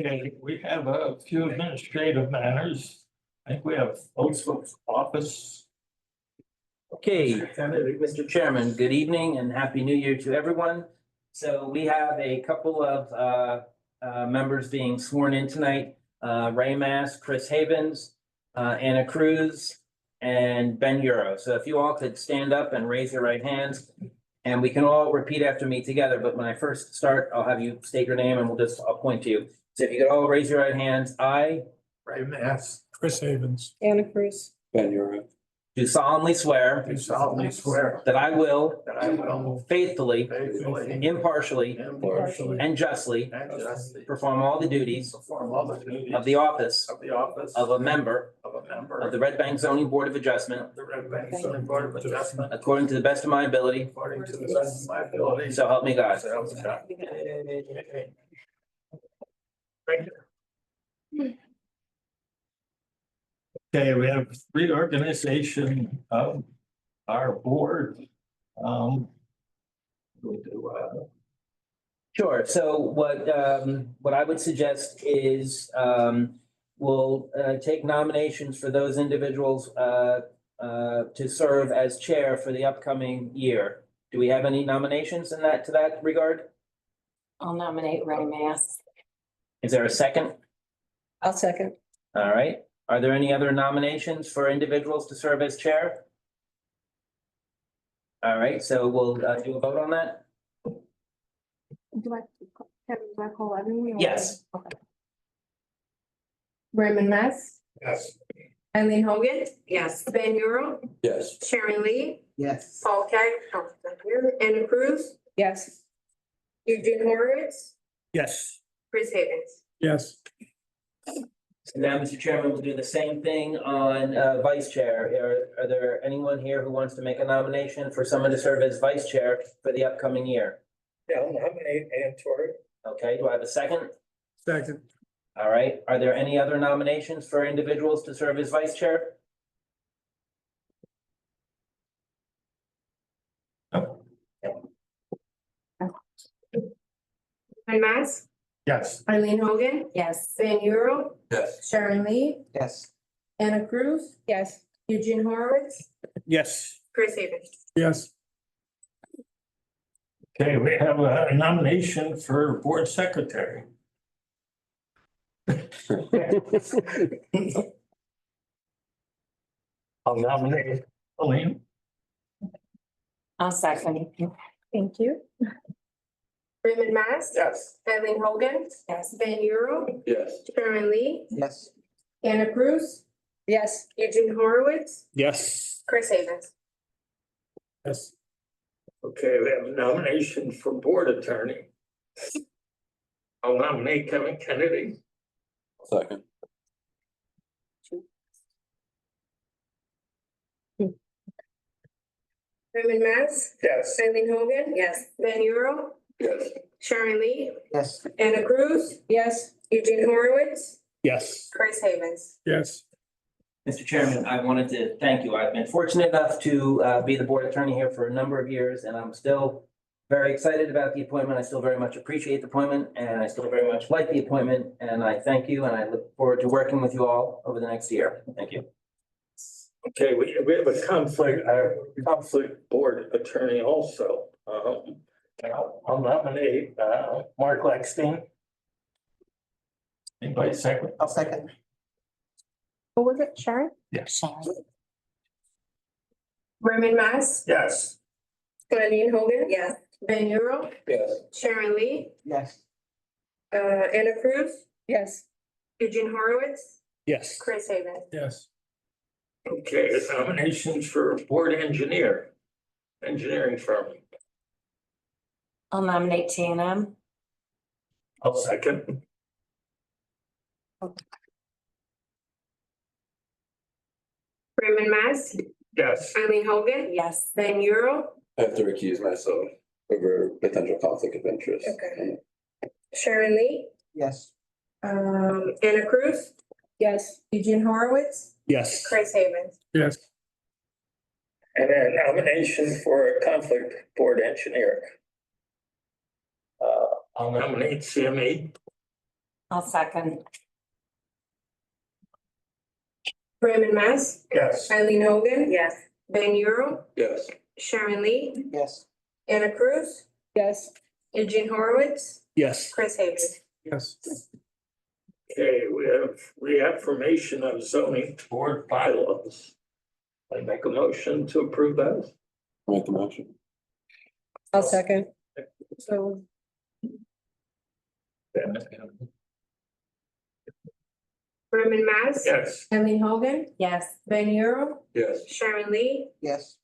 Okay, we have a few administrative matters. I think we have oaths of office. Okay, Mr. Chairman, good evening and Happy New Year to everyone. So we have a couple of members being sworn in tonight. Ray Mass, Chris Havens, Anna Cruz, and Ben Euro. So if you all could stand up and raise your right hands, and we can all repeat after me together, but when I first start, I'll have you state your name and I'll point to you. So if you could all raise your right hands, I Ray Mass. Chris Havens. Anna Cruz. Ben Euro. do solemnly swear Do solemnly swear that I will that I will faithfully, faithfully, impartially, impartially, and justly and justly perform all the duties perform all the duties of the office of the office of a member of a member of the Red Bank Zoning Board of Adjustment of the Red Bank Zoning Board of Adjustment according to the best of my ability. according to the best of my ability. So help me God. So help me God. Thank you. Okay, we have reorganization of our board. We do, Sure. So what I would suggest is we'll take nominations for those individuals to serve as chair for the upcoming year. Do we have any nominations to that regard? I'll nominate Ray Mass. Is there a second? I'll second. All right. Are there any other nominations for individuals to serve as chair? All right, so we'll do a vote on that? Do I call everyone? or- Yes. Okay. Raymond Mass, yes. Eileen Hogan, Yes. Ben Euro, Yes. Sharon Lee, Yes. Paul Keg, Anna Cruz, Yes. Eugene Horowitz, Yes. Chris Havens. Yes. So now, Mr. Chairman, we'll do the same thing on vice chair. Are there anyone here who wants to make a nomination for someone to serve as vice chair for the upcoming year? Yeah, I'll nominate Ann Torrey. Okay, do I have a second? Second. All right, are there any other nominations for individuals to serve as vice chair? Raymond Mass, Yes. Eileen Hogan, Yes. Ben Euro, Yes. Sharon Lee, Yes. Anna Cruz, Yes. Eugene Horowitz, Yes. Chris Havens. Yes. Okay, we have a nomination for board secretary. I'll nominate Elaine. I'll second. Thank you. Raymond Mass, Yes. Eileen Hogan, Yes. Ben Euro, Yes. Sharon Lee, Yes. Anna Cruz, Yes. Eugene Horowitz, Yes. Chris Havens. Yes. Okay, we have a nomination for board attorney. I'll nominate Kevin Kennedy. Second. Raymond Mass, Yes. Eileen Hogan. Yes. Ben Euro, Yes. Sharon Lee, Yes. Anna Cruz, Yes. Eugene Horowitz, Yes. Chris Havens. Yes. Mr. Chairman, I wanted to thank you. I've been fortunate enough to be the board attorney here for a number of years, and I'm still very excited about the appointment. I still very much appreciate the appointment, and I still very much like the appointment, and I thank you, and I look forward to working with you all over the next year. Thank you. Okay, we have a conflict board attorney also. And I'll nominate Mark Lexstein. Anybody second? I'll second. What was it, Sharon? Yes. Raymond Mass, Yes. Eileen Hogan. Yes. Ben Euro, Yes. Sharon Lee, Yes. Anna Cruz, Yes. Eugene Horowitz, Yes. Chris Havens. Yes. Okay, nominations for board engineer, engineering firm. I'll nominate TNM. I'll second. Raymond Mass, Yes. Eileen Hogan, Yes. Ben Euro, I have to recuse myself over potential conflict of interest. Okay. Sharon Lee, Yes. Anna Cruz, Yes. Eugene Horowitz, Yes. Chris Havens. Yes. And then nomination for a conflict board engineer. I'll nominate CME. I'll second. Raymond Mass, Yes. Eileen Hogan. Yes. Ben Euro, Yes. Sharon Lee, Yes. Anna Cruz, Yes. Eugene Horowitz, Yes. Chris Hayes. Yes. Okay, we have reaffirmation of zoning board bylaws. I make a motion to approve those. Make the motion. I'll second. So Raymond Mass. Yes. Eileen Hogan, Yes. Ben Euro, Yes. Sharon Lee, Yes.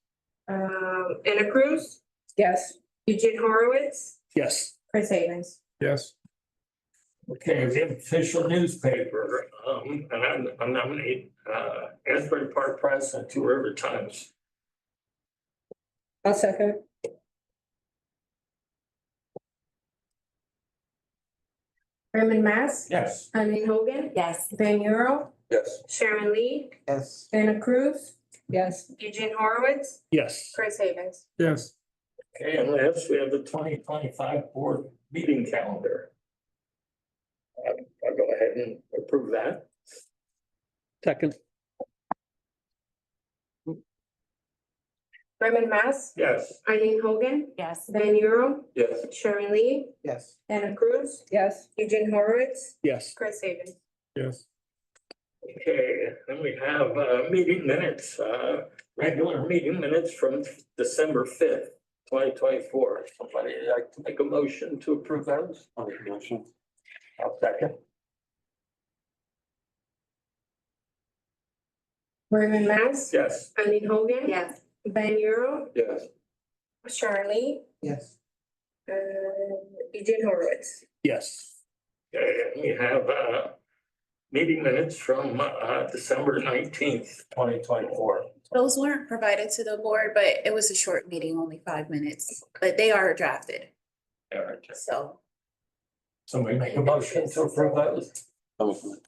Anna Cruz. Yes. Eugene Horowitz, Yes. Chris Hayes. Yes. Okay, the official newspaper, and I nominate, Asbury Park Press and Two River Times. I'll second. Raymond Mass, Yes. Eileen Hogan, Yes. Ben Euro, Yes. Sharon Lee, Yes. Anna Cruz. Yes. Eugene Horowitz, Yes. Chris Havens. Yes. Okay, and last, we have the 2025 board meeting calendar. I'll go ahead and approve that. Second. Raymond Mass, Yes. Eileen Hogan, Yes. Ben Euro, Yes. Sharon Lee, Yes. Anna Cruz. Yes. Eugene Horowitz, Yes. Chris Havens. Yes. Okay, then we have, meeting minutes, regular meeting minutes from December 5th, 2024. Somebody like to make a motion to approve those? I'll make the motion. I'll second. Raymond Mass, Yes. Eileen Hogan. Yes. Ben Euro, Yes. Sharon Lee, Yes. Eugene Horowitz. Yes. Okay, and we have, meeting minutes from, December 19th, 2024. Those weren't provided to the board, but it was a short meeting, only 5 minutes, but they are drafted, All right, so. somebody make a motion to approve those? I'll make the motion.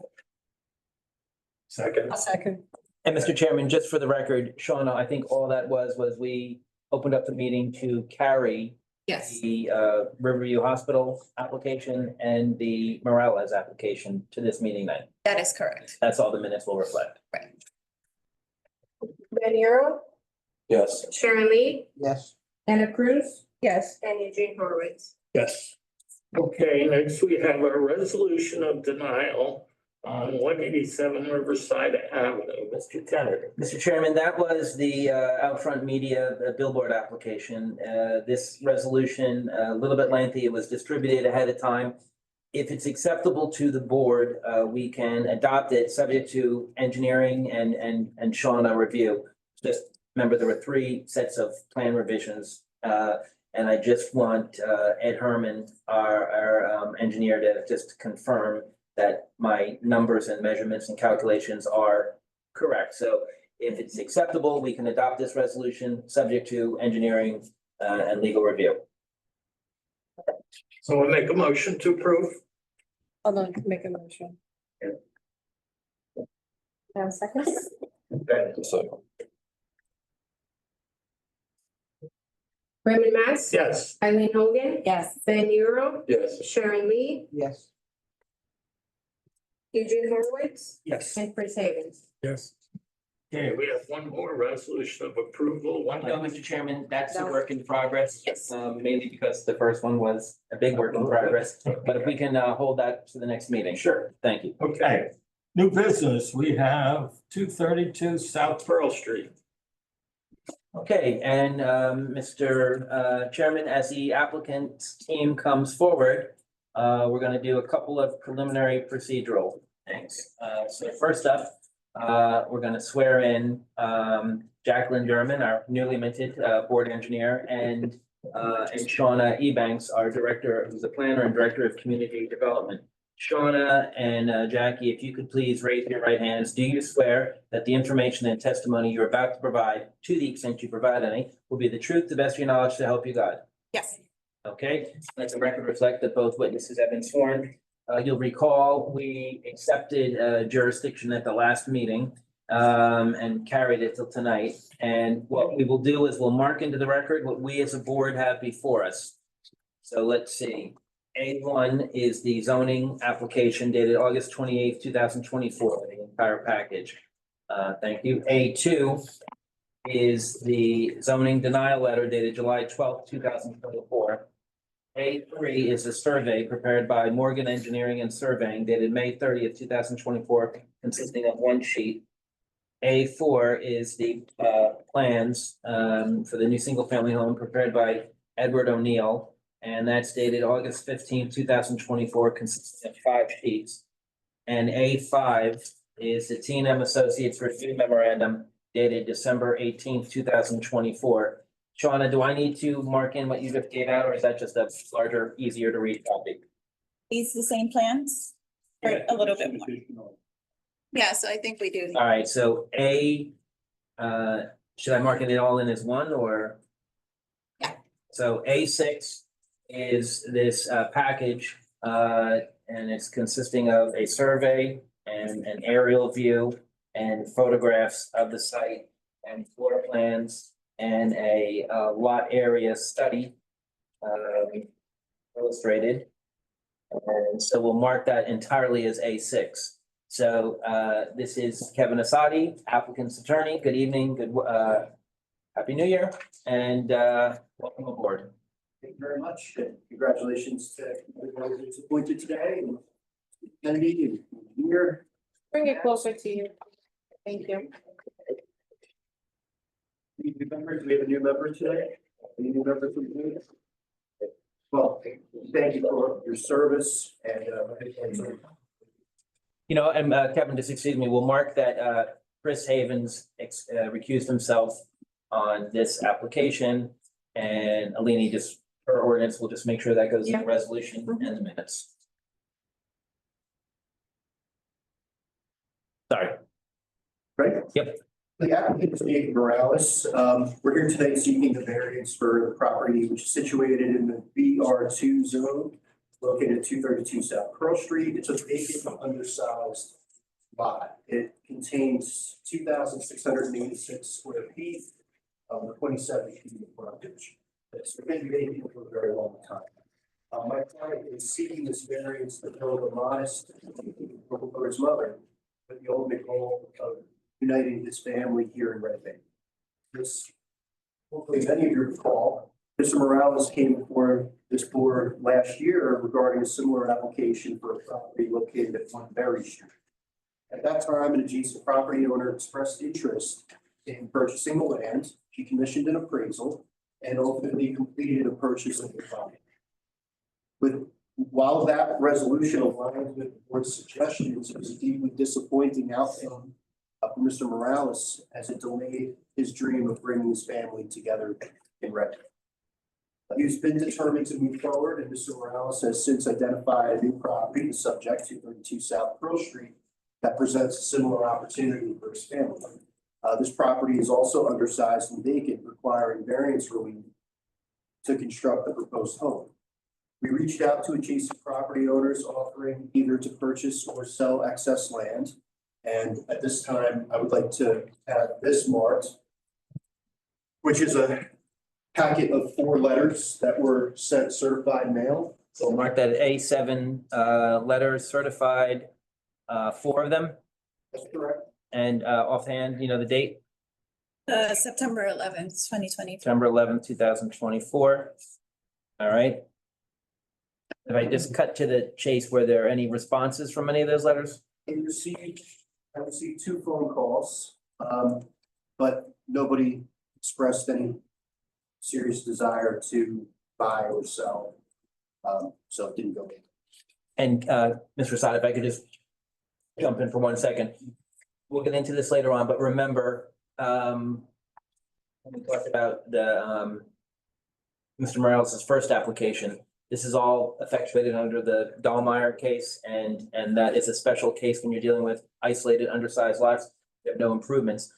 Second. second. And Mr. Chairman, just for the record, Shauna, I think all that was we opened up the meeting to carry Yes. the Riverview Hospital application and the Morales application to this meeting night. That is correct. That's all the minutes will reflect. Ben Euro, Yes. Sharon Lee, Yes. Anna Cruz. Yes. And Eugene Horowitz. Yes. Okay, next we have a resolution of denial on 187 Riverside Avenue. Mr. Kennedy. Mr. Chairman, that was the Outfront Media billboard application. This resolution, a little bit lengthy, it was distributed ahead of time. If it's acceptable to the board, we can adopt it, subject to engineering and Shauna review. Just remember, there were 3 sets of plan revisions. And I just want Ed Herman, our engineer, to just confirm that my numbers and measurements and calculations are correct. So if it's acceptable, we can adopt this resolution, subject to engineering and legal review. So we'll make a motion to approve. I'll make a motion. Second. Okay. So, Raymond Mass. Yes. Eileen Hogan. Yes. Ben Euro, yes. Sharon Lee, Yes. Eugene Horowitz, Yes. and Chris Havens. Yes. Okay, we have one more resolution of approval. No, Mr. Chairman, that's a No. work in progress. Yes. Mainly because the first one was a big work in progress. But if we can hold that to the next meeting. Sure. Thank you. Okay, new business, we have 232 South Pearl Street. Okay, and Mr. Chairman, as the applicant's team comes forward, we're gonna do a couple of preliminary procedural things. So first up, we're gonna swear in Jacqueline German, our newly minted board engineer, and Shauna Ebanks, our director, who's a planner and director of community development. Shauna and Jackie, if you could please raise your right hands. Do you swear that the information and testimony you're about to provide, to the extent you provide any, will be the truth, the best of your knowledge, to help you God? Yes. Okay, let the record reflect that both witnesses have been sworn. You'll recall, we accepted jurisdiction at the last meeting and carried it till tonight. And what we will do is we'll mark into the record what we as a board have before us. So let's see. A1 is the zoning application dated August 28th, 2024, the entire package. Thank you. A2 is the zoning denial letter dated July 12th, 2024. A3 is a survey prepared by Morgan Engineering and Surveying dated May 30th, 2024, consisting of one sheet. A4 is the plans for the new single-family home prepared by Edward O'Neill, and that's dated August 15th, 2024, consisting of 5 sheets. And A5 is the T&M Associates Review Memorandum dated December 18th, 2024. Shauna, do I need to mark in what you just gave out, or is that just a larger, easier to read copy? These the same plans? Or a little bit more? Yeah, so I think we do. All right, so should I mark it all in as one or? Yeah. So A6 is this package, and it's consisting of a survey and an aerial view and photographs of the site and floor plans and a lot area study illustrated. And so we'll mark that entirely as A6. So this is Kevin Asadi, applicant's attorney. Good evening, happy new year, and welcome aboard. Thank you very much. And congratulations to everyone who's appointed today. Kennedy and here. Bring it closer to you. Thank you. Any new members? We have a new member today. Any new members from the community? Well, thank you for your service and You know, and Kevin, just excuse me, we'll mark that Chris Havens recused himself on this application. And Alini, just her ordinance, we'll just make sure that goes in the resolution and the minutes. Sorry. right? Yep. The applicant is David Morales. We're here today seeking the variance for the property which is situated in the BR2 zone, located at 232 South Pearl Street. It's a vacant, undersized lot. It contains 2,686 square feet of 27 feet of frontage. It's been vacant for a very long time. My client is seeking this variance to build a modest for his mother, with the ultimate goal of uniting his family here in Red Bank. This, hopefully many of you recall, Mr. Morales came before this board last year regarding a similar application for a property located at 1 Berry Street. At that time, an adjacent property owner expressed interest in purchasing the land. He commissioned an appraisal and ultimately completed a purchase of the property. While that resolution aligned with the board's suggestions, it was a deeply disappointing outcome for Mr. Morales as it delayed his dream of bringing his family together in Red Bank. He's been determined to move forward, and Mr. Morales has since identified a new property, the subject 232 South Pearl Street, that presents a similar opportunity for his family. This property is also undersized and vacant, requiring variance relief to construct the proposed home. We reached out to adjacent property owners offering either to purchase or sell excess land. And at this time, I would like to have this marked, which is a packet of 4 letters that were sent certified mail. So we'll mark that A7 letters certified, 4 of them. That's correct. And offhand, you know, the date, September 11th, 2024. September 11th, 2024. All right. If I just cut to the chase, were there any responses from any of those letters? I received 2 phone calls, but nobody expressed any serious desire to buy or sell. So it didn't go in. And Mr. Assad, if I could just jump in for 1 second. We'll get into this later on, but remember, when we talked about the Mr. Morales' first application, this is all effectuated under the Dahlmeyer case, and that is a special case when you're dealing with isolated undersized lots. You have no improvements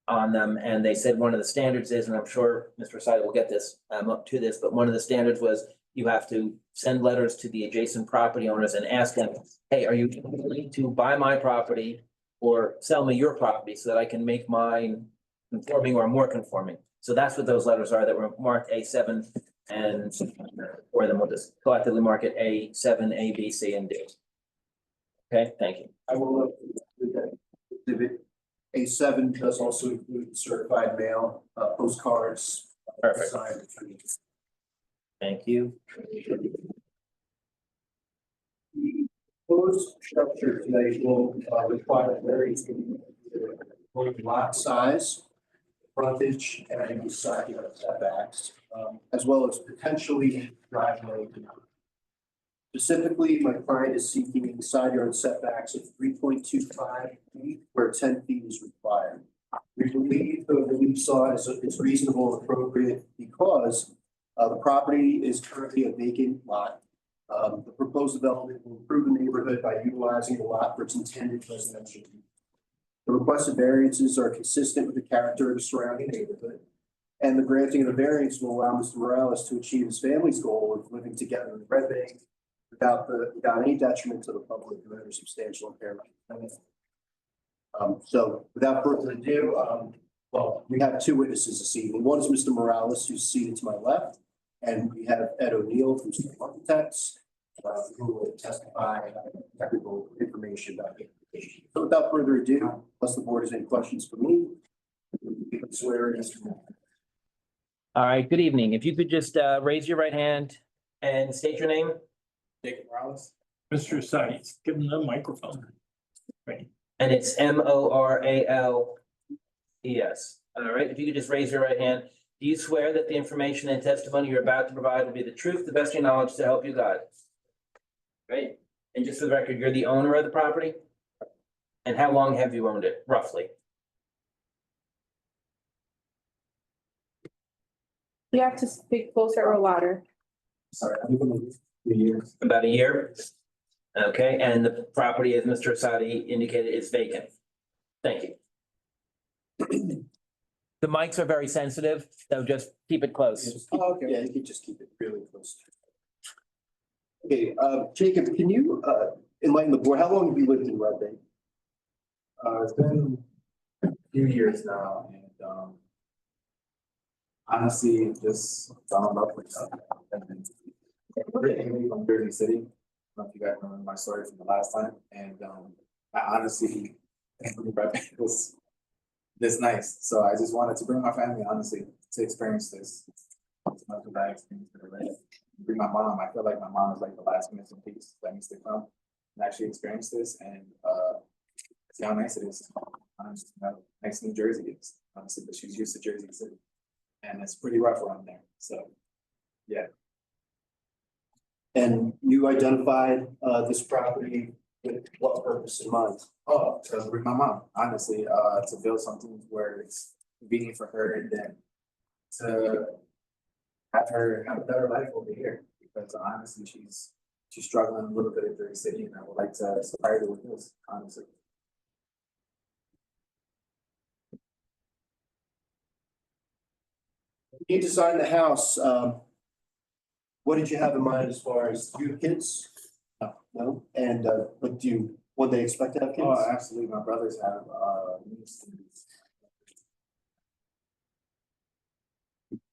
on them, and they said one of the standards is, and I'm sure Mr. Assad will get this up to this, but one of the standards was you have to send letters to the adjacent property owners and ask them, hey, are you willing to buy my property or sell me your property so that I can make mine conforming or more conforming? So that's what those letters are that were marked A7 And for them, we'll just collectively mark it A7, A, B, C, and D. Okay, thank you. I will, exhibit A7 does also include certified mail, postcards. Perfect. signed. Thank you. Proposed structure today will require various lot size, frontage, and side yard setbacks, as well as potentially driveway. Specifically, my client is seeking side yard setbacks of 3.25 feet where 10 feet is required. We believe the relief sought is reasonable and appropriate because the property is currently a vacant lot. The proposed development will improve the neighborhood by utilizing the lot for its intended residential use. The requested variances are consistent with the character of the surrounding neighborhood. And the granting of the variance will allow Mr. Morales to achieve his family's goal of living together in Red Bank without any detriment to the public or other substantial impairment. So without further ado, well, we have two witnesses this evening. One is Mr. Morales, who's seated to my left. And we have Ed O'Neill from State Architects, who will testify technical information about the application. So without further ado, unless the board has any questions for me, we can swear in. All right, good evening. If you could just raise your right hand and state your name. Jacob Morales? Mr. Sides, give him the microphone. Right. And it's Morales. All right, if you could just raise your right hand. Do you swear that the information and testimony you're about to provide will be the truth, the best of your knowledge, to help you God? Great. And just for the record, you're the owner of the property? And how long have you owned it, roughly? You have to speak closer or louder. Sorry, I've been like 3 years. About a year? Okay, and the property, as Mr. Asadi indicated, is vacant. Thank you. The mics are very sensitive, so just keep it close. Oh, okay. Yeah, you can just keep it really close. Okay, Jacob, can you enlighten the board? How long have you lived in Red Bank? It's been a few years now and, honestly, just fell in love with it. Originally from Jersey City. I don't know if you guys remember my story from the last time, and, I honestly, can't believe Red Bank was this nice, so I just wanted to bring my family, honestly, to experience this. As much as I experienced it already. Bring my mom, I feel like my mom is like the last missing piece that needs to come and actually experience this and, see how nice it is. Honestly, how nice New Jersey is, honestly, but she's used to Jersey City. And it's pretty rough around there, so, yeah. And you identified this property with what purpose in mind? Oh, to bring my mom, honestly, to build something where it's convenient for her and then to have her have a better life over here. Because honestly, she's struggling a little bit at Jersey City and I would like to inspire her with this, honestly. You designed the house, what did you have in mind as far as you have kids? No, and but would they expect to have kids? Oh, absolutely, my brothers have, nieces.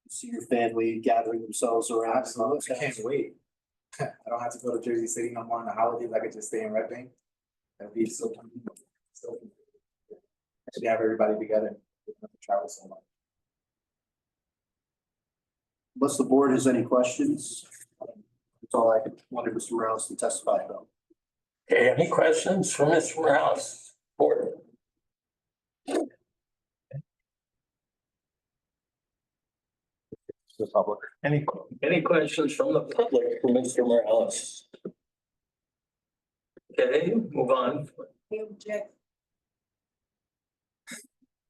See your family gathering themselves around. Absolutely, I can't wait. I don't have to go to Jersey City no more on the holidays, I could just stay in Red Bank. That'd be so convenient. So convenient. Actually have everybody together, we don't have to travel so much. Unless the board has any questions, that's all I wanted Mr. Morales to testify about. Okay, any questions for Mr. Morales? Board? The public. Any questions from the public for Mr. Morales? Okay, move on.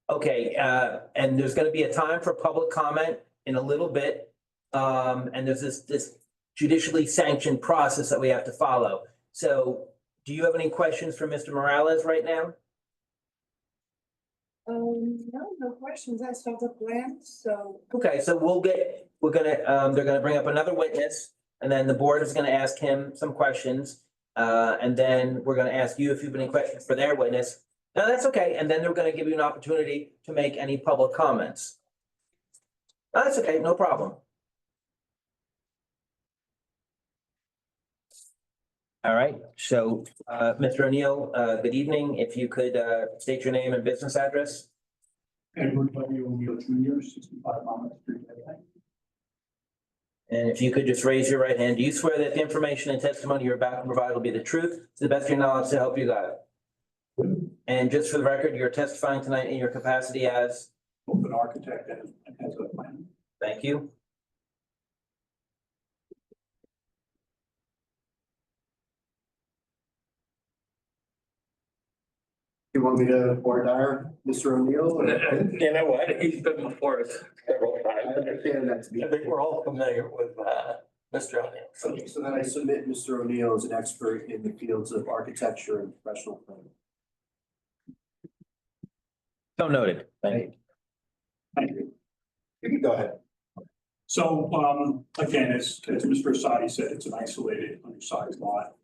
Okay, and there's gonna be a time for public comment in a little bit. And there's this judicially sanctioned process that we have to follow. So do you have any questions for Mr. Morales right now? No questions. I saw the plan, so. Okay, so they're gonna bring up another witness, and then the board is gonna ask him some questions. And then we're gonna ask you if you have any questions for their witness. No, that's okay, and then they're gonna give you an opportunity to make any public comments. No, that's okay, no problem. All right, so, Mr. O'Neill, good evening. If you could, state your name and business address. Edward W. O'Neill Jr., 65 Monmouth Street, LA. And if you could just raise your right hand, do you swear that the information and testimony you're about to provide will be the truth, to the best of your knowledge, to help you God? And just for the record, you're testifying tonight in your capacity as, Both an architect and as a planner. thank you. You want me to order Mr. O'Neill? or- You know what? He's been before us several I times. understand that to be. I think we're all familiar with, Mr. O'Neill. So So then I submit Mr. O'Neill as an expert in the fields of architecture and professional planning. So noted. Thank you. Thank you. You can go ahead. So, again, as Mr. Asadi said, it's an isolated, undersized lot.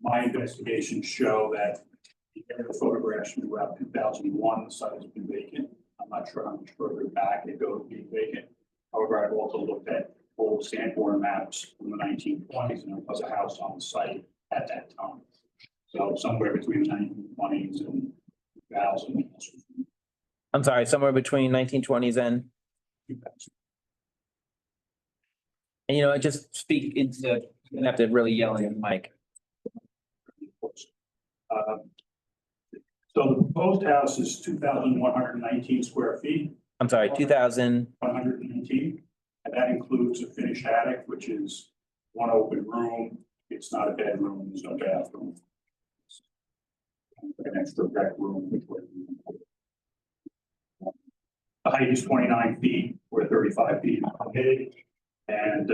My investigations show that the aerial photographs from around 2001, the site has been vacant. I'm not sure how much further back it goes being vacant. However, I've also looked at old Sanborn maps from the 1920s, and there was a house on the site at that time. So somewhere between the 1920s and 2000. I'm sorry, somewhere between 1920s and, I just speak into, you have to really yell in the mic. So the proposed house is 2,119 square feet, I'm sorry, 2000, 119. And that includes a finished attic, which is one open room. It's not a bedroom, there's no bathroom. An extra rec room. The height is 29 feet, or 35 feet big. And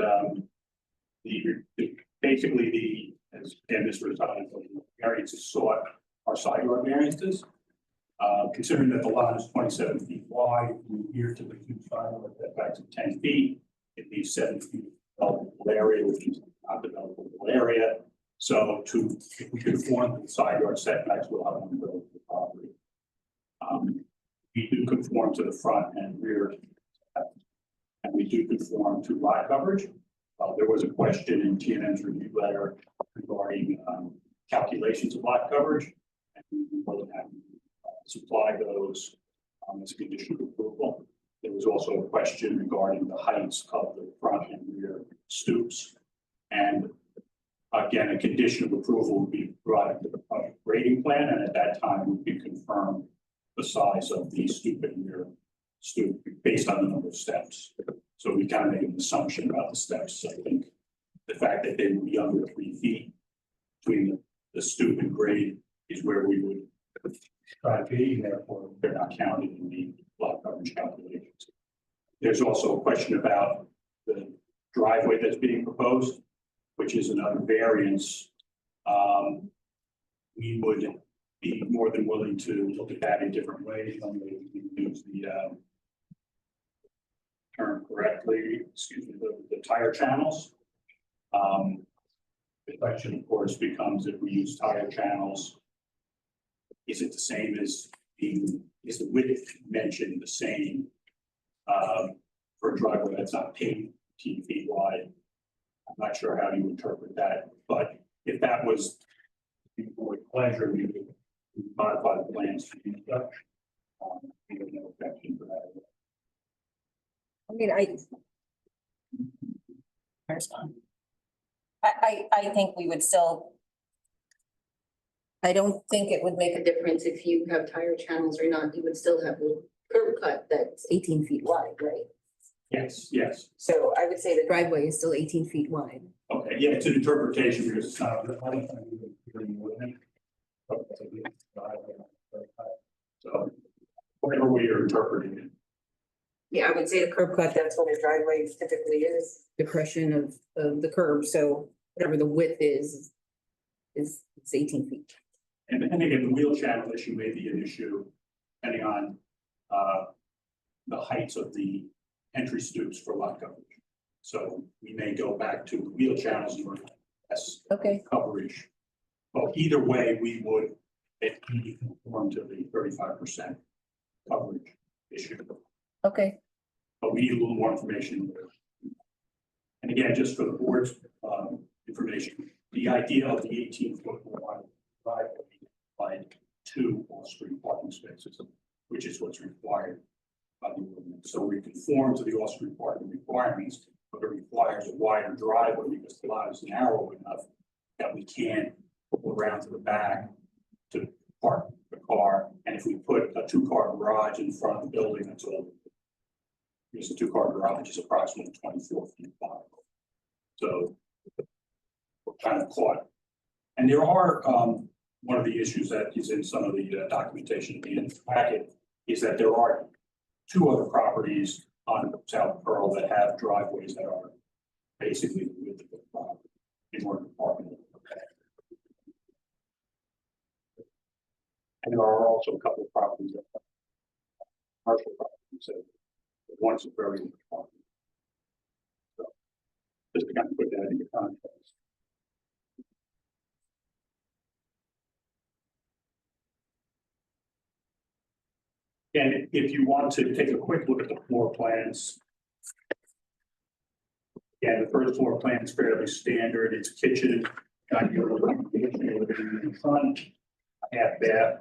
basically as Mr. Asadi, variances sought are side yard variances. Considering that the lot is 27 feet wide, from here to the two side yard setbacks of 10 feet, it leaves 7 feet of developable area, which is not developable area. So if we conform to the side yard setbacks, we'll have one buildable property. We do conform to the front and rear, and we do conform to lot coverage. There was a question in TNN's review letter regarding calculations of lot coverage. And we more than happy to supply those as a condition of approval. There was also a question regarding the heights of the front and rear stoops. And again, a condition of approval would be provided to the project grading plan, and at that time we could confirm the size of the stoop and rear stoop based on the number of steps. So we kind of made an assumption about the steps. I think the fact that they would be under 3 feet between the stoop and grade is where we would try to be, and therefore they're not counted in the lot coverage calculations. There's also a question about the driveway that's being proposed, which is another variance. We would be more than willing to look at that in different ways. Maybe we can use the term correctly, excuse me, the tire channels. The question, of course, becomes if we use tire channels, is it the same as is the width mentioned the same for a driveway that's not paved 15 feet wide? I'm not sure how you interpret that, but if that was with pleasure, we would modify the plans to be such. We have no objection for that. I mean, I think we would still. I don't think it would make a difference if you have tire channels or not. You would still have a curb cut that's 18 feet wide, right? Yes, yes. So I would say the driveway is still 18 feet wide. Okay, yeah, it's an interpretation because it's not. So whatever way you're interpreting it. Yeah, I would say the curb cut, that's what a driveway typically is, depression of the curb. So whatever the width is it's 18 feet. And again, the wheel channel issue may be an issue depending on the heights of the entry stoops for lot coverage. So we may go back to the wheel channels for less Okay. coverage. But either way, we would conform to the 35% coverage issue. Okay. But we need a little more information. And again, just for the board's information, the the idea of the 18-foot wide driveway by 2 off-street parking spaces, which is what's required by the ordinance. So we conform to the off-street parking requirements, but it requires a wider driveway because the lot is narrow enough that we can't go around to the back to park the car. And if we put a 2-car garage in front of the building, that's all. Because a 2-car garage is approximately 24 feet wide. So we're kind of caught. And there are, one of the issues that is in some of the documentation at the end of the packet is that there are 2 other properties on South Pearl that have driveways that are basically the width of the property in order to park in it. And there are also a couple of properties that are commercial properties that one's a very large property. So just to kind of put that into context. And if you want to take a quick look at the floor plans. Yeah, the first floor plan is fairly standard. It's kitchen, dining room, in front, a half bath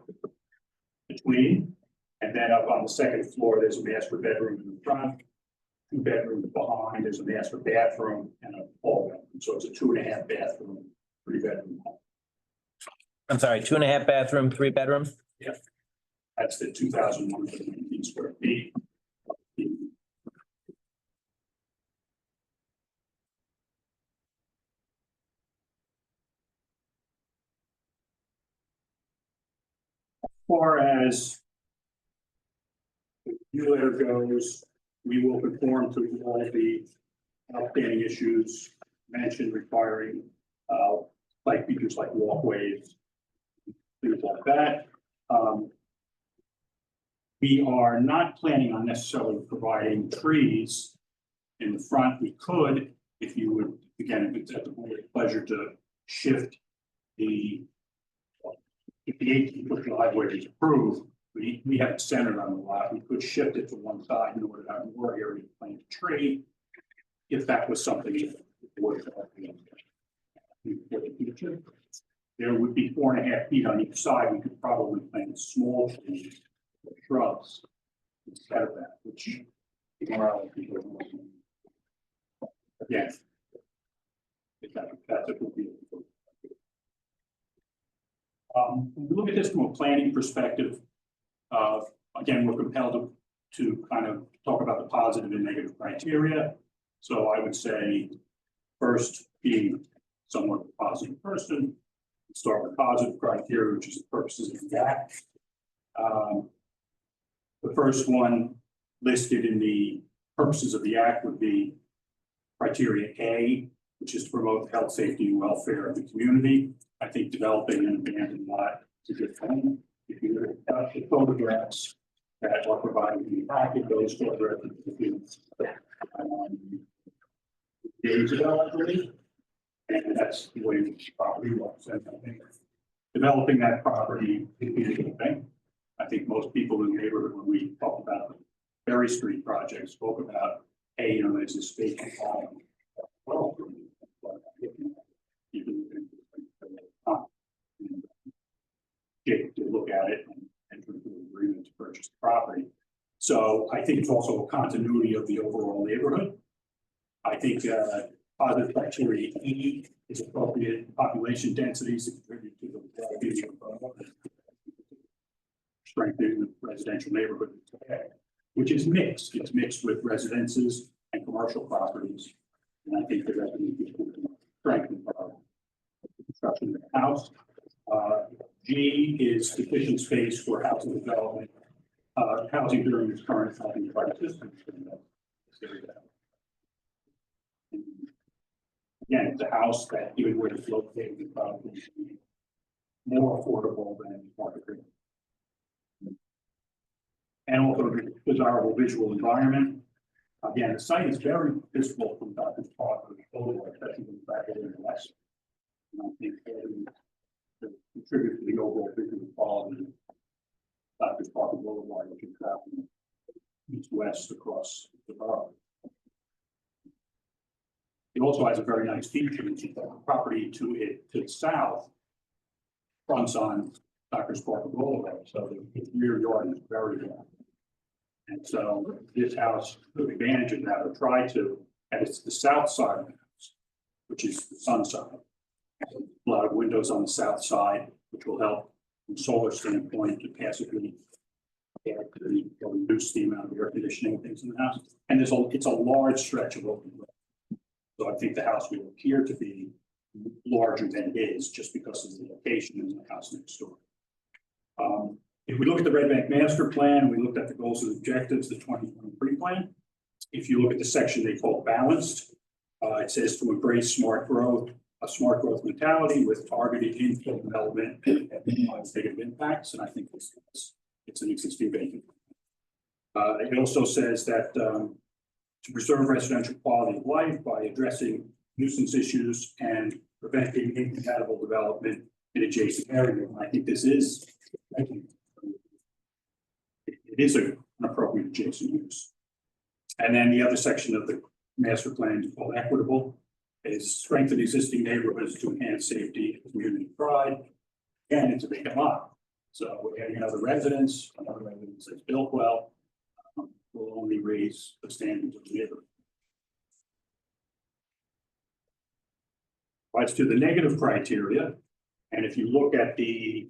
between. And then up on the second floor, there's a master bedroom in the front, 2 bedrooms behind, there's a master bathroom and a hall bedroom. So it's a 2.5 bathroom, 3-bedroom home. I'm sorry, 2.5 bathroom, 3 bedroom? That's the 2,119 square feet. As far as the view letter goes, we will conform to all the outstanding issues mentioned requiring like features like walkways, things like that. We are not planning on necessarily providing trees in the front. We could, if you would, again, if it's at the board's pleasure to shift the, if the 18-foot driveway is approved, we have it centered on the lot. We could shift it to one side in order to have more area to plant a tree. If that was something that the board felt there would be 4.5 feet on each side. We could probably plant small trees or shrubs instead of that, which tomorrow again, if that's a good deal. We look at this from a planning perspective. Again, we're compelled to kind of talk about the positive and negative criteria. So I would say, first, being somewhat a positive person, start with positive criteria, which is the purposes of the act. The first one listed in the purposes of the act would be criteria A, which is to promote the health, safety, and welfare of the community. I think developing an abandoned lot is a good thing. If you look at the photographs that are provided in the packet, those photographs days ago, I believe. And that's the way the property was. And I think developing that property is a good thing. I think most people in the neighborhood, when we talk about the Berry Street project, spoke about, hey, you know, there's this vacant lot. Well, you can look at it and enter into an agreement to purchase the property. So I think it's also a continuity of the overall neighborhood. I think positive criteria E is appropriate population densities to contribute to the well-being of strengthening the residential neighborhood today, which is mixed. It's mixed with residences and commercial properties. And I think that that strengthen the construction of the house. G is sufficient space for housing development, housing during this current housing crisis. Again, it's a house that, even where it's located, is probably more affordable than market rate. And also the desirable visual environment. Again, the site is very visible from Dr. Park, especially from the back of the west. And I think to contribute to the overall visual quality of Dr. Park Boulevard, which is traveling east-west across the borough. It also has a very nice feature, which is that the property to the south fronts on Doctor's Park Boulevard, so the rear yard is very long. And so this house took advantage of that, or tried to, and it's the south side of the house, which is the sun side. A lot of windows on the south side, which will help from solar standpoint to passively reduce the amount of air conditioning and things in the house. And it's a large stretch of open road. So I think the house will appear to be larger than it is just because of the location in the house next door. If we look at the Red Bank Master Plan, we looked at the goals and objectives, the 2023 plan. If you look at the section they call balanced, it says to embrace a smart growth mentality with targeted infill development and minimize negative impacts. And I think it's an existing vacant. It also says that to preserve residential quality of life by addressing nuisance issues and preventing incompatible development in adjacent areas. And I think this is, it is an appropriate adjacent use. And then the other section of the master plan is called equitable, is strengthen existing neighborhoods to enhance safety and community pride. And it's a vacant lot. So we're getting another residence that's built well, will only raise the standards of the neighborhood. As to the negative criteria, and if you look at the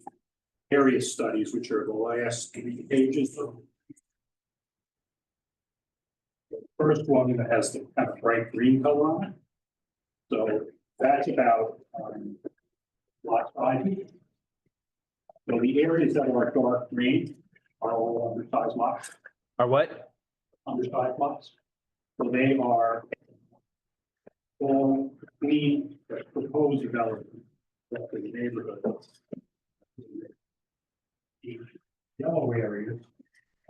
area studies, which are the last 3 pages of the first one that has the kind of bright green color on it. So that's about lot 5. So the areas that are dark green are all undersized lots. Are what? Undersized lots. So they are all clean proposed development for the neighborhood. The yellow areas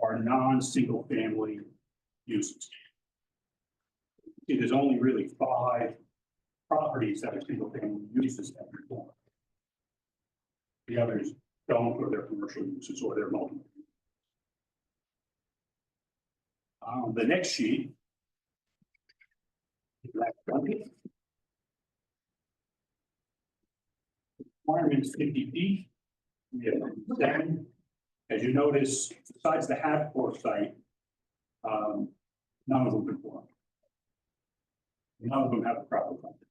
are non-single family uses. See, there's only really 5 properties that are single family uses that are formed. The others don't, or they're commercial uses, or they're multiple. The next sheet. Requirements 50 feet. We have 7. As you notice, besides the Hadport site, none of them conform. None of them have a proper frontage.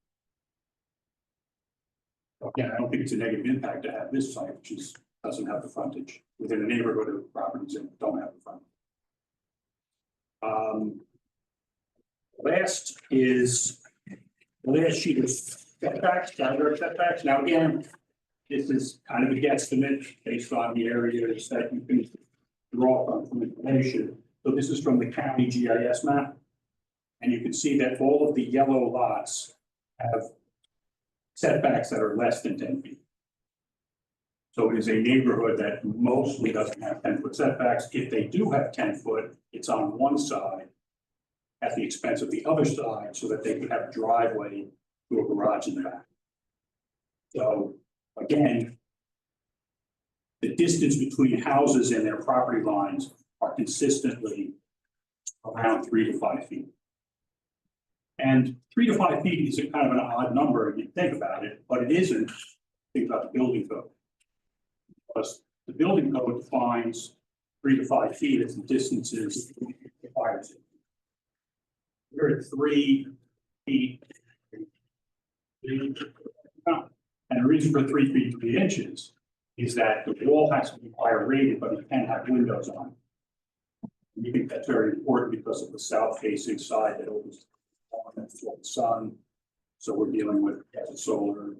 Again, I don't think it's a negative impact to have this site, which doesn't have the frontage within a neighborhood of properties that don't have the frontage. Last sheet is setbacks, side yard setbacks. Now, again, this is kind of a guesstimate based on the areas that you can draw from information. So this is from the county GIS map. And you can see that all of the yellow lots have setbacks that are less than 10 feet. So it is a neighborhood that mostly doesn't have 10-foot setbacks. If they do have 10-foot, it's on one side at the expense of the other side so that they could have a driveway to a garage in the back. So again, the distance between houses and their property lines are consistently around 3 to 5 feet. And 3 to 5 feet is a kind of an odd number if you think about it, but it isn't. Think about the building code. Because the building code defines 3 to 5 feet as the distances required. We're at 3 feet. And the reason for 3 feet 3 inches is that the wall has to be fire rated, but it can have windows on it. And we think that's very important because of the south facing side that opens the sun. So we're dealing with solar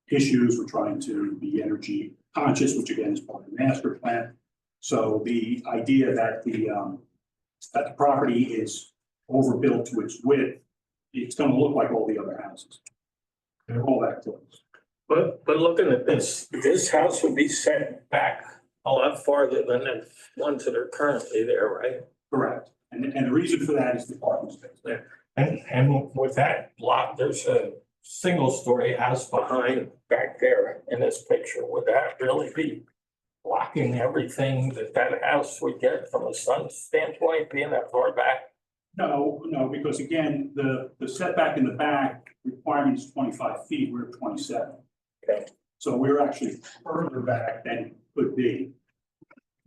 issues. We're trying to be energy conscious, which again is part of the master plan. So the idea that the property is overbuilt to its width, it's going to look like all the other houses. They're all that close. But looking at this house would be set back a lot farther than the ones that are currently there, right? Correct. And the reason for that is the parking space there. And with that block, there's a single-story house behind back there in this picture. Would that really be blocking everything that house would get from a sun standpoint, being that far back? No, because again, the setback in the back requirement is 25 feet, we're at 27. Okay. So we're actually further back than it could be.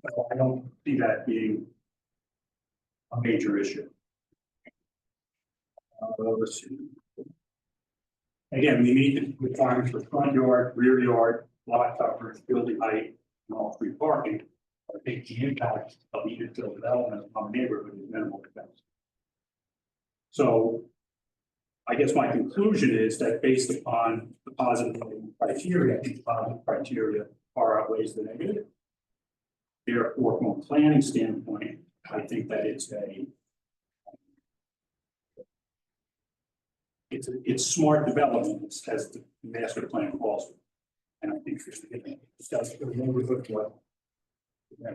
So I don't see that being a major issue. Let's see. Again, we meet the requirements for front yard, rear yard, lot coverage, building height, and all three parking. I think the impact of the infill development on the neighborhood is minimal effects. So I guess my conclusion is that based upon the positive criteria, I think the positive criteria far outweighs the negative. Therefore, from a planning standpoint, I think that it's smart development as the master plan calls it. And I think it's got to be neighborhood well. I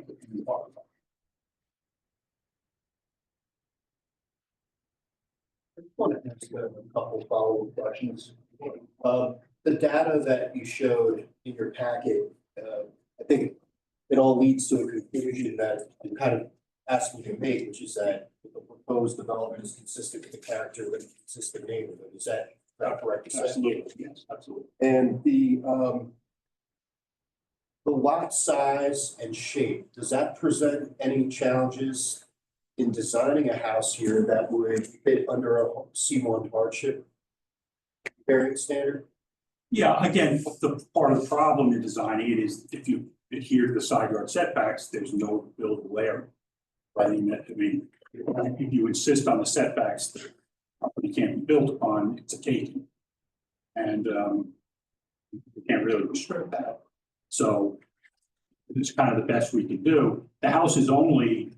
want to ask a couple follow-up questions. The data that you showed in your packet, I think it all leads to a conclusion that I'm kind of asking you to make, which is that the proposed development is consistent with the character of an existing neighborhood. Is that correct to say? Absolutely, yes, absolutely. And the lot size and shape, does that present any challenges in designing a house here that would fit under a C1 hardship variance standard? Yeah, again, the part of the problem in designing it is if you adhere to the side yard setbacks, there's no buildable area. I mean, if you insist on the setbacks that property can't be built upon, it's a taking. And you can't really restrict that. So it's kind of the best we can do. The house is only,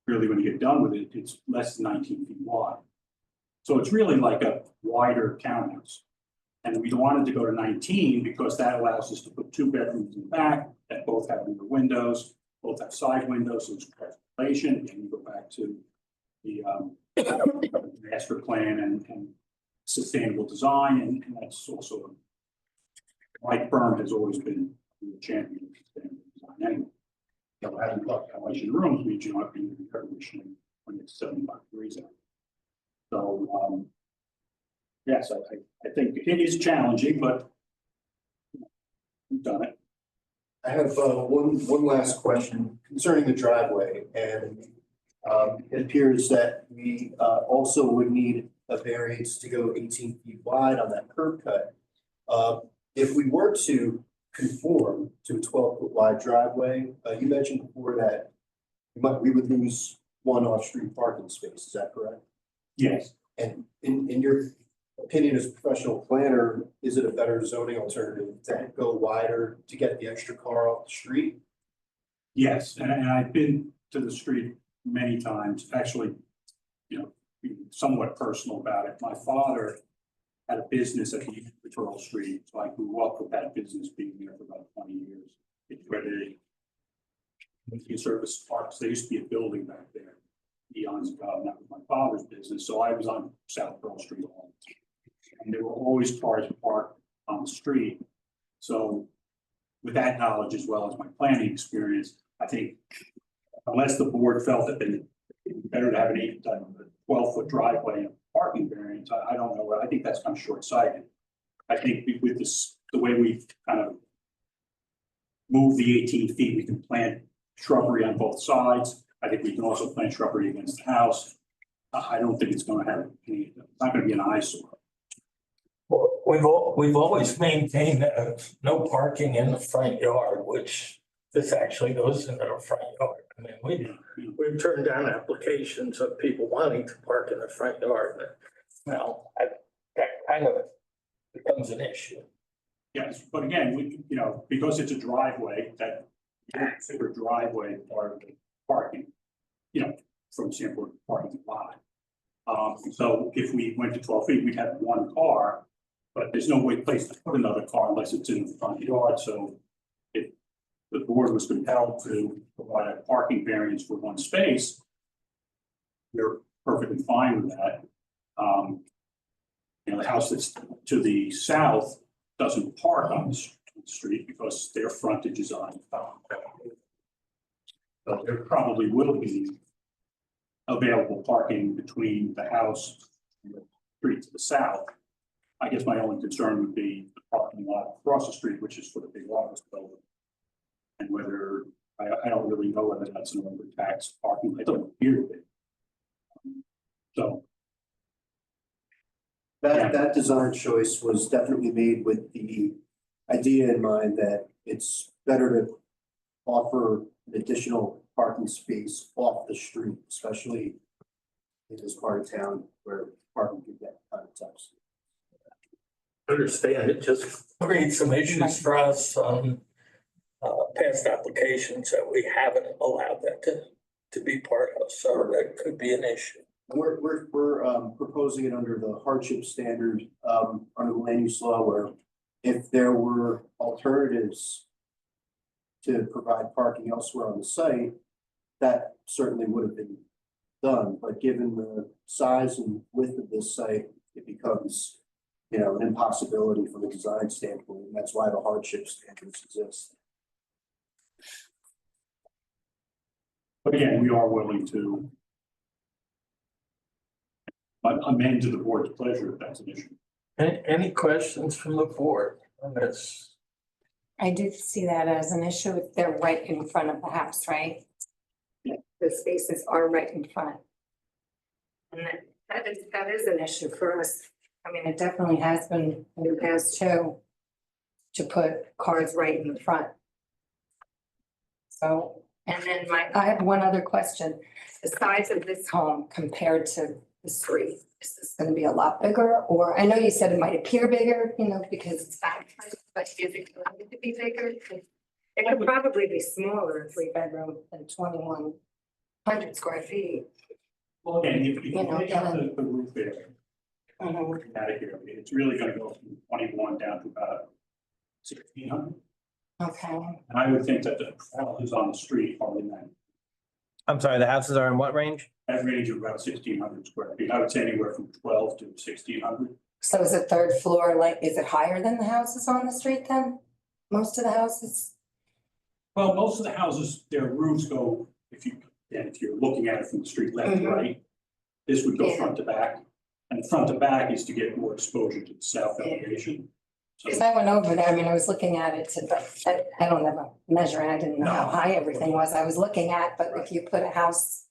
really when you get done with it, it's less than 19 feet wide. So it's really like a wider townhouse. And we wanted to go to 19 because that allows us to put 2 bedrooms in the back that both have rear windows, both have side windows, so it's calculation. Again, you go back to the master plan and sustainable design, and that's also my firm has always been the champion of sustainable design. Anyway, you know, having calculation rooms means you're not being air conditioning when it's 75 degrees out. So yes, I think it is challenging, but we've done it. I have one last question concerning the driveway, and it appears that we also would need a variance to go 18 feet wide on that curb cut. If we were to conform to a 12-foot wide driveway, you mentioned before that we would lose one off-street parking space. Is that correct? Yes. And in your opinion as a professional planner, is it a better zoning alternative to go wider to get the extra car off the street? Yes, and I've been to the street many times, actually, you know, being somewhat personal about it. My father had a business at the end of Pearl Street, so I grew up with that business being there for about 20 years. It's credited in service parks. There used to be a building back there eons ago, and that was my father's business. So I was on South Pearl Street all the time. And there were always cars parked on the street. So with that knowledge, as well as my planning experience, I think unless the board felt that it'd be better to have an 12-foot driveway and parking variance, I don't know. I think that's kind of short-sighted. I think with this, the way we've kind of moved the 18 feet, we can plant shrubbery on both sides. I think we can also plant shrubbery against the house. I don't think it's going to have any, it's not going to be an eyesore. Well, we've always maintained no parking in the front yard, which this actually goes into the front yard. I mean, we've turned down applications of people wanting to park in the front yard. Now, that kind of becomes an issue. Yes, but again, we, you know, because it's a driveway, that you don't consider driveway part of the parking, you know, from standpoint of parking lot. So if we went to 12 feet, we'd have one car, but there's no place to put another car unless it's in the front yard. So if the board was compelled to provide a parking variance for one space, we're perfectly fine with that. You know, the house that's to the south doesn't park on the street because their frontage is on. So there probably will be available parking between the house and the street to the south. I guess my only concern would be the parking lot across the street, which is for the big office building. And whether, I don't really know whether that's an overtaxed parking, I don't appear to be. So, That design choice was definitely made with the idea in mind that it's better to offer an additional parking space off the street, especially in this part of town where parking can get kind of tough. Understand, it just creates some issues for us on past applications that we haven't allowed that to be part of, so that could be an issue. We're proposing it under the hardship standard, under the land use law, where if there were alternatives to provide parking elsewhere on the site, that certainly would have been done, but given the size and width of this site, it becomes, you know, an impossibility from a design standpoint, and that's why the hardship standards exist. but again, we are willing to amend to the board's pleasure if that's an issue. Any questions from the board on this? I do see that as an issue if they're right in front of the house, right? Yeah. The spaces are right in front. And that is an issue for us. I mean, it definitely has been in the past too, to put cars right in the front. So, and then I have one other question. The size of this home compared to the street, is this gonna be a lot bigger? Or I know you said it might appear bigger, you know, because it's back, but is it going to be bigger? It could probably be smaller, 3-bedroom than 2,100 square feet. Well, again, if you You know, take out the roof area, Mhm. attic area, it's really gonna go from 21 down to about 1,600. Okay, And I would think that the houses on the street are in I'm sorry, the houses are in what range? that range of about 1,600 square feet. I would say anywhere from 12 to 1,600. so is the third floor, like, is it higher than the houses on the street then? Most of the houses? Well, most of the houses, their roofs go, if you're looking at it from the street left to Mhm. right, this would go Yeah. front to back. And front to back is to get more exposure to the south Yeah. elevation. So, Because I went over there, I mean, I was looking at it, but I don't have a measuring, I didn't know how No. high everything was, I was looking at, but if you put a house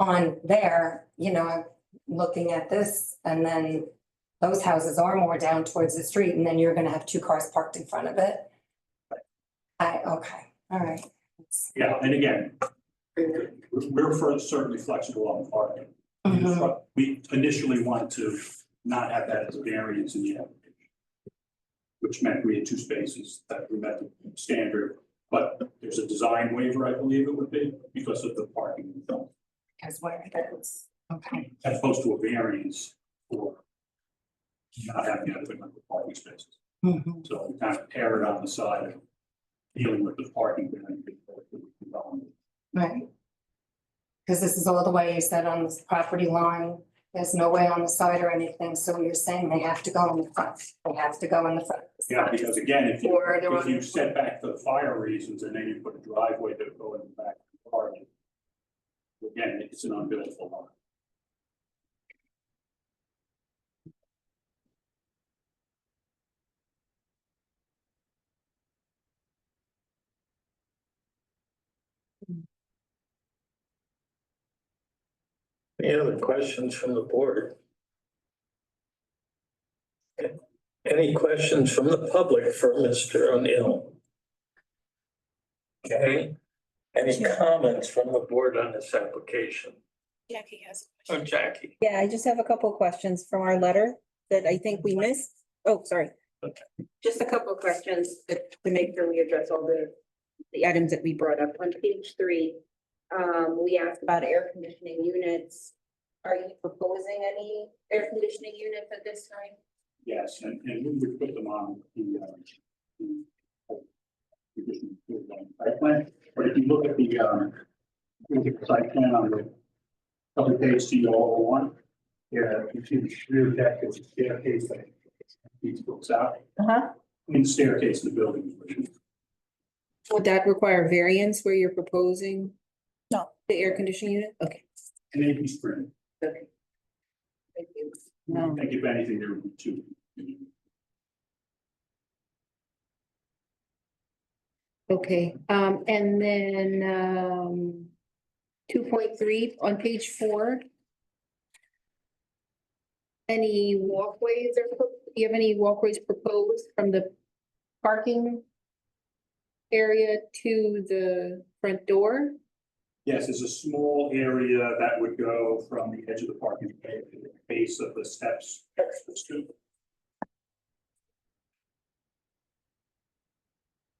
on there, you know, I'm looking at this, and then those houses are more down towards the street, and then you're gonna have 2 cars parked in front of it. Okay, all right. yeah, and again, we're certainly flexible on parking. Mhm. We initially wanted to not have that as a variance in the application, which meant we had 2 spaces that we met the standard, but there's a design waiver, I believe it would be, because of the parking. Because where that was, okay. As opposed to a variance for not having adequate number of parking spaces. Mhm. So we kind of erred on the side of dealing with the parking. Right. Because this is all the way, you said, on this property line, there's no way on the side or anything, so you're saying they have to go in the front, they have to go in the front. Yeah, because again, Or they're if you on- set back for the fire reasons and then you put a driveway to go in the back of the parking. Again, it's an unbuildable lot. Any other questions from the board? Any questions from the public for Mr. O'Neill? Okay, any comments from the board on this application? Jackie has. Oh, Jackie. Yeah, I just have a couple of questions from our letter that I think we missed. Oh, sorry. Okay. Just a couple of questions to make sure we address all the items that we brought up. On page 3, we asked about air conditioning units. Are you proposing any air conditioning units at this time? Yes, and we would put them on the site plan, but if you look at the site plan on the other page, C001, yeah, you see the rear deck is a staircase that leads to south. Uh-huh. I mean, staircase in the building. Would that require variance where you're proposing? No. The air conditioning unit? Okay. And maybe spring. Okay. Thank you. I think if anything, there would be two. Okay, and then, 2.3 on page 4. Any walkways or, do you have any walkways proposed from the parking area to the front door? Yes, there's a small area that would go from the edge of the parking bay to the base of the steps.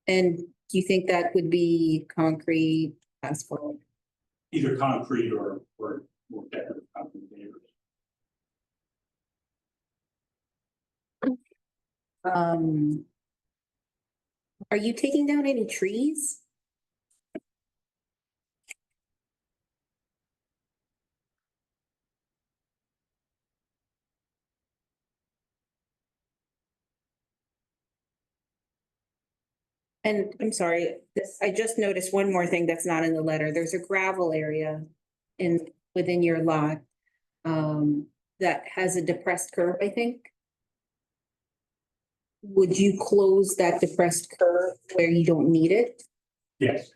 And do you think that would be concrete, asphalt? Either concrete or more decorative concrete pavers. Are you taking down any trees? And I'm sorry, I just noticed one more thing that's not in the letter. There's a gravel area within your lot that has a depressed curve, I think. Would you close that depressed curve where you don't need it? Yes.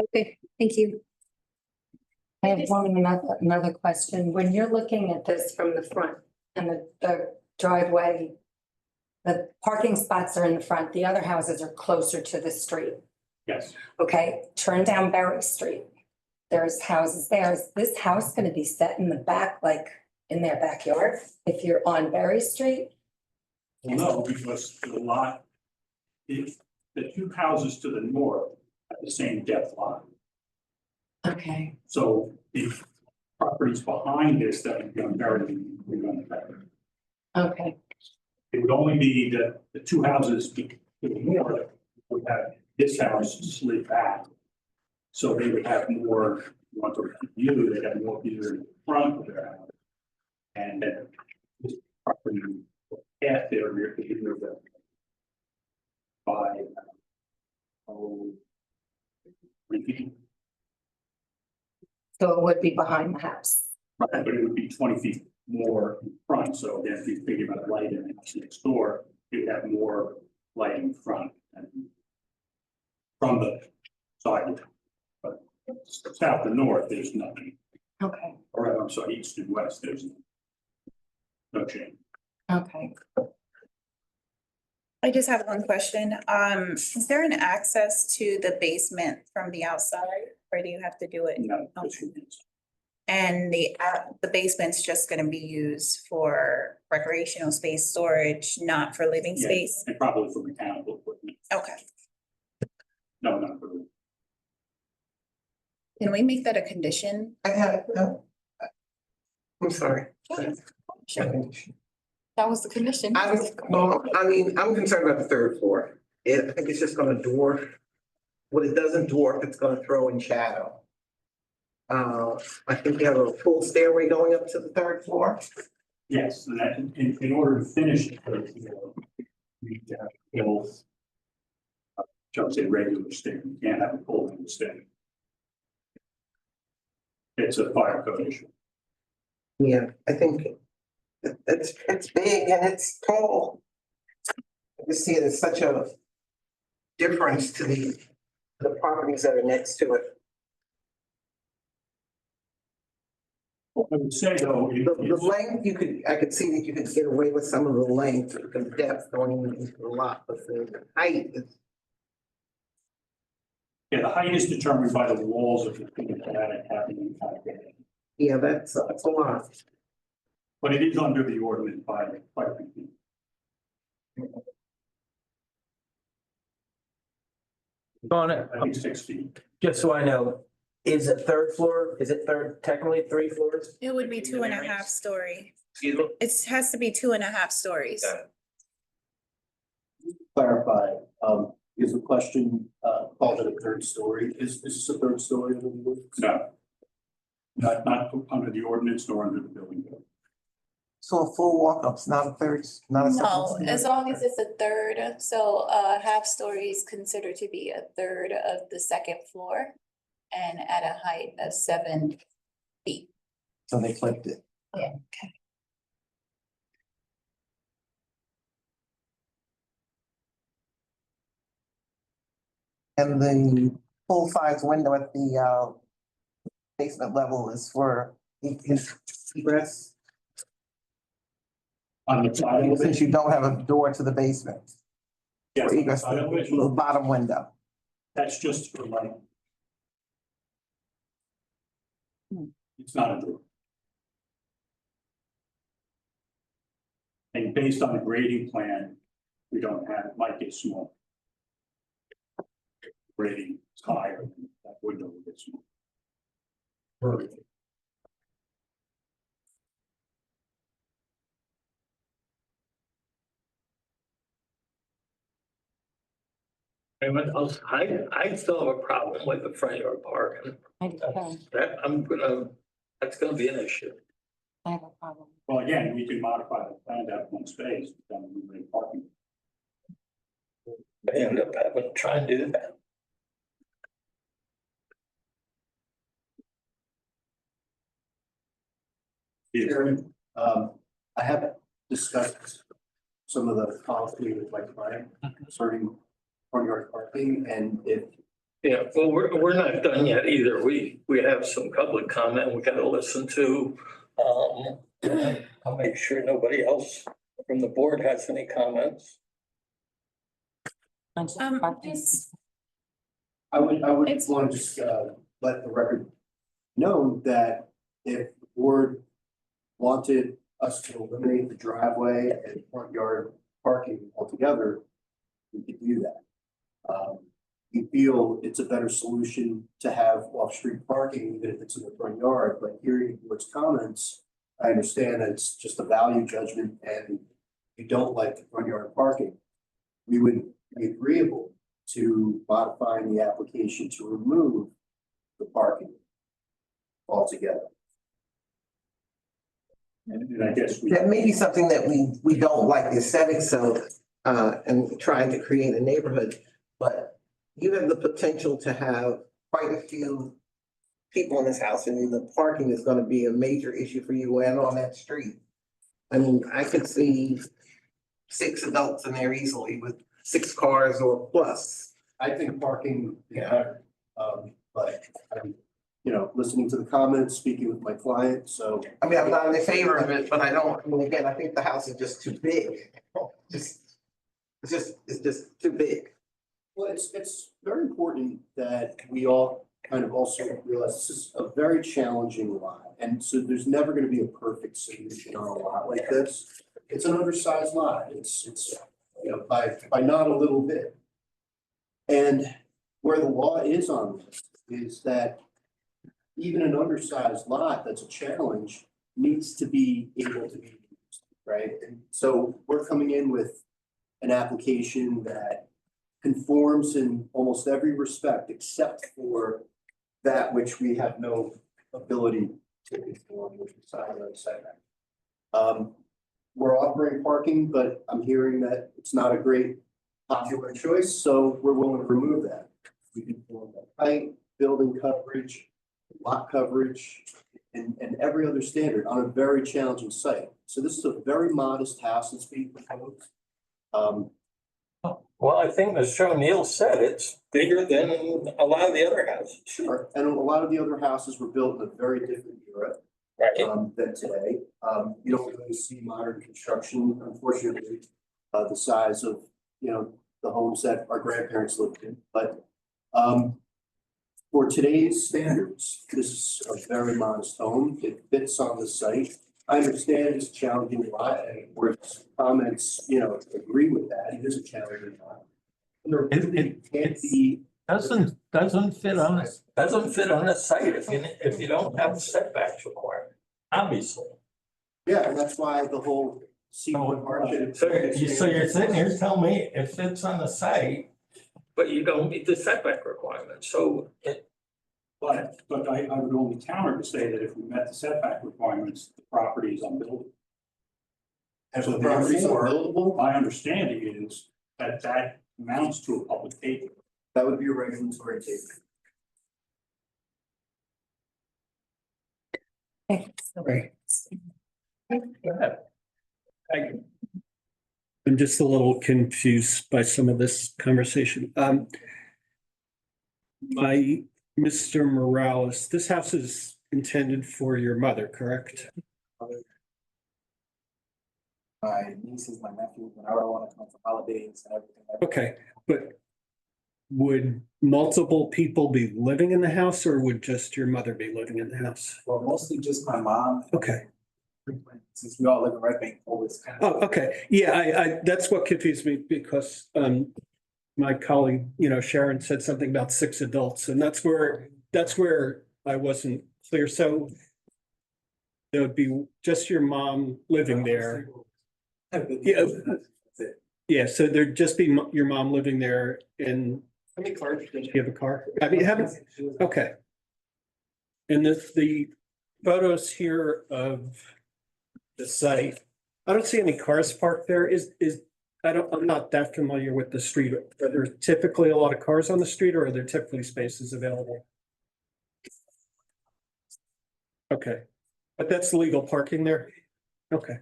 Okay, thank you. I have another question. When you're looking at this from the front and the driveway, the parking spots are in the front, the other houses are closer to the street. Yes. Okay, turn down Berry Street. There's houses there. Is this house gonna be set in the back, like in their backyard, if you're on Berry Street? Well, no, because the lot, the two houses to the north have the same depth line. Okay. So the properties behind this that would be on Berry, we're going to better. Okay, It would only be that the two houses to the north would have this house slid back. So they would have more, want to view, they'd have more view in front of their house. And then this property, half their rear, by, 3 feet. so it would be behind the house. But it would be 20 feet more in front, so again, if you think about light in the house next door, you would have more light in front and from the side. But south and north, there's nothing, Okay, or I'm sorry, east and west, there's no change. okay. I just have one question. Is there an access to the basement from the outside, or do you have to do it? No, And the basement's just gonna be used for recreational space storage, not for living Yeah. space? And probably for mechanical equipment. Okay. No, not for. Can we make that a condition? I had, I'm sorry. That was the condition. I'm concerned about the third floor. I think it's just gonna dwarf. What it doesn't dwarf, it's gonna throw in shadow. I think we have a full stairway going up to the third floor. Yes, and that, in order to finish it, you need to have hills. Shall say regular stair, you can't have a pull in the stair. It's a fire code issue. Yeah, I think it's big and it's tall. I just see it as such a difference to the properties that are next to it. I would say though, The length, I could see that you could get away with some of the length, the depth going into the lot, but the height is. yeah, the height is determined by the walls of the thing that it happening. Yeah, that's a lot. But it is under the ordinance by 5 feet. On I it, think 6 feet. just so I know, is it third floor? Is it technically 3 floors? It would be 2.5 story. Excuse me? It has to be 2.5 stories. Got it. Clarify, is the question, called it a third story? Is this a third story of the roof? No. Not under the ordinance nor under the building code. So a full walk-up's not a third, not a second No, story? as long as it's a third, so a half story is considered to be a third of the second floor. And at a height of 7 feet. So they flipped it. Yeah. And the full-size window at the basement level is for egress, On the side since elevation, you don't have a door to the basement. yes, For on the egress, side the elevation, bottom window. that's just for light. It's not a door. And based on the grading plan, we don't have, it might get small. Grading is higher, that window will get small. Perfect. Anyone else? I still have a problem with the front yard parking. I do too. That's gonna be an issue. I have a problem. Well, again, we can modify the plan to have one space, then we bring parking. I end up having to try and do that. Chairman, I have discussed some of the policy with my client concerning front yard parking, and if Yeah, well, we're not done yet either. We have some public comment we gotta listen to. I'll make sure nobody else from the board has any comments. Yes. I would It's- want to just let the record know that if the board wanted us to eliminate the driveway and front yard parking altogether, we could do that. We feel it's a better solution to have off-street parking, even if it's in the front yard, but hearing the board's comments, I understand that it's just a value judgment and you don't like the front yard parking. We would be agreeable to modifying the application to remove the parking altogether. And I guess we. That may be something that we don't like the aesthetics of, and trying to create a neighborhood, but you have the potential to have quite a few people in this house, and the parking is gonna be a major issue for you and on that street. I mean, I could see 6 adults in there easily with 6 cars or plus. I think parking is better, but I'm, listening to the comments, speaking with my client, so. I mean, I'm not in favor of it, but I mean, again, I think the house is just too big. It's just too big. Well, it's very important that we all kind of also realize this is a very challenging lot. And so there's never gonna be a perfect solution on a lot like this. It's an undersized lot. It's by not a little bit. And where the law is on this is that even an undersized lot that's a challenge needs to be able to be used, right? And so we're coming in with an application that conforms in almost every respect except for that which we have no ability to conform with the side yard setback. We're offering parking, but I'm hearing that it's not a great popular choice, so we're willing to remove that. We conform the height, building coverage, lot coverage, and every other standard on a very challenging site. So this is a very modest house that's being proposed. Well, I think Mr. O'Neill said it's bigger than a lot of the other houses. Sure. And a lot of the other houses were built in a very different era Right. than today. You don't really see modern construction, unfortunately, the size of, the homes that our grandparents lived in. But for today's standards, this is a very modest home. It fits on the site. I understand it's a challenging lot, and where comments, agree with that. It is a challenging lot. And there can't be. Doesn't fit on the site if you don't have setbacks required, obviously. Yeah, and that's why the whole C1 hardship. So you're sitting here telling me it fits on the site, but you don't meet the setback requirements, so But I would only counter to say that if we met the setback requirements, the property is unbuildable. And so property's therefore, unbuildable? my understanding is that that amounts to a public taking. That would be a regulatory take. Right. Go ahead. I'm just a little confused by some of this conversation. Mr. Morales, this house is intended for your mother, correct? My nieces, my nephews, whenever I want to come for holidays and everything. Okay, but would multiple people be living in the house or would just your mother be living in the house? Well, mostly just my mom. Okay. Since we all live in Red Bank, always kind of. Oh, okay. Yeah, I, that's what confused me because, my colleague, Sharon said something about 6 adults and that's where I wasn't clear. So there would be just your mom living there. Yeah. Yeah, so there'd just be your mom living there and how many cars does she have a car? I mean, okay. And the photos here of the site, I don't see any cars parked there. I'm not that familiar with the street. Are there typically a lot of cars on the street or are there typically spaces available? Okay, but that's legal parking there? Okay.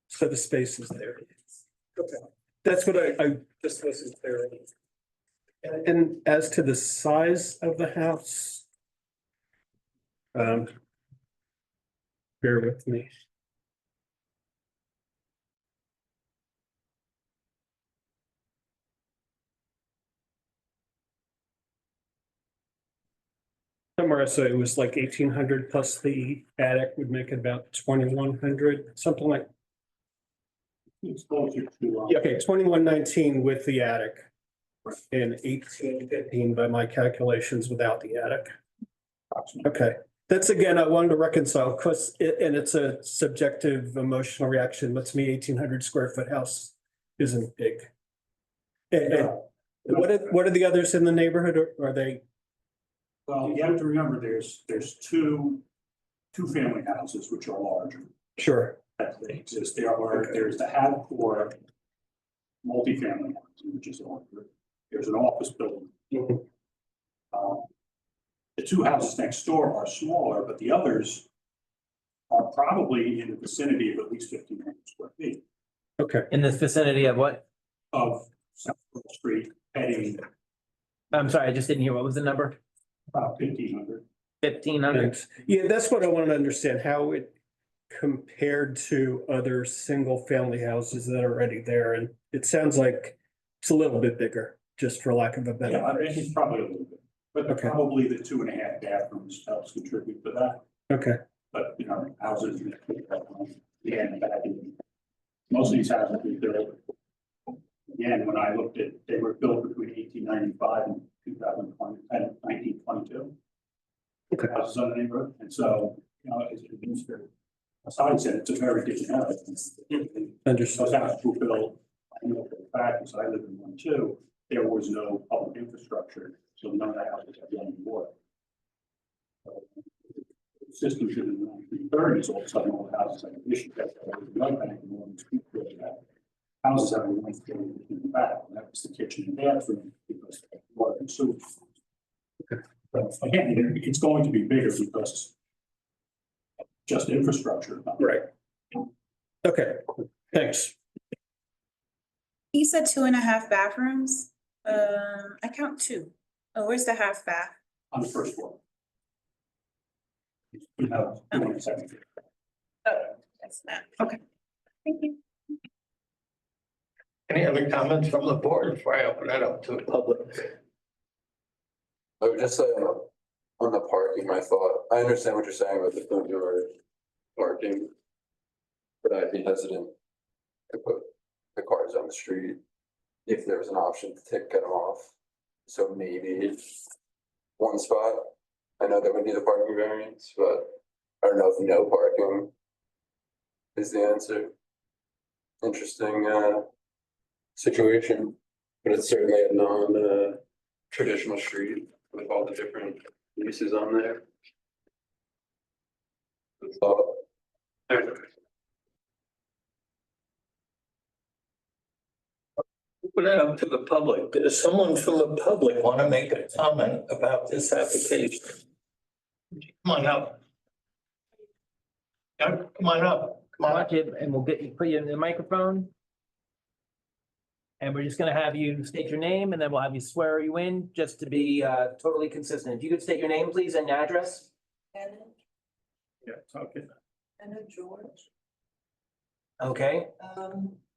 So the space is there. Okay, that's what I just wasn't clear. And as to the size of the house. Bear with me. Somewhere, so it was like 1,800 plus the attic would make it about 2,100, something like, It's closer to. yeah, okay, 2,119 with the attic. And 1,815 by my calculations without the attic. Okay, that's again, I wanted to reconcile because and it's a subjective emotional reaction, but to me, 1,800 square foot house isn't big. And what are the others in the neighborhood? Or are they? Well, you have to remember, there's two family houses which are larger. Sure. That they exist. There's the Hadcore multifamily housing, which is larger. There's an office building. The two houses next door are smaller, but the others are probably in the vicinity of at least 1,500 square feet Okay. In the vicinity of what? of South Pearl Street, heading I'm sorry, I just didn't hear. What was the number? about 1,500. 1,500? Thanks. Yeah, that's what I wanted to understand, how it compared to other single family houses that are already there. And it sounds like it's a little bit bigger, just for lack of a better. Yeah, I mean, it's probably a little bit, but Okay. probably the 2.5 bathrooms helps contribute to that. Okay, But, houses, yeah, and back most of these houses we built. Again, when I looked at, they were built between 1895 and 2020, and 1922. Okay. Houses on the neighborhood, and so, as an administrator, as I said, it's a very different house. understood. Those houses were built, I know for a fact, because I live in one too, there was no public infrastructure, so none of the houses had running water. Systems in the 1930s, all of a sudden, all the houses had an issue, that Bank and all these people had houses that were once in the back, and that was the kitchen and bathroom, because of water and sewage. But again, it's going to be bigger because just infrastructure. Right. Okay, thanks. He said 2.5 bathrooms. I count 2. Oh, where's the half bath? On the first floor. We have 2.7. Oh, that's that. Okay. Thank you. Any other comments from the board before I open that up to the public? I would just say on the parking, my thought, I understand what you're saying about the front yard parking. But I'd be hesitant to put the cars on the street if there was an option to get them off. So maybe one spot. I know that we need a parking variance, but I don't know if no parking is the answer. Interesting situation, but it's certainly a non-traditional street with all the different uses on there. Thought. Put it out to the public. Does someone from the public want to make a comment about this application? Come on up. Yeah, come on up. Come on, Jim, and we'll put you in the microphone. And we're just gonna have you state your name and then we'll have you swear you in just to be totally consistent. If you could state your name, please, and address. Yeah, talking. Anna George, Okay,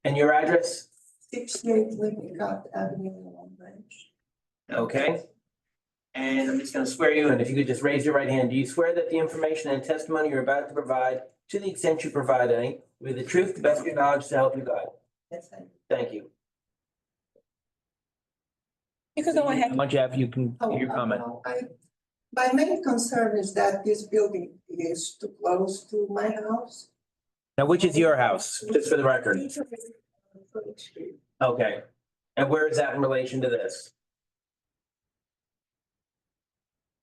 and your address? 68 Lippincott Avenue in Long Branch. Okay. And I'm just gonna swear you in. If you could just raise your right hand. Do you swear that the information and testimony you're about to provide, to the extent you provide any, will be the truth, the best of your knowledge to help you God? Yes, I. Thank you. You could go ahead. Once you have, you can Oh, give your comment. My main concern is that this building is too close to my house. Now, which is your house, just for the record? Okay. And where is that in relation to this?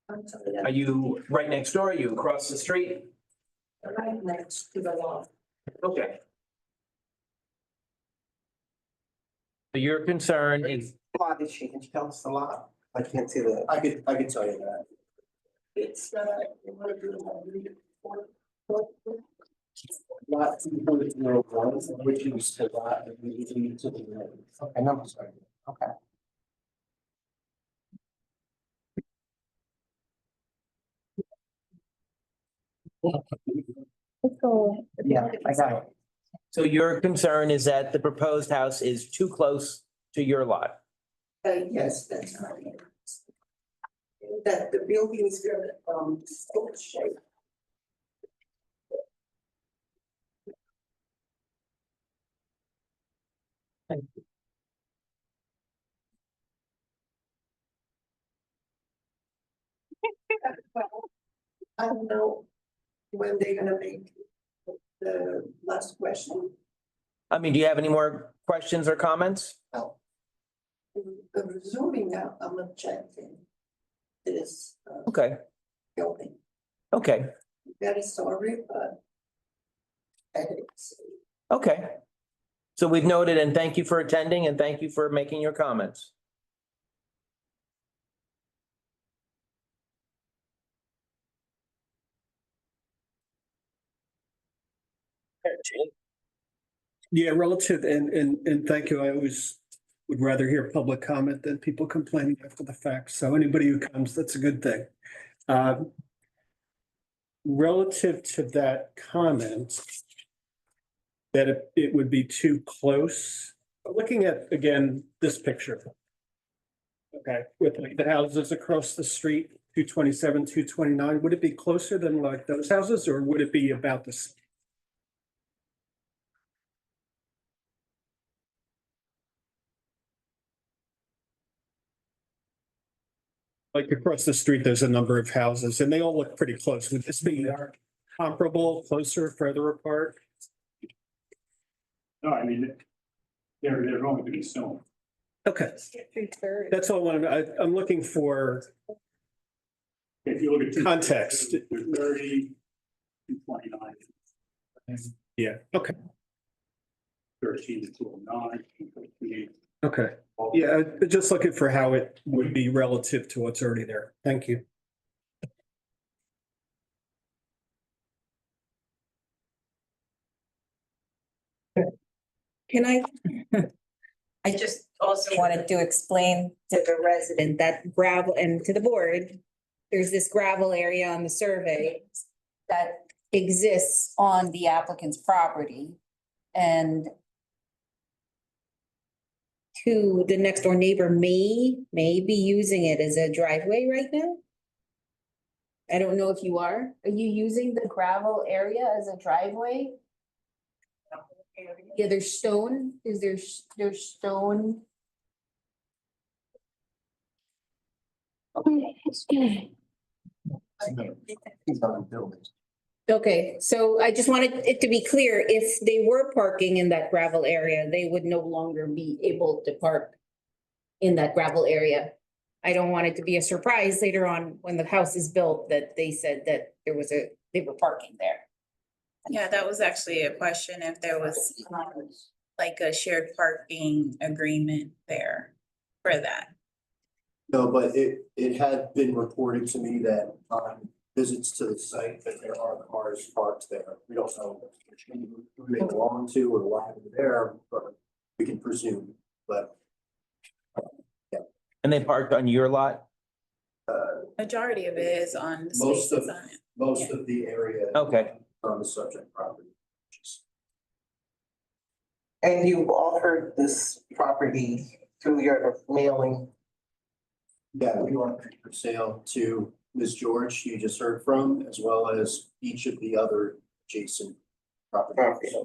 I'm sorry, Are you right next door? Are you across the street? right next to the wall. Okay. So your concern is, Lot is she, can you tell us the lot? I can't see the. I could tell you that. It's, what do you want to do? Lot 2.01, which is the lot leading to the road. Okay, no, I'm sorry. Okay. Yeah, I got it. so your concern is that the proposed house is too close to your lot? Yes, that's how it is. That the building is gonna, still shape. I don't know when they're gonna make the last question. I mean, do you have any more questions or comments? Well, the zooming out, I'm objecting this Okay, building. okay, Very sorry, but it's, okay. So we've noted and thank you for attending and thank you for making your comments. Yeah, relative and thank you. I always would rather hear public comment than people complaining after the fact. So anybody who comes, that's a good thing. Relative to that comment, that it would be too close, looking at, again, this picture. Okay, with like the houses across the street, 227, 229, would it be closer than like those houses or would it be about the same? Like across the street, there's a number of houses and they all look pretty close. Would this be comparable, closer, further apart? No, I mean, they're going to be soon. Okay, that's all I wanted. I'm looking for If you look at. Context. 30, 229, yeah, okay, 13 to 209, 258. okay. Yeah, just looking for how it would be relative to what's already there. Thank you. Can I? I just also wanted to explain to the resident that gravel and to the board, there's this gravel area on the survey that exists on the applicant's property. And the next door neighbor may be using it as a driveway right now. I don't know if you are. Are you using the gravel area as a driveway? Yeah, there's stone. There's stone. He's on the building. Okay, so I just wanted it to be clear, if they were parking in that gravel area, they would no longer be able to park in that gravel area. I don't want it to be a surprise later on when the house is built that they said that they were parking there. Yeah, that was actually a question if there was like a shared parking agreement there for that? No, but it had been reported to me that on visits to the site that there are cars parked there. We don't know who they belong to or why they're there, but we can presume, but And they parked on your lot? Majority of it is on the most of, spaces on it. most of the area. Okay. On the subject property. And you offered this property through your mailing. Yeah, we want it for sale to Ms. George, you just heard from, as well as each of the other adjacent properties.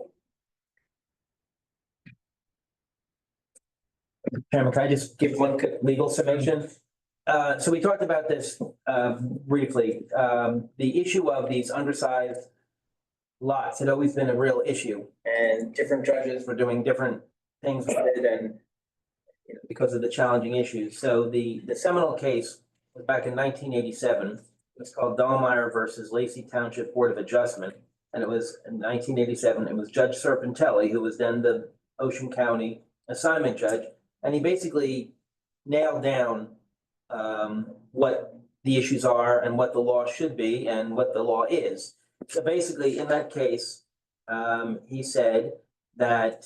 Chairman, can I just give one quick legal summation? So we talked about this briefly. The issue of these undersized lots had always been a real issue, and different judges were doing different things with it, and because of the challenging issues. So the seminal case was back in 1987. It was called Dahlmeyer versus Lacey Township Board of Adjustment. And it was in 1987, it was Judge Serpentelli, who was then the Ocean County assignment judge. And he basically nailed down what the issues are and what the law should be and what the law is. So basically, in that case, he said that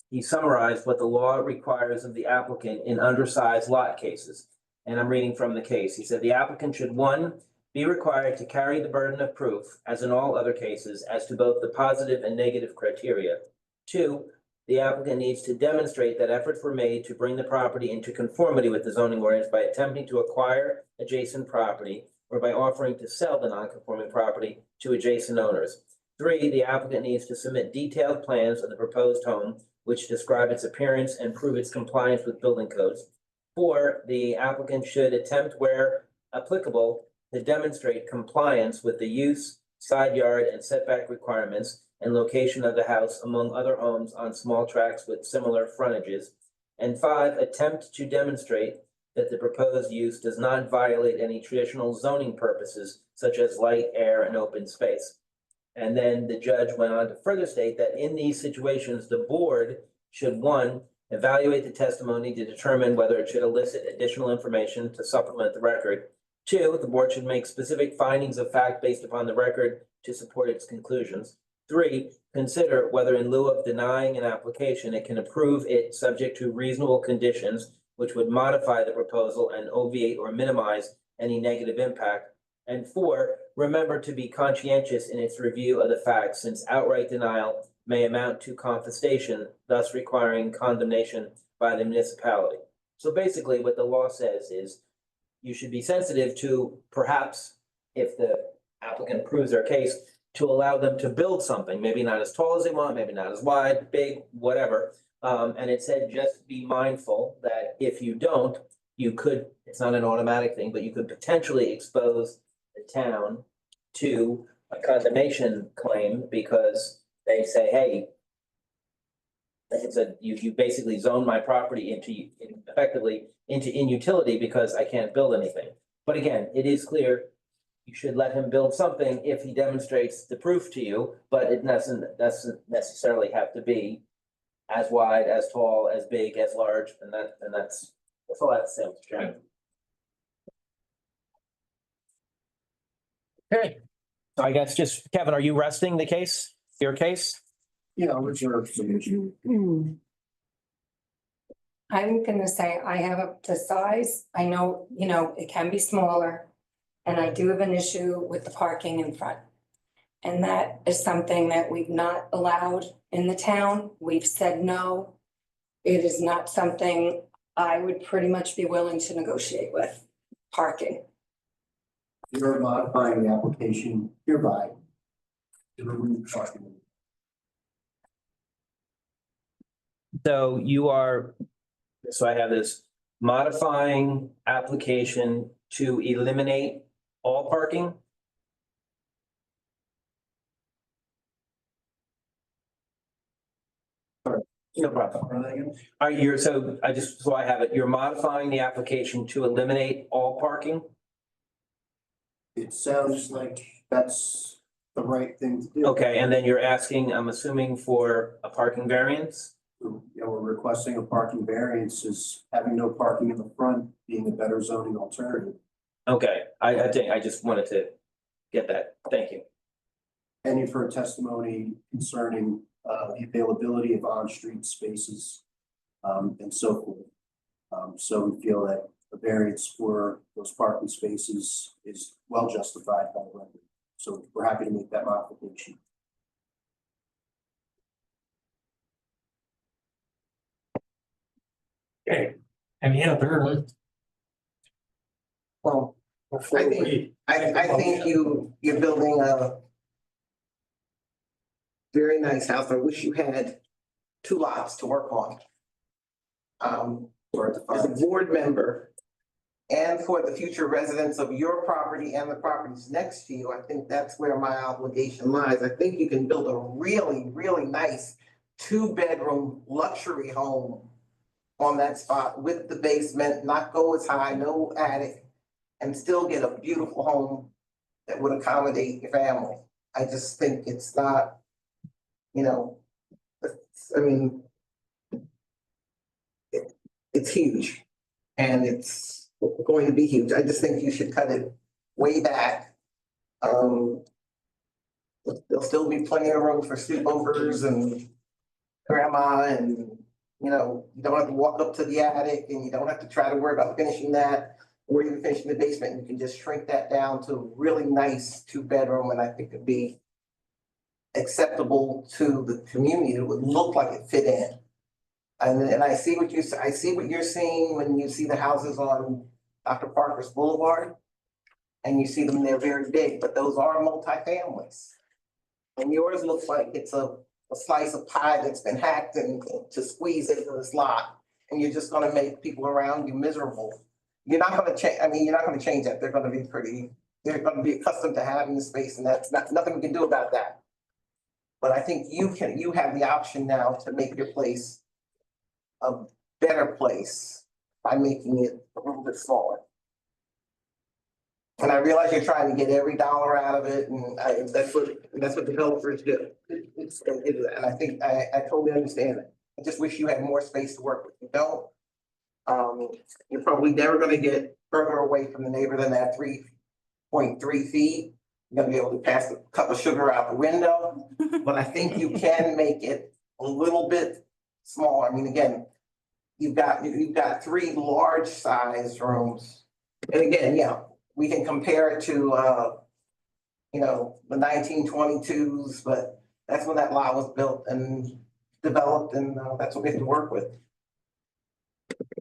he summarized what the law requires of the applicant in undersized lot cases. And I'm reading from the case. He said the applicant should, one, be required to carry the burden of proof, as in all other cases, as to both the positive and negative criteria. Two, the applicant needs to demonstrate that efforts were made to bring the property into conformity with the zoning ordinance by attempting to acquire adjacent property or by offering to sell the non-conforming property to adjacent owners. Three, the applicant needs to submit detailed plans of the proposed home, which describe its appearance and prove its compliance with building codes. Four, the applicant should attempt, where applicable, to demonstrate compliance with the use, side yard, and setback requirements and location of the house among other homes on small tracts with similar frontages. And five, attempt to demonstrate that the proposed use does not violate any traditional zoning purposes, such as light, air, and open space. And then the judge went on to further state that in these situations, the board should, one, evaluate the testimony to determine whether it should elicit additional information to supplement the record. Two, the board should make specific findings of fact based upon the record to support its conclusions. Three, consider whether in lieu of denying an application, it can approve it subject to reasonable conditions which would modify the proposal and obviate or minimize any negative impact. And four, remember to be conscientious in its review of the facts, since outright denial may amount to confiscation, thus requiring condemnation by the municipality. So basically what the law says is you should be sensitive to, perhaps if the applicant proves their case, to allow them to build something, maybe not as tall as they want, maybe not as wide, big, whatever. And it said, just be mindful that if you don't, you could, it's not an automatic thing, but you could potentially expose the town to a condemnation claim because they say, hey, it's you basically zone my property effectively into inutility because I can't build anything. But again, it is clear you should let him build something if he demonstrates the proof to you, but it doesn't necessarily have to be as wide, as tall, as big, as large, and that's all I have to say, Mr. Chairman. Okay, so I guess just, Kevin, are you resting the case, your case? Yeah, I'll reserve some. I'm gonna say I have up to size. I know, it can be smaller. And I do have an issue with the parking in front. And that is something that we've not allowed in the town. We've said no. It is not something I would pretty much be willing to negotiate with, parking. You're modifying the application hereby to remove parking. So you are, so I have this modifying application to eliminate all parking? No problem. Are you, so I have it, you're modifying the application to eliminate all parking? It sounds like that's the right thing to do. Okay, and then you're asking, I'm assuming for a parking variance? You know, we're requesting a parking variance, is having no parking in the front being a better zoning alternative. Okay, I think I just wanted to get that. Thank you. And you've heard testimony concerning the availability of on-street spaces and so forth. So we feel that the variance for those parking spaces is well justified by the record. So we're happy to make that modification. Okay, any other? Well, Before I think- we- I think you're building a very nice house. I wish you had two lots to work on. As a board member and for the future residents of your property and the properties next to you, I think that's where my obligation lies. I think you can build a really, really nice two-bedroom luxury home on that spot with the basement, not go as high, no attic, and still get a beautiful home that would accommodate your family. I just think it's not, you know, I mean, it's huge and it's going to be huge. I just think you should cut it way back. There'll still be plenty of room for sleepovers and grandma, and you know, you don't have to walk up to the attic and you don't have to try to worry about finishing that or even finishing the basement. You can just shrink that down to a really nice two-bedroom, and I think it'd be acceptable to the community. It would look like it fit in. And I see what you're seeing when you see the houses on Dr. Parker's Boulevard. And you see them, they're very big, but those are multifamilies. And yours looks like it's a slice of pie that's been hacked and to squeeze into this lot. And you're just gonna make people around you miserable. You're not gonna change, I mean, you're not gonna change that. They're gonna be accustomed to having the space, and that's nothing we can do about that. But I think you have the option now to make your place a better place by making it a little bit smaller. And I realize you're trying to get every dollar out of it, and that's what developers do. And I think I totally understand it. I just wish you had more space to work with. You don't. You're probably never gonna get further away from the neighbor than that 3.3 feet. You're gonna be able to pass a cup of sugar out the window, but I think you can make it a little bit smaller. I mean, again, you've got three large size rooms. And again, yeah, we can compare it to you know, the 1922s, but that's when that lot was built and developed, and that's what we have to work with.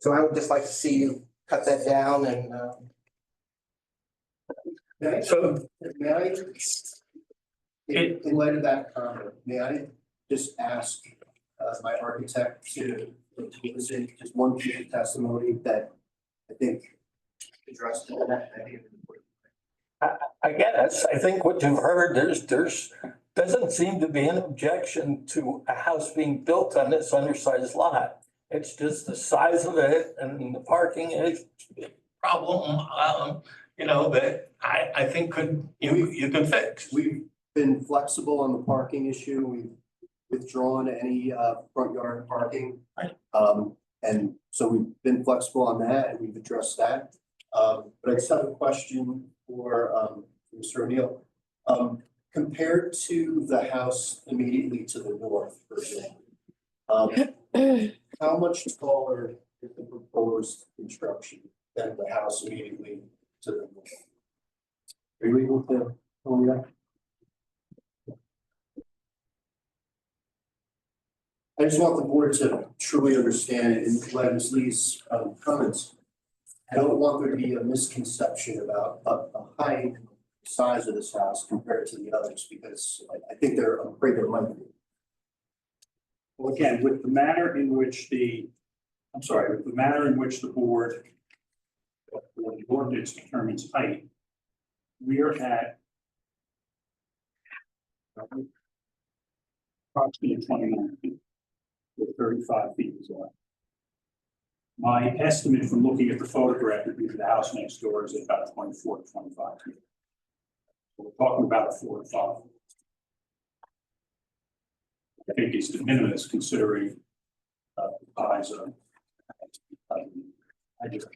So I would just like to see you cut that down and May I, in light of that comment, may I just ask my architect to visit just one piece of testimony that I think addressed that? I guess, I think what you've heard, there's doesn't seem to be an objection to a house being built on this undersized lot. It's just the size of it and the parking is a problem, you know, that I think you could fix. We've been flexible on the parking issue. We've withdrawn any front yard parking. Right. And so we've been flexible on that and we've addressed that. But I just have a question for Mr. O'Neill. Compared to the house immediately to the north, for example, how much taller is the proposed construction than the house immediately to the north? Are you able to tell me that? I just want the board to truly understand it in light of Ms. Lee's comments. I don't want there to be a misconception about the height, size of this house compared to the others, because I think I'm afraid there might be. Well, again, with the manner in which the board or the ordinance determines height, we are at approximately 29 feet, with 35 feet is allowed. My estimate from looking at the photograph would be the house next door is about 24 to 25 feet. So we're talking about a 4 to 5 I think is de minimis considering size of. I just.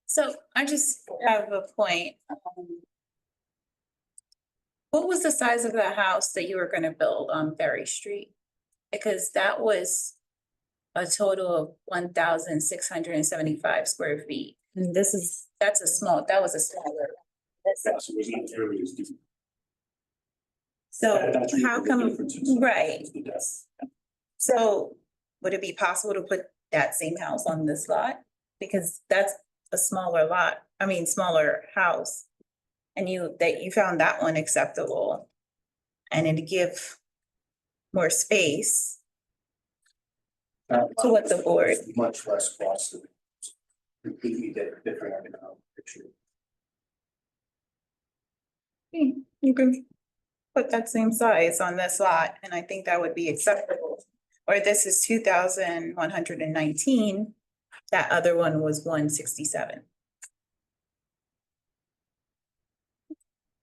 So I just have a point. What was the size of the house that you were gonna build on Berry Street? Because that was a total of 1,675 square feet. And this is, That was a smaller. Yes, it was not nearly as deep. So That's really how the come, difference in size, right, is the depth. so would it be possible to put that same house on this lot? Because that's a smaller lot, I mean, smaller house. And you found that one acceptable. And it'd give more space. To what the board- Much less costly. Completely different economic picture. You can put that same size on this lot, and I think that would be acceptable. Or this is 2,119. That other one was 167.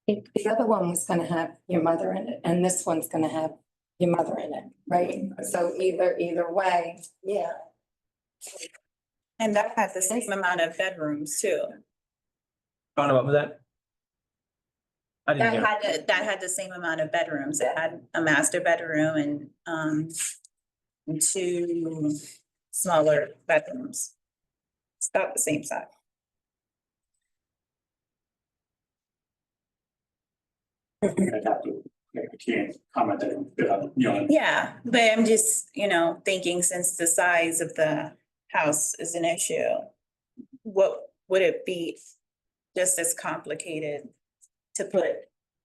The other one was gonna have your mother in it, and this one's gonna have your mother in it, right? So either way, yeah. And that had the same amount of bedrooms too. Donna, what was that? I didn't hear. That had the same amount of bedrooms. It had a master bedroom and two smaller bedrooms. It's about the same size. I can't comment that, Yeah, but I'm just, thinking since the size of the house is an issue, what would it be just as complicated to put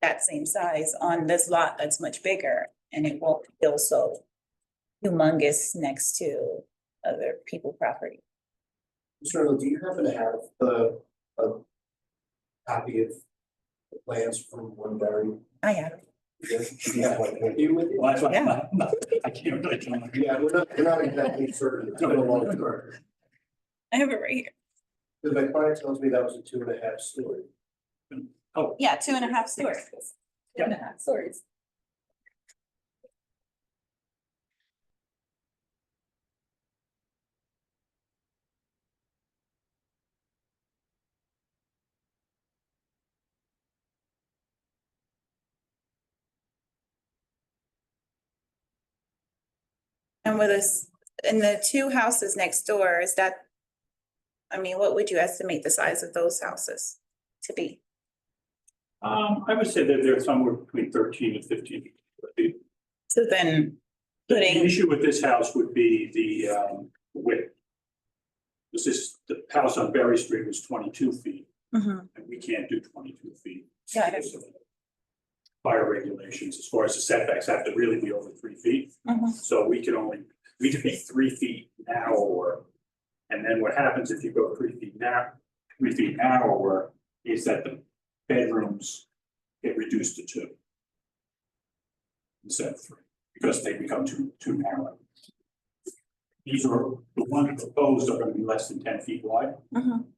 that same size on this lot that's much bigger and it won't feel so humongous next to other people property? Mr. Arnold, do you happen to have a copy of the plans from one Berry? I have. Yes, you have one with you with you? Well, that's why Yeah. I can't really tell. Yeah, we're not exactly certain. It's been a long time. I have it right here. Because my client tells me that was a 2.5 story. Yeah, 2.5 stories. 2.5 stories. And with this, in the two houses next door, what would you estimate the size of those houses to be? I would say that they're somewhere between 13 and 15. So then The putting, issue with this house would be the width. The house on Berry Street was 22 feet, Mhm, and we can't do 22 feet. Got it. because of Fire regulations, as far as the setbacks have to really be over 3 feet. mhm. So we can be 3 feet narrower. And then what happens if you go 3 feet narrower is that the bedrooms get reduced to 2. Instead of 3, because they become too narrow. These are, the ones proposed are gonna be less than 10 feet wide. Mhm.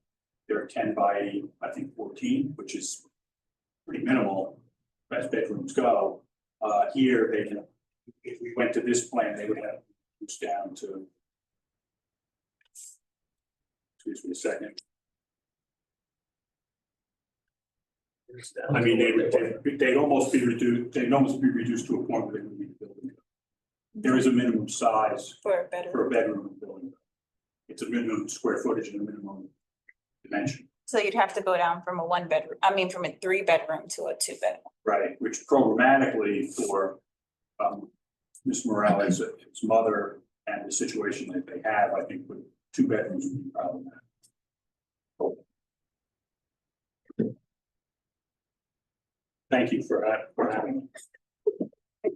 They're 10 by, I think, 14, which is pretty minimal as bedrooms go. Here, if we went to this plan, they would have reduced down to. Excuse me a second. I mean, they'd almost be reduced to a point where they would be building. There is a minimum size For a bedroom. for a bedroom in the building. It's a minimum square footage and a minimum dimension, So you'd have to go down from from a 3-bedroom to a 2-bedroom. right? Which programmatically for Ms. Morales, his mother, and the situation that they have, I think with 2 bedrooms would be problematic. Thank you for having. It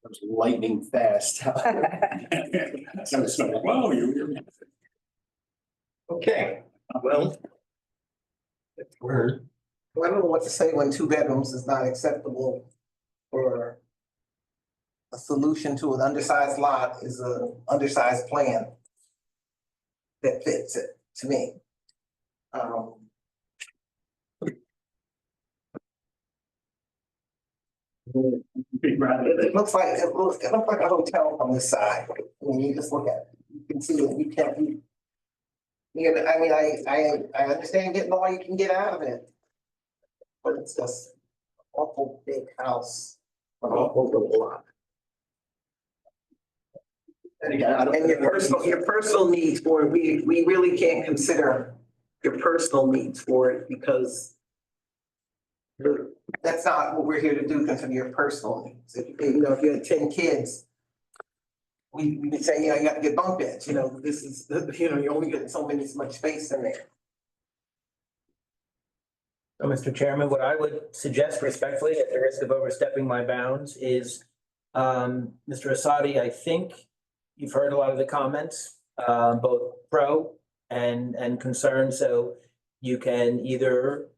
was lightning fast. Wow, you're. Okay, well. I don't know what to say when 2 bedrooms is not acceptable for a solution to an undersized lot is a undersized plan that fits it to me. Big rather. It looks like, it looks like a hotel from this side, when you just look at it, you can see that you can't be. You know, I mean, I understand getting all you can get out of it. But it's just awful big house, an awful little lot. And again, I don't. And your personal needs for it, we really can't consider your personal needs for it because that's not what we're here to do, consider your personal needs. If you had 10 kids, we'd say, you got to get bunk beds, this is, you're only getting so much space in there. So, Mr. Chairman, what I would suggest respectfully, at the risk of overstepping my bounds, is, Mr. Asadi, I think you've heard a lot of the comments, both pro and concerned, so you can either,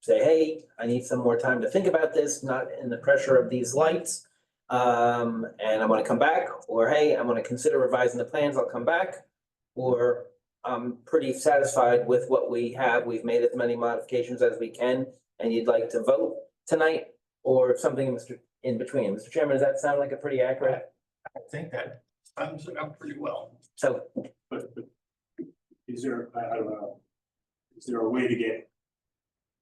say, hey, I need some more time to think about this, not in the pressure of these lights. And I want to come back, or hey, I want to consider revising the plans, I'll come back. Or I'm pretty satisfied with what we have. We've made as many modifications as we can, and you'd like to vote tonight, or something in between. Mr. Chairman, does that sound like a pretty accurate? I think that sums it up pretty well. So, But is there, I don't know, is there a way to get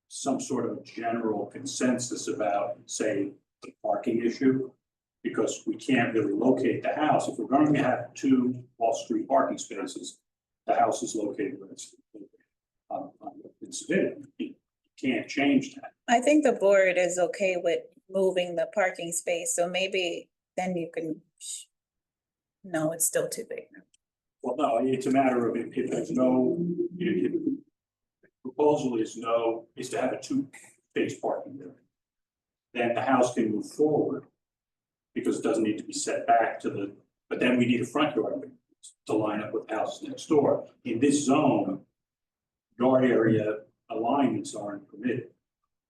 some sort of general consensus about, say, the parking issue? Because we can't really locate the house. If we're going to have 2 off-street parking spaces, the house is located where it's submitted. You can't change that. I think the board is okay with moving the parking space, so maybe then you can. No, it's still too big. Well, no, it's a matter of if there's no, if the proposal is to have a 2-space parking there. Then the house can move forward because it doesn't need to be set back but then we need a front yard to line up with the houses next door. In this zone, yard area alignments aren't permitted.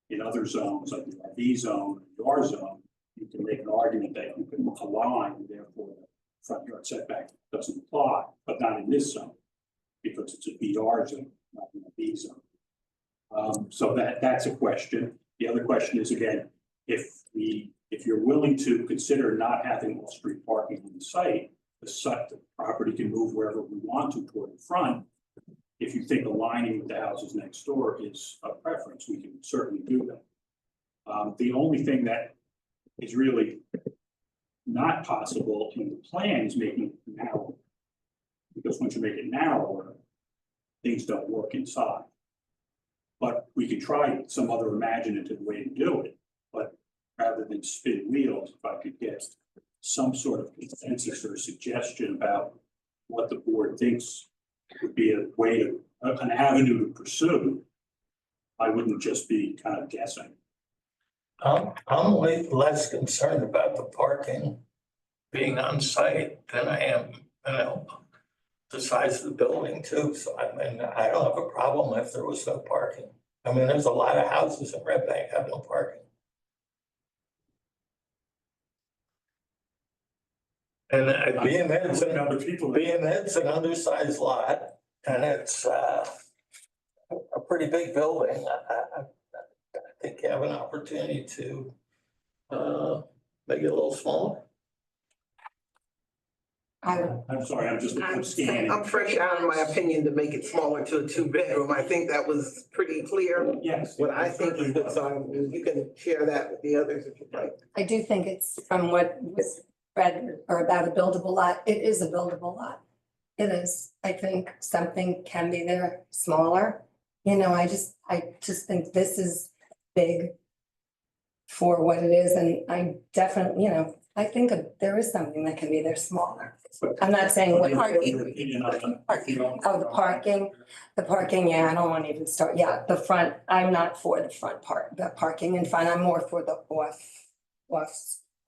In other zones, like the RV zone, your zone, you can make an argument that you can align, and therefore the front yard setback doesn't apply, but not in this zone, because it's a BR zone, not in a B zone. So that's a question. The other question is, again, if you're willing to consider not having off-street parking on the site, the property can move wherever we want to toward the front. If you think aligning with the houses next door is a preference, we can certainly do that. The only thing that is really not possible in the plan is making it narrower. Because once you make it narrower, things don't work inside. But we could try some other imaginative way to do it. But rather than spin wheels, if I could get some sort of consensus or suggestion about what the board thinks would be a way to, an avenue to pursue, I wouldn't just be kind of guessing. I'm way less concerned about the parking being on site than I am, the size of the building too. So I mean, I don't have a problem if there was no parking. I mean, there's a lot of houses in Red Bank have no parking. And being it's an undersized lot, and it's a pretty big building. I think you have an opportunity to make it a little smaller. I'm sorry, I'm scanning. I'm fresh out of my opinion to make it smaller to a 2-bedroom. I think that was pretty clear. Yes. What I think is, you can share that with the others if you'd like. I do think it's from what was read or about a buildable lot. It is a buildable lot. It is. I think something can be there smaller. I just think this is big for what it is. And I definitely, I think there is something that can be there smaller. I'm not saying what Parking. Oh, the parking, yeah, I don't want to even start, the front, I'm not for the front part, the parking in front, I'm more for the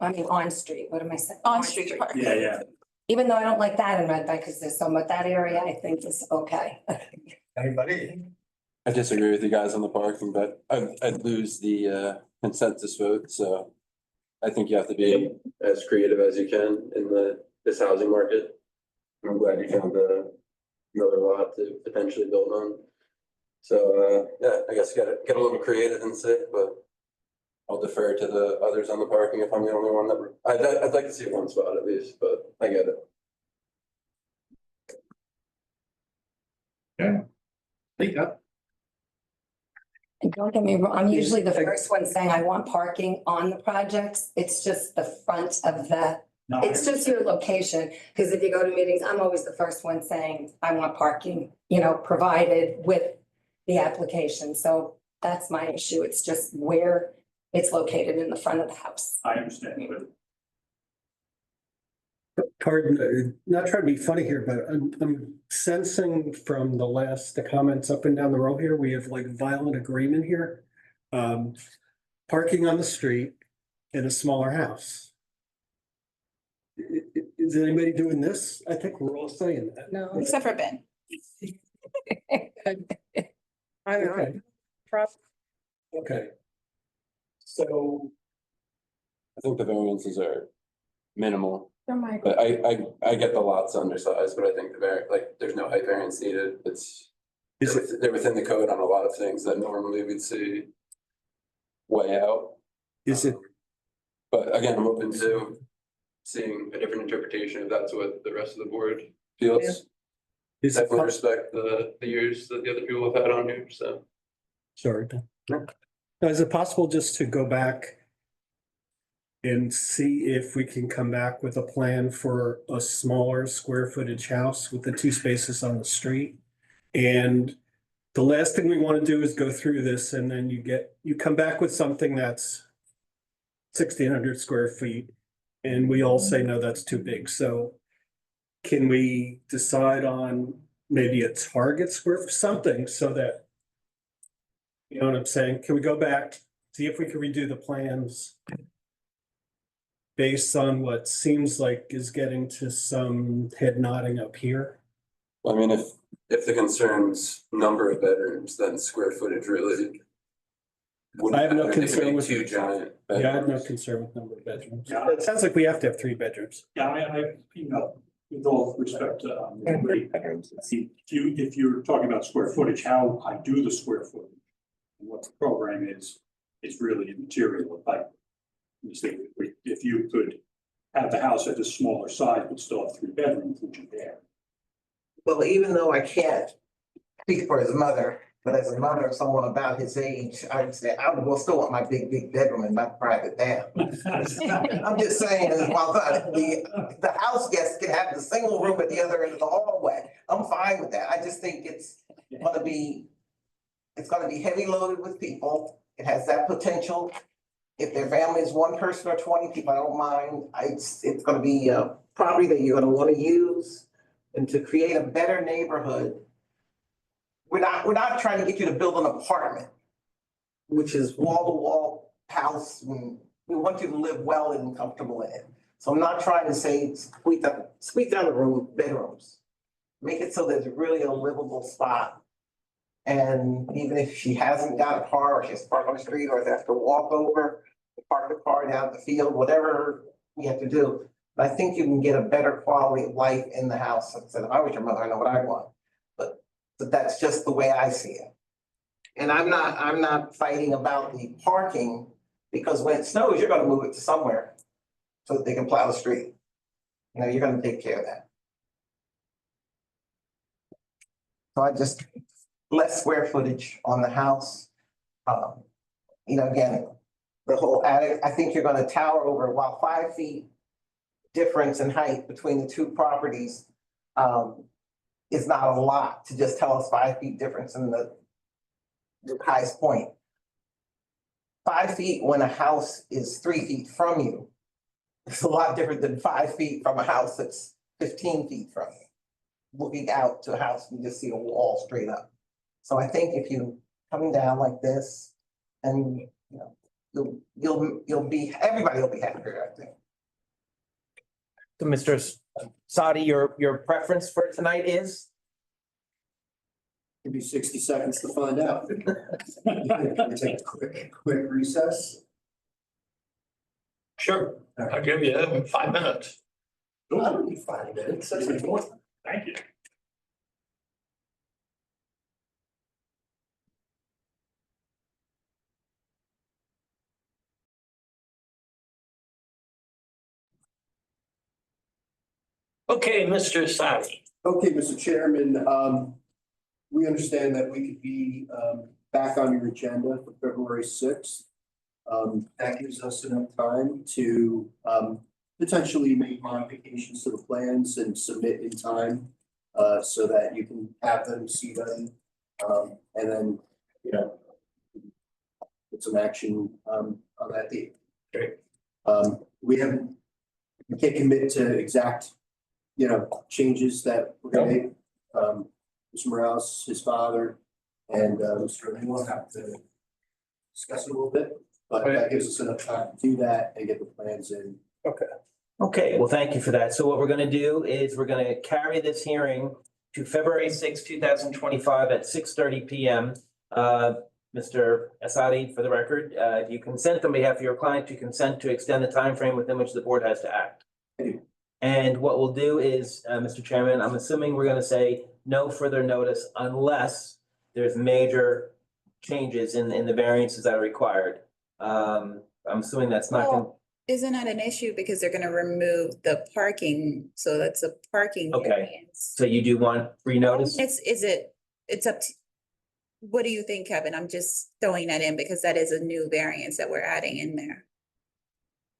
on-street, what am I saying? On-street parking. Yeah. Even though I don't like that in Red Bank, because there's but that area I think is okay. Anybody? I disagree with you guys on the parking, but I'd lose the consensus vote, so I think you have to be as creative as you can in this housing market. I'm glad you found another lot to potentially build on. So, yeah, I guess you gotta get a little creative and see, but I'll defer to the others on the parking if I'm the only one that, I'd like to see one spot at least, but I get it. And don't get me wrong, I'm usually the first one saying I want parking on the projects. It's just the front of the, No, it's just your location. Because if you go to meetings, I'm always the first one saying I want parking, you know, provided with the application. So that's my issue. It's just where it's located in the front of the house. I understand, but Pardon, not trying to be funny here, but I'm sensing from the comments up and down the row here, we have like violent agreement here. Parking on the street in a smaller house. Is anybody doing this? I think we're all saying that. No. Except for Ben. Okay. Okay. So, I think the variances are minimal, Oh my but I get the lots undersized, but I think there's no height variance needed. They're within the code on a lot of things that normally we'd see way out. is it, But again, I'm open to seeing a different interpretation if that's what the rest of the board feels. is it, Definitely respect the years that the other people have had on here, so. sorry, Ben. Now, is it possible just to go back and see if we can come back with a plan for a smaller square footage house with the 2 spaces on the street? And the last thing we want to do is go through this and then you come back with something that's 1,600 square feet and we all say, no, that's too big. So can we decide on maybe a target square something so that, you know what I'm saying? Can we go back, see if we can redo the plans based on what seems like is getting to some head nodding up here? I mean, if the concern's number of bedrooms, then square footage really. I have no wouldn't matter. They could concern be with- two giant. Yeah, I have no bedrooms. concern with number of bedrooms. Yeah. It sounds like we have to have 3 bedrooms. yeah, you know, with all respect to, if you're talking about square footage, how I do the square footage and what the program is really immaterial. Like, if you could have the house at a smaller size, but still have 3 bedrooms, would you dare? Well, even though I can't speak for his mother, but as a mother of someone about his age, I'd say I would still want my big bedroom in my private bath. I'm just saying, while the house guests can have the single room at the other end of the hallway, I'm fine with that. I just think it's gonna be heavy loaded with people. It has that potential. If their family is 1 person or 20 people, I don't mind. It's gonna be a property that you're gonna wanna use. And to create a better neighborhood, we're not trying to get you to build an apartment, which is wall-to-wall house, and we want you to live well and comfortable in it. So I'm not trying to say squeeze down the bedrooms. Make it so that it's really a livable spot. And even if she hasn't got a car, or she has to park on the street, or they have to walk over, park the car down the field, whatever we have to do. But I think you can get a better quality of life in the house. Like I said, if I was your mother, I know what I want. But that's just the way I see it. And I'm not fighting about the parking, because when it snows, you're gonna move it to somewhere so that they can plow the street. You know, you're gonna take care of that. So I just, less square footage on the house. You know, again, the whole attic, I think you're gonna tower over, while 5 feet difference in height between the 2 properties is not a lot to just tell us 5 feet difference in the highest point. 5 feet when a house is 3 feet from you, it's a lot different than 5 feet from a house that's 15 feet from you. Looking out to a house, you just see a wall straight up. So I think if you coming down like this, and you know, you'll be, everybody will be happier, I think. So Mr. Sadi, your preference for tonight is? Give me 60 seconds to find out. Take a quick recess. Sure, I'll give you 5 minutes. That'll be 5 minutes. That's important. Thank you. Okay, Mr. Sadi. Okay, Mr. Chairman, we understand that we could be, back on your agenda for February sixth. That gives us enough time to, potentially make modifications to the plans and submit in time, so that you can have them, see them, and then, you know, put some action, on that date. Great. We can't commit to exact, you know, changes that we're gonna make. Mr. Morales, his father, and Mr. Ling will have to discuss it a little bit, but that gives us enough time to do that and get the plans in. Okay, well, thank you for that. So what we're gonna do is we're gonna carry this hearing to February 6, 2025 at 6:30 PM. Mr. Asadi, for the record, you consent on behalf of your client to consent to extend the time frame within which the board has to act. And what we'll do is, Mr. Chairman, I'm assuming we're gonna say no further notice unless there's major changes in the variances that are required. I'm assuming that's not gonna. Isn't that an issue because they're gonna remove the parking, so that's a parking Okay. variance. So you do want renotice? It's up to, what do you think, Kevin? I'm just throwing that in because that is a new variance that we're adding in there.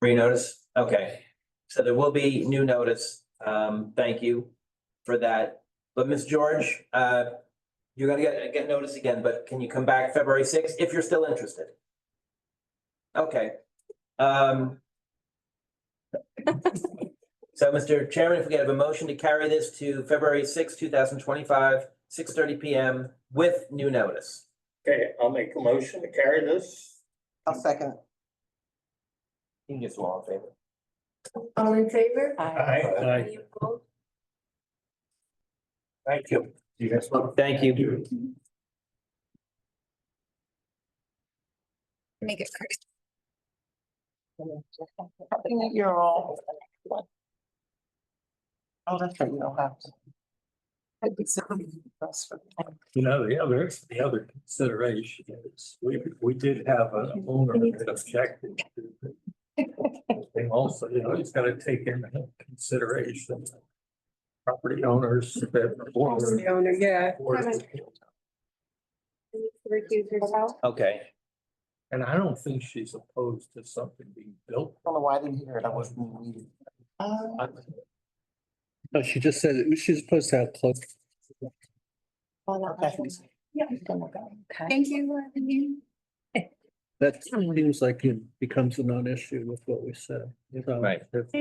Renotice? Okay. So there will be new notice. Thank you for that. But Ms. George, you're gonna get notice again, but can you come back February 6th if you're still interested? Okay. So, Mr. Chairman, if we could have a motion to carry this to February 6th, 2025, 6:30 PM with new notice. Okay, I'll make a motion to carry this. I'll second. You can just all in favor. All in favor? Aye. Any opposed? Thank you. You guys want? Thank you. Make it correct. I think that you're all. Oh, that's right, you don't have to. You know, the other consideration is, we did have an owner that objected to the thing also, you know, he's gotta take into consideration property owners that. The owner, yeah. Okay. And I don't think she's opposed to something being built. I don't know why I didn't hear it, I wasn't in the meeting. No, she just said she's supposed to have close. Thank you. That seems like it becomes a non-issue with what we said. So, Right. if-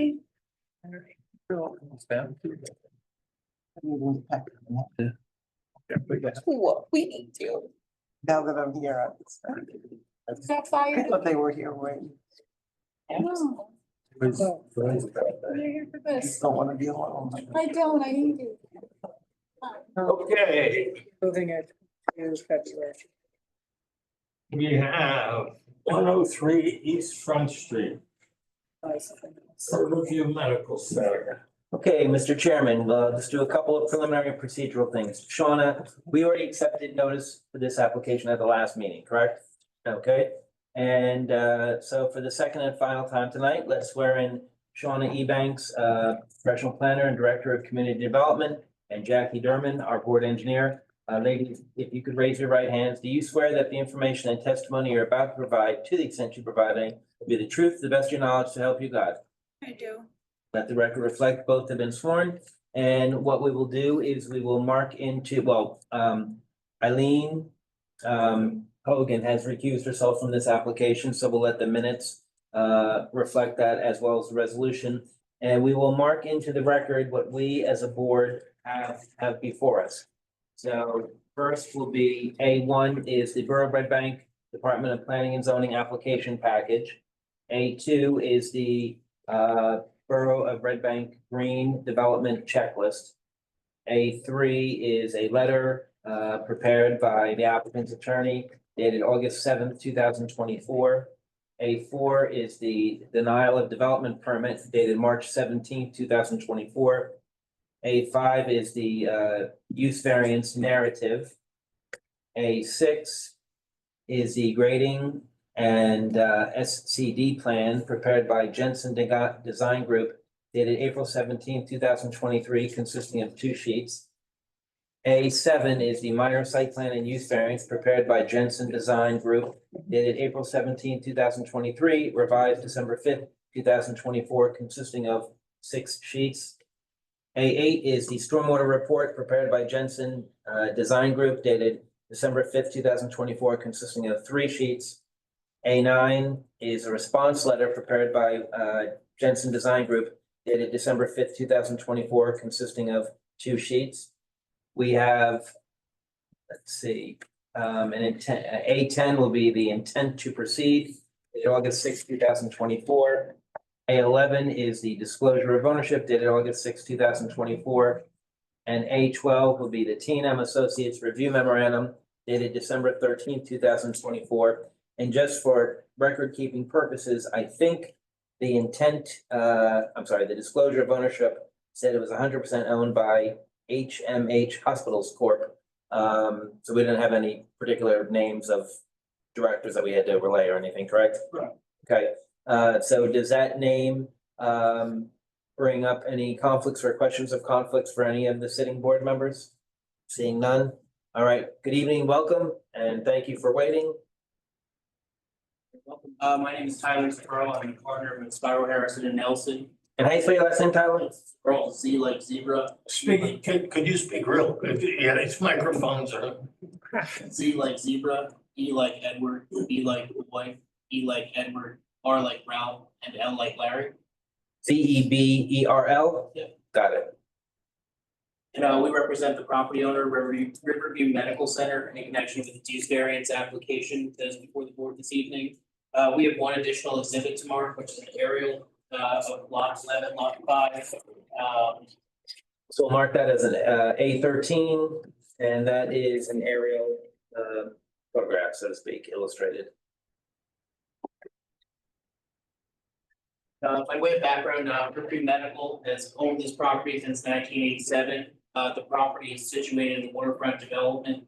What we need to. Now that I'm here, I thought they were here waiting. No, It was- we're here for this. Don't want to be alone. I don't, I need to. Okay, Moving it to February. we have 103 East Front Street, Riverview Medical Center. Okay, Mr. Chairman, let's do a couple of preliminary procedural things. Shauna, we already accepted notice for this application at the last meeting, correct? Okay, and so for the second and final time tonight, let's swear in Shauna Ebanks, professional planner and director of community development, and Jackie Derman, our board engineer. Ladies, if you could raise your right hands, do you swear that the information and testimony you're about to provide, to the extent you're providing, will be the truth, to the best of your knowledge, to help you God? I do. Let the record reflect both have been sworn. And what we will do is we will mark into, Eileen Hogan has recused herself from this application, so we'll let the minutes reflect that as well as the resolution. And we will mark into the record what we as a board have before us. So first will be A1 is the Borough of Red Bank Department of Planning and Zoning application package. A2 is the Borough of Red Bank Green Development Checklist. A3 is a letter prepared by the applicant's attorney dated August 7th, 2024. A4 is the denial of development permit dated March 17th, 2024. A5 is the use variance narrative. A6 is the grading and SCD plan prepared by Jensen Design Group dated April 17, 2023, consisting of 2 sheets. A7 is the minor site plan and use variance prepared by Jensen Design Group dated April 17, 2023, revised December 5th, 2024, consisting of 6 sheets. A8 is the stormwater report prepared by Jensen Design Group dated December 5th, 2024, consisting of 3 sheets. A9 is a response letter prepared by Jensen Design Group dated December 5th, 2024, consisting of 2 sheets. We have, let's see, an intent, A10 will be the intent to proceed, dated August 6th, 2024. A11 is the disclosure of ownership dated August 6th, 2024. And A12 will be the T&M Associates Review Memorandum dated December 13th, 2024. And just for record-keeping purposes, I think the the disclosure of ownership said it was 100% owned by HMH Hospitals Corp. So we didn't have any particular names of directors that we had to relay or anything, correct? Right. Okay, so does that name bring up any conflicts or questions of conflicts for any of the sitting board members? Seeing none. All right, good evening, welcome, and thank you for waiting. My name is Tyler Sparrow. I'm a partner with Spyro Harrison and Nelson. And how you spell your last name, Tyler? Sparrow, Z like zebra. Speak, could you speak real, yeah, these microphones are. Z like zebra, E like Edward, E like boy, E like Edward, R like Ralph, and L like Larry. Zeberl? Yep. Got it. And we represent the property owner, Riverview Medical Center, in connection with the use variance application that is before the board this evening. We have one additional exhibit tomorrow, which is an aerial of lot 11, lot 5. So we'll mark that as an A13, and that is an aerial photograph, so to speak, illustrated. By way of background, Riverview Medical has owned this property since 1987. The property is situated in the waterfront development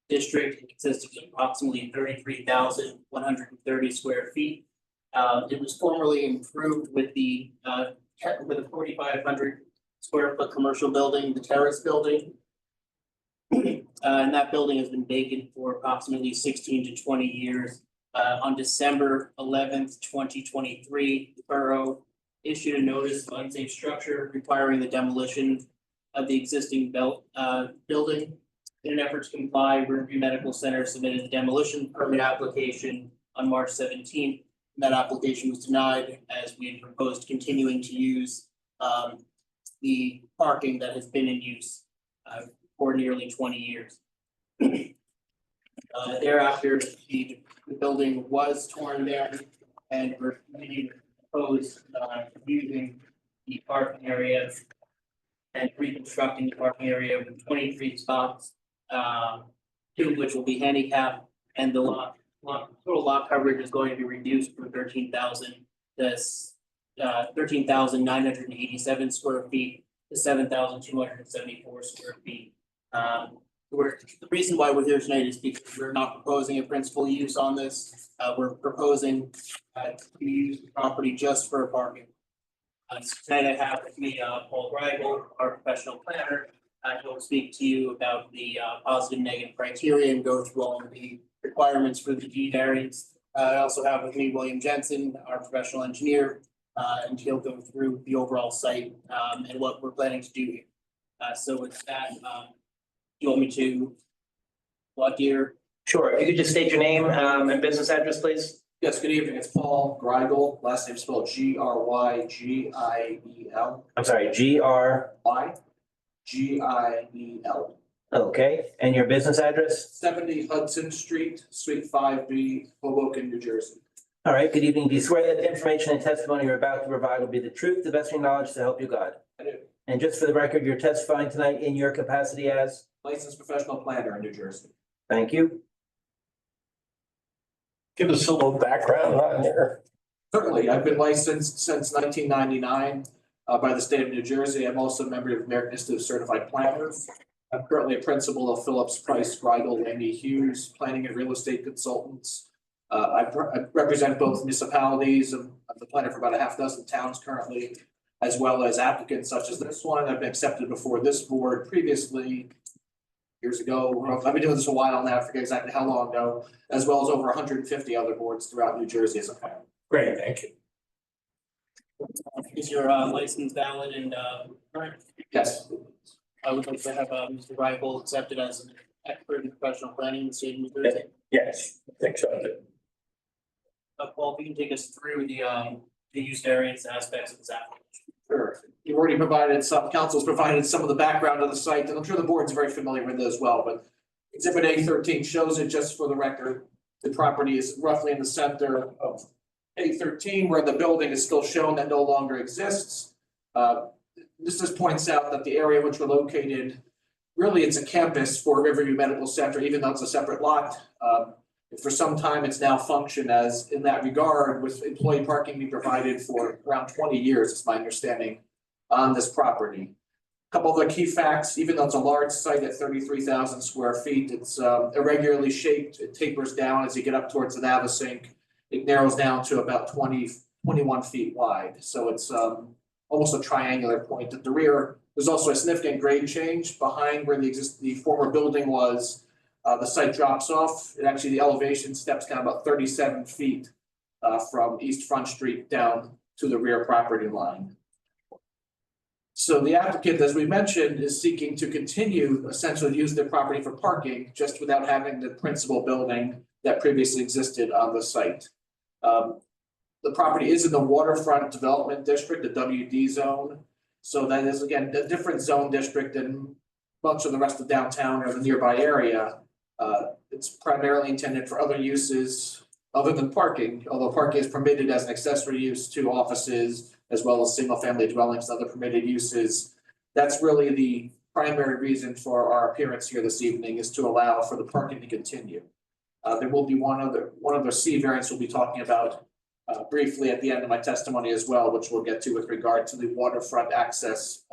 district. It consists of approximately 33,130 square feet. It was formerly improved with a 4,500 square foot commercial building, the Terrace Building. And that building has been vacant for approximately 16 to 20 years. On December 11th, 2023, the borough issued a notice of unsafe structure requiring the demolition of the existing building. In an effort to comply, Riverview Medical Center submitted the demolition permit application on March 17th. That application was denied as we had proposed continuing to use the parking that has been in use for nearly 20 years. Thereafter, the building was torn down and we're proposed using the parking area and reconstructing the parking area with 23 spots, 2 of which will be handicap, and the total lot coverage is going to be reduced from 13,000 to 13,987 square feet to 7,274 square feet. The reason why we're here tonight is because we're not proposing a principal use on this. We're proposing to use the property just for parking. Tonight I have with me Paul Greigel, our professional planner. He'll speak to you about the positive and negative criteria and go through all of the requirements for the G variance. I also have with me William Jensen, our professional engineer, and he'll go through the overall site and what we're planning to do here. So with that, you want me to walk here? Sure, if you could just state your name and business address, please. Yes, good evening. It's Paul Greigel, last name spelled Grygiel. I'm sorry, GR. Giel. Okay, and your business address? 70 Hudson Street, Suite 5B, Hoboken, New Jersey. All right, good evening. Do you swear that the information and testimony you're about to provide will be the truth, the best of your knowledge, to help you God? I do. And just for the record, you're testifying tonight in your capacity as? Licensed professional planner in New Jersey. Thank you. Give us a little background on there. Certainly, I've been licensed since 1999 by the state of New Jersey. I'm also a member of American Institute of Certified Planners. I'm currently a principal of Phillips Price Greigel Laney Hughes Planning and Real Estate Consultants. I represent both municipalities. I'm the planner for about a half dozen towns currently. as well as applicants such as this one have been accepted before this board previously years ago. I've been doing this a while now, I forget exactly how long ago, as well as over 150 other boards throughout New Jersey as a family. Great, thank you. Is your license valid and current? Yes. I would like to have Mr. Reibel accepted as an expert in professional planning in the state of New Jersey. Yes, I think so. Paul, if you can take us through the use variance aspects of this application. Sure. You've already provided some, council's provided some of the background of the site, and I'm sure the board's very familiar with it as well, but exhibit A13 shows it just for the record. The property is roughly in the center of A13, where the building is still shown that no longer exists. This just points out that the area which we're located, really it's a campus for Riverview Medical Center, even though it's a separate lot. For some time, it's now functioned as, in that regard, with employee parking being provided for around 20 years, is my understanding, on this property. A couple of the key facts, even though it's a large site at 33,000 square feet, it's irregularly shaped. It tapers down as you get up towards the Navasink. It narrows down to about 21 feet wide. So it's almost a triangular point at the rear. There's also a significant grade change behind where the former building was. The site drops off. It actually, the elevation steps down about 37 feet from East Front Street down to the rear property line. So the applicant, as we mentioned, is seeking to continue essentially to use their property for parking, just without having the principal building that previously existed on the site. The property is in the waterfront development district, the WD zone. So that is, again, a different zone district than much of the rest of downtown or the nearby area. It's primarily intended for other uses other than parking, although parking is permitted as an accessory use to offices as well as single-family dwellings and other permitted uses. That's really the primary reason for our appearance here this evening, is to allow for the parking to continue. There will be one other C variance we'll be talking about briefly at the end of my testimony as well, which we'll get to with regard to the waterfront access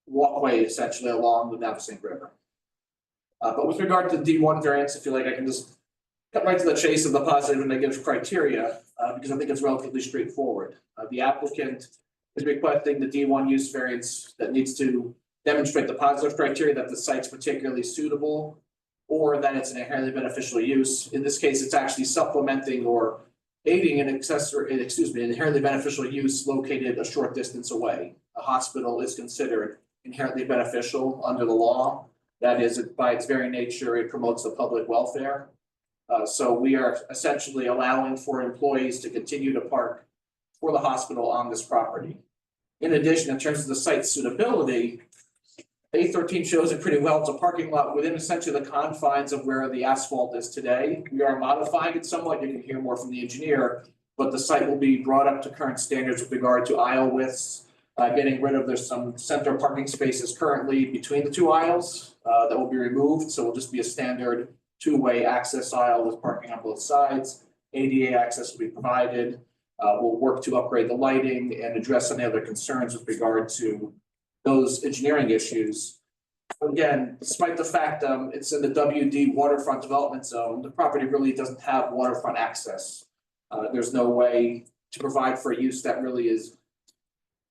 walkway essentially along the Navasink River. But with regard to D1 variance, I feel like I can just cut right to the chase of the positive and negative criteria because I think it's relatively straightforward. The applicant is requesting the D1 use variance that needs to demonstrate the positive criteria that the site's particularly suitable or that it's an inherently beneficial use. In this case, it's actually supplementing or aiding an inherently beneficial use located a short distance away. A hospital is considered inherently beneficial under the law. That is, by its very nature, it promotes the public welfare. So we are essentially allowing for employees to continue to park for the hospital on this property. In addition, in terms of the site's suitability, A13 shows it pretty well. It's a parking lot within essentially the confines of where the asphalt is today. We are modifying it somewhat. You can hear more from the engineer, but the site will be brought up to current standards with regard to aisle widths. Getting rid of, there's some center parking spaces currently between the two aisles that will be removed. So it'll just be a standard two-way access aisle with parking on both sides. ADA access will be provided. We'll work to upgrade the lighting and address any other concerns with regard to those engineering issues. Again, despite the fact it's in the WD waterfront development zone, the property really doesn't have waterfront access. There's no way to provide for a use that really is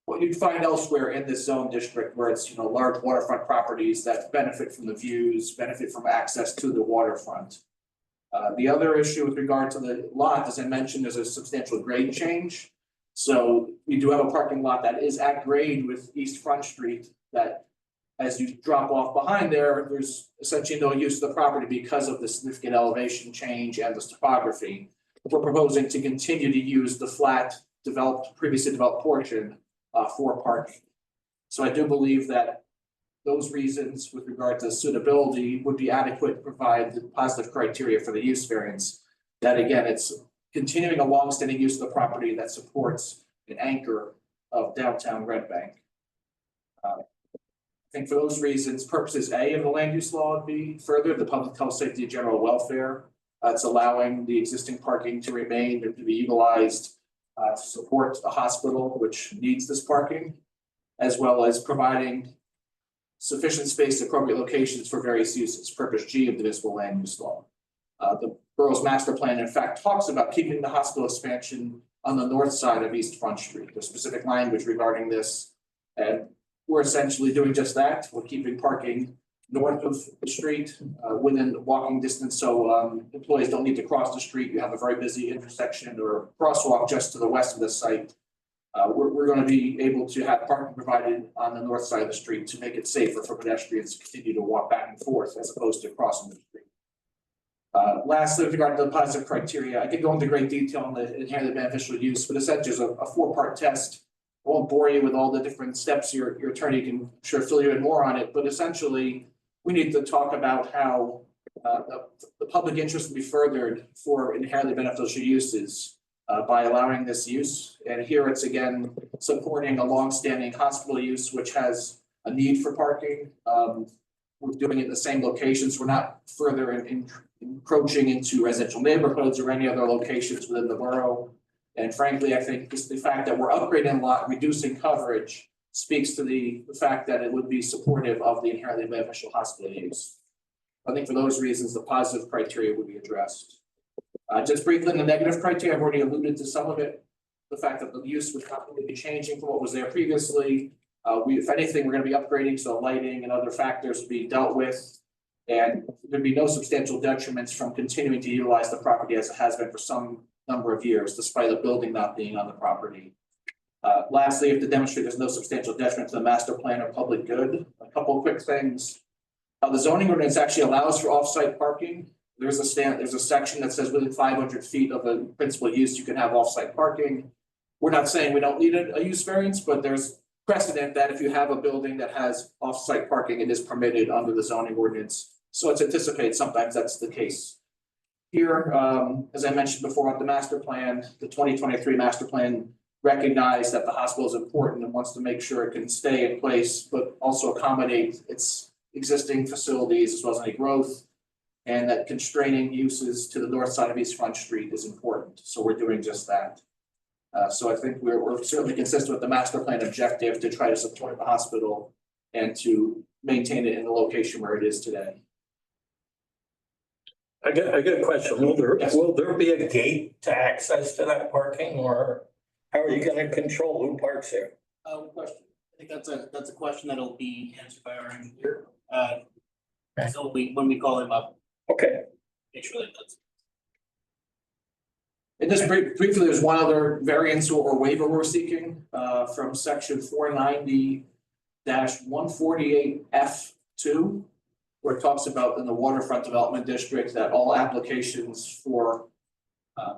what you'd find elsewhere in this zone district, where it's, large waterfront properties that benefit from the views, benefit from access to the waterfront. The other issue with regard to the lot, as I mentioned, is a substantial grade change. So we do have a parking lot that is at grade with East Front Street that as you drop off behind there, there's essentially no use of the property because of the significant elevation change and the topography. We're proposing to continue to use the flat previously developed portion for parking. So I do believe that those reasons with regard to suitability would be adequate to provide the positive criteria for the use variance. That again, it's continuing a long-standing use of the property that supports an anchor of downtown Red Bank. I think for those reasons, purposes A of the land use law would be furthered, the public health, safety, and general welfare. It's allowing the existing parking to remain and to be utilized to support a hospital which needs this parking, as well as providing sufficient space at appropriate locations for various uses, purpose G of the municipal land use law. The borough's master plan, in fact, talks about keeping the hospital expansion on the north side of East Front Street. There's specific language regarding this. And we're essentially doing just that. We're keeping parking north of the street, within walking distance, so employees don't need to cross the street. You have a very busy intersection or crosswalk just to the west of the site. We're gonna be able to have parking provided on the north side of the street to make it safer for pedestrians to continue to walk back and forth as opposed to crossing the street. Lastly, with regard to the positive criteria, I could go into great detail on the inherently beneficial use, but essentially it's a four-part test. I won't bore you with all the different steps. Your attorney can sure fill you in more on it, but essentially we need to talk about how the public interest will be furthered for inherently beneficial uses by allowing this use. And here it's again supporting a longstanding hospital use, which has a need for parking. We're doing it in the same locations. We're not further encroaching into residential neighborhoods or any other locations within the borough. And frankly, I think just the fact that we're upgrading a lot, reducing coverage, speaks to the fact that it would be supportive of the inherently beneficial hospital use. I think for those reasons, the positive criteria would be addressed. Just briefly, in the negative criteria, I've already alluded to some of it. The fact that the use would not really be changing from what was there previously. If anything, we're gonna be upgrading, so lighting and other factors will be dealt with. And there'd be no substantial detriments from continuing to utilize the property as it has been for some number of years, despite the building not being on the property. Lastly, if to demonstrate there's no substantial detriment to the master plan or public good, a couple of quick things. The zoning ordinance actually allows for off-site parking. There's a section that says within 500 feet of a principal use, you can have off-site parking. We're not saying we don't need a use variance, but there's precedent that if you have a building that has off-site parking, it is permitted under the zoning ordinance. So it's anticipated sometimes that's the case. Here, as I mentioned before with the master plan, the 2023 master plan recognized that the hospital is important and wants to make sure it can stay in place, but also accommodate its existing facilities as well as any growth. And that constraining uses to the north side of East Front Street is important. So we're doing just that. So I think we're certainly consistent with the master plan objective to try to support the hospital and to maintain it in the location where it is today. I got a question. Will there be a gate to access to that parking, or how are you gonna control who parks there? Question. I think that's a question that'll be answered by our engineer. So when we call him up. Okay. Make sure that that's. And just briefly, there's one other variance or waiver we're seeking from section 490-148F2, where it talks about in the waterfront development district that all applications for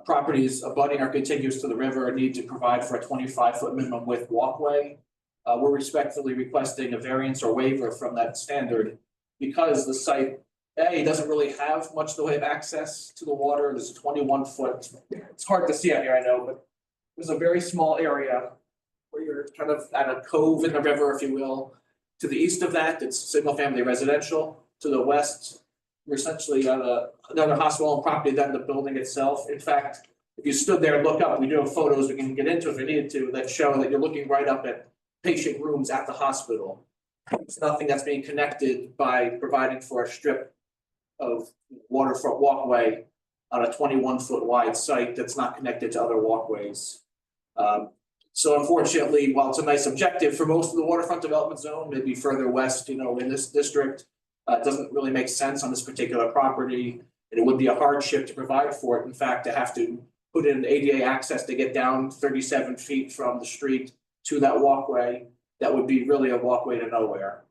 properties abutting or contiguous to the river need to provide for a 25-foot minimum width walkway. We're respectfully requesting a variance or waiver from that standard because the site doesn't really have much in the way of access to the water. There's a 21-foot, it's hard to see out here, I know, but there's a very small area where you're kind of at a cove in the river, if you will. To the east of that, it's single-family residential. To the west, you're essentially at another hospital property than the building itself. In fact, if you stood there and look up, we do have photos we can get into if we needed to, that show that you're looking right up at patient rooms at the hospital. It's nothing that's being connected by providing for a strip of waterfront walkway on a 21-foot wide site that's not connected to other walkways. So unfortunately, while it's a nice objective for most of the waterfront development zone, maybe further west, in this district, it doesn't really make sense on this particular property. And it would be a hardship to provide for it. In fact, to have to put in ADA access to get down 37 feet from the street to that walkway, that would be really a walkway to nowhere.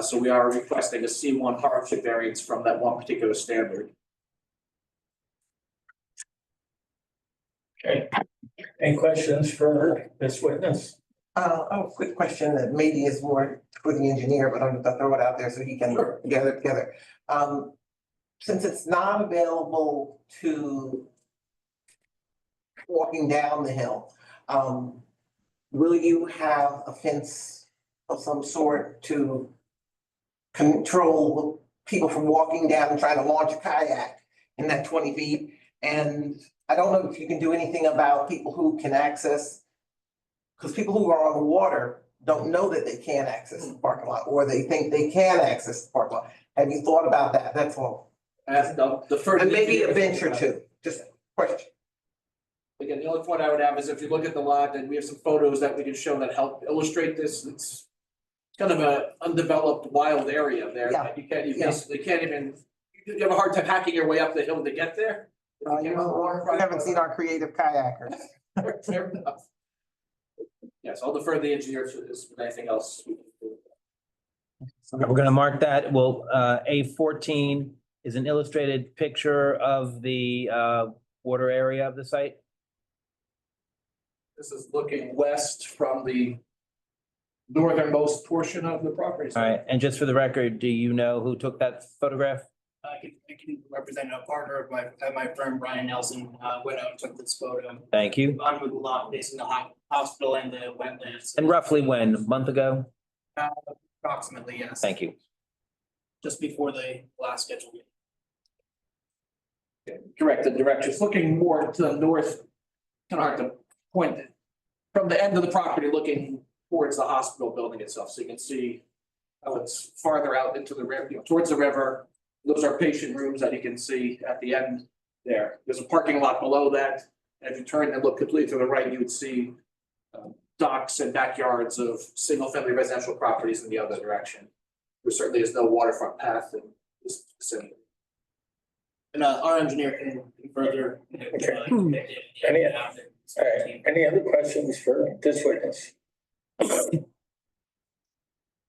So we are requesting a C1 hardship variance from that one particular standard. Okay. Any questions for this witness? Quick question that maybe is more for the engineer, but I'm gonna throw it out there so he can gather it together. Since it's not available to walking down the hill, will you have a fence of some sort to control people from walking down and trying to launch a kayak in that 20 feet? And I don't know if you can do anything about people who can access, because people who are on the water don't know that they can't access the parking lot, or they think they can access the parking lot. Have you thought about that? That's all. The first. And maybe a bench or two, just a question. Again, the only point I would have is if you look at the lot, and we have some photos that we can show that help illustrate this, it's kind of a undeveloped wild area there. Yeah. that you Yeah. basically can't even, you have a hard time hacking your way up the hill to get there. You haven't seen our creative kayakers. Fair enough. Yes, I'll defer to the engineer for this, but anything else. we can do. We're gonna mark that. Well, A14 is an illustrated picture of the water area of the site. This is looking west from the northernmost portion of the property. All right, and just for the record, do you know who took that photograph? I can represent a partner of my firm, Brian Nelson, went out and took this photo. Thank you. On Google Lot facing the hospital and the wetlands. And roughly when? A month ago? Approximately, yes. Thank you. Just before the last scheduled meeting. Correct, the direction, it's looking more to the north, kind of hard to point it. From the end of the property looking towards the hospital building itself, so you can see how it's farther out into the river, towards the river. Those are patient rooms that you can see at the end there. There's a parking lot below that. And if you turn and look completely to the right, you would see docks and backyards of single-family residential properties in the other direction. There certainly is no waterfront path in this vicinity. And our engineer can further. Any other questions for this witness?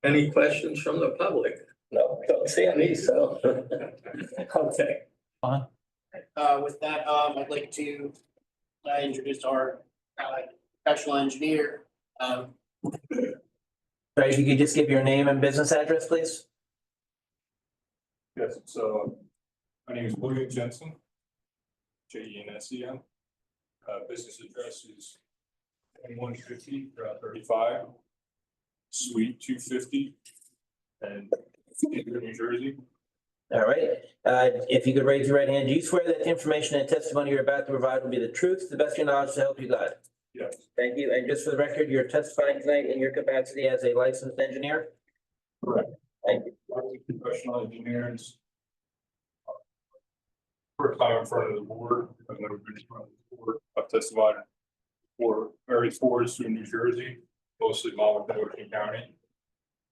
Any questions from the public? No, don't see any, so. Okay. With that, I'd like to introduce our professional engineer. Right, if you could just give your name and business address, please? Yes, so my name is William Jensen. Jensen. Business address is 2150 Route 35, Suite 250, and New Jersey. All right, if you could raise your right hand, do you swear that the information and testimony you're about to provide will be the truth, to the best of your knowledge, to help you God? Yes. Thank you, and just for the record, you're testifying tonight in your capacity as a licensed engineer? Correct. Thank you. Professional engineers. First time in front of the board, I've never been in front of the board, I've testified for various boards through New Jersey, mostly Monmouth and Ocean County.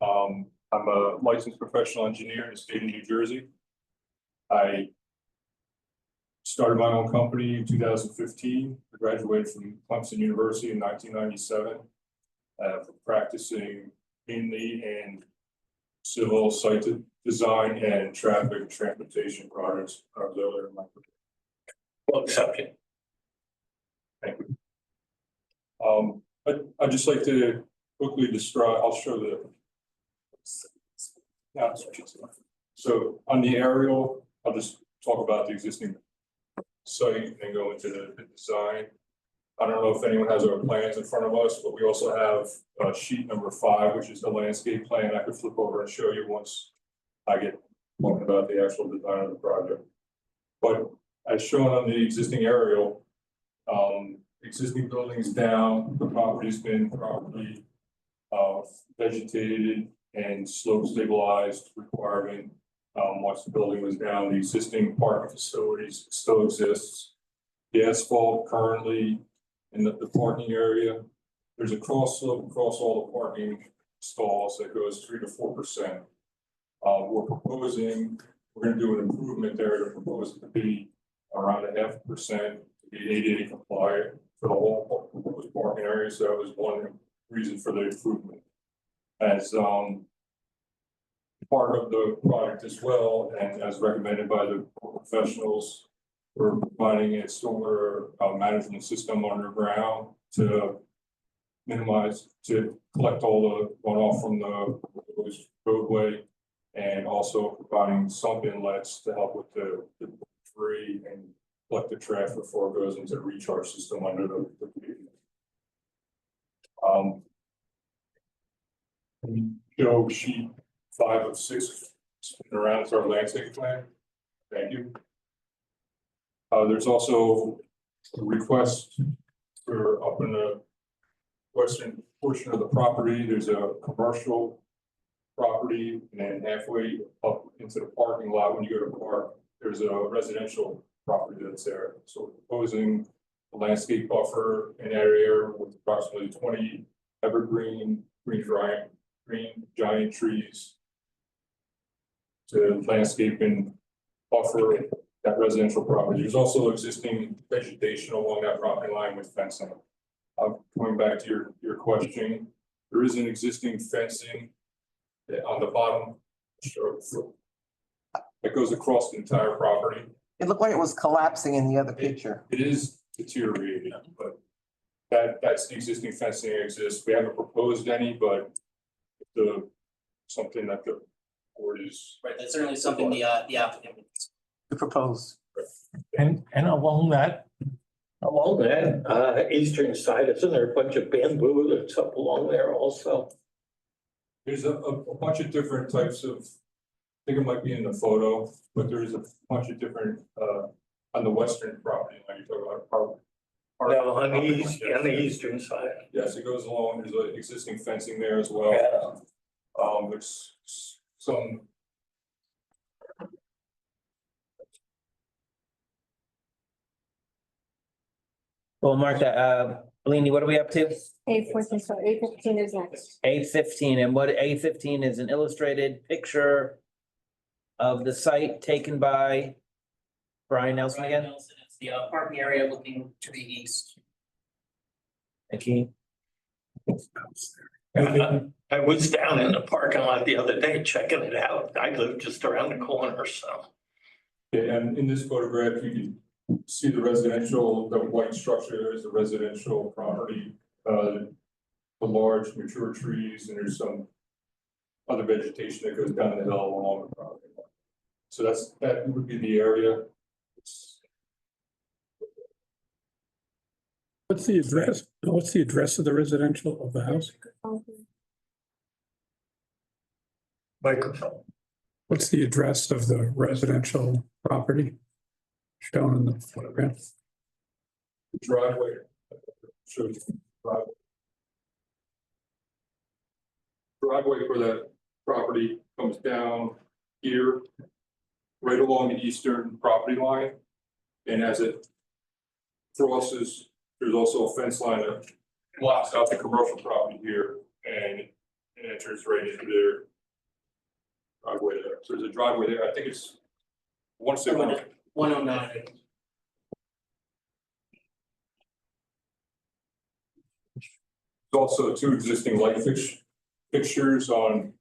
I'm a licensed professional engineer in the state of New Jersey. I started my own company in 2015. I graduated from Clemson University in 1997. Practicing mainly in civil site design and traffic and transportation projects. I was earlier in my career. One subject. Thank you. I'd just like to quickly describe, I'll show the. So on the aerial, I'll just talk about the existing site and go into the design. I don't know if anyone has our plans in front of us, but we also have sheet number 5, which is the landscape plan. I could flip over and show you once I get talking about the actual design of the project. But as shown on the existing aerial, existing buildings down, the property's been properly vegetated and slope stabilized requirement. Once the building was down, the existing parking facilities still exists. The asphalt currently in the parking area, there's a cross slope across all the parking stalls that goes 3 to 4%. We're proposing, we're gonna do an improvement there to propose it to be around 0.5% to be ADA compliant for the whole proposed parking area. So that was one reason for the improvement. As part of the project as well, and as recommended by the professionals, we're providing a stormwater management system underground to minimize, to collect all the runoff from the roadway, and also providing sump inlets to help with the debris and collect the trash before it goes into the recharge system under the pavement. Show sheet 5 of 6 spin around to our landscape plan. Thank you. There's also a request for up in the western portion of the property. There's a commercial property, and then halfway up into the parking lot, when you go to park, there's a residential property that's there. So we're proposing the landscape buffer in that area with approximately 20 evergreen, green giant trees to landscape and buffer that residential property. There's also existing vegetation along that property line with fencing. Coming back to your question, there is an existing fencing on the bottom that goes across the entire property. It looked like it was collapsing in the other picture. It is deteriorating, but that's the existing fencing that exists. We haven't proposed any, but something that the board is. Right, that's certainly something the applicant would. To propose. And along that eastern side, isn't there a bunch of bamboo that's up along there also? There's a bunch of different types of, I think it might be in the photo, but there's a bunch of different, on the western property, like you're talking about. No, on the eastern side. Yes, it goes along, there's an existing fencing there as well. Yeah. There's some. Well, Martha, Bellini, what are we up to? 8:14, so 8:15 is next. 8:15, and what 8:15 is an illustrated picture of the site taken by Brian Nelson Brian again? Nelson, it's the parking area looking to the east. Thank you. I was down in the parking lot the other day checking it out. I live just around the corner, so. Yeah, and in this photograph, you can see the residential, the white structure is the residential property. The large mature trees, and there's some other vegetation that goes down the hill along the property. So that would be the area. What's the address of the residential of the house? Microphone. What's the address of the residential property shown in the photograph? The driveway. Shows the driveway. Driveway for that property comes down here, right along the eastern property line. And as it crosses, there's also a fence line that blocks out the commercial property here, and it enters right into their driveway there. So there's a driveway there. I think it's 109. There's also two existing light fixtures on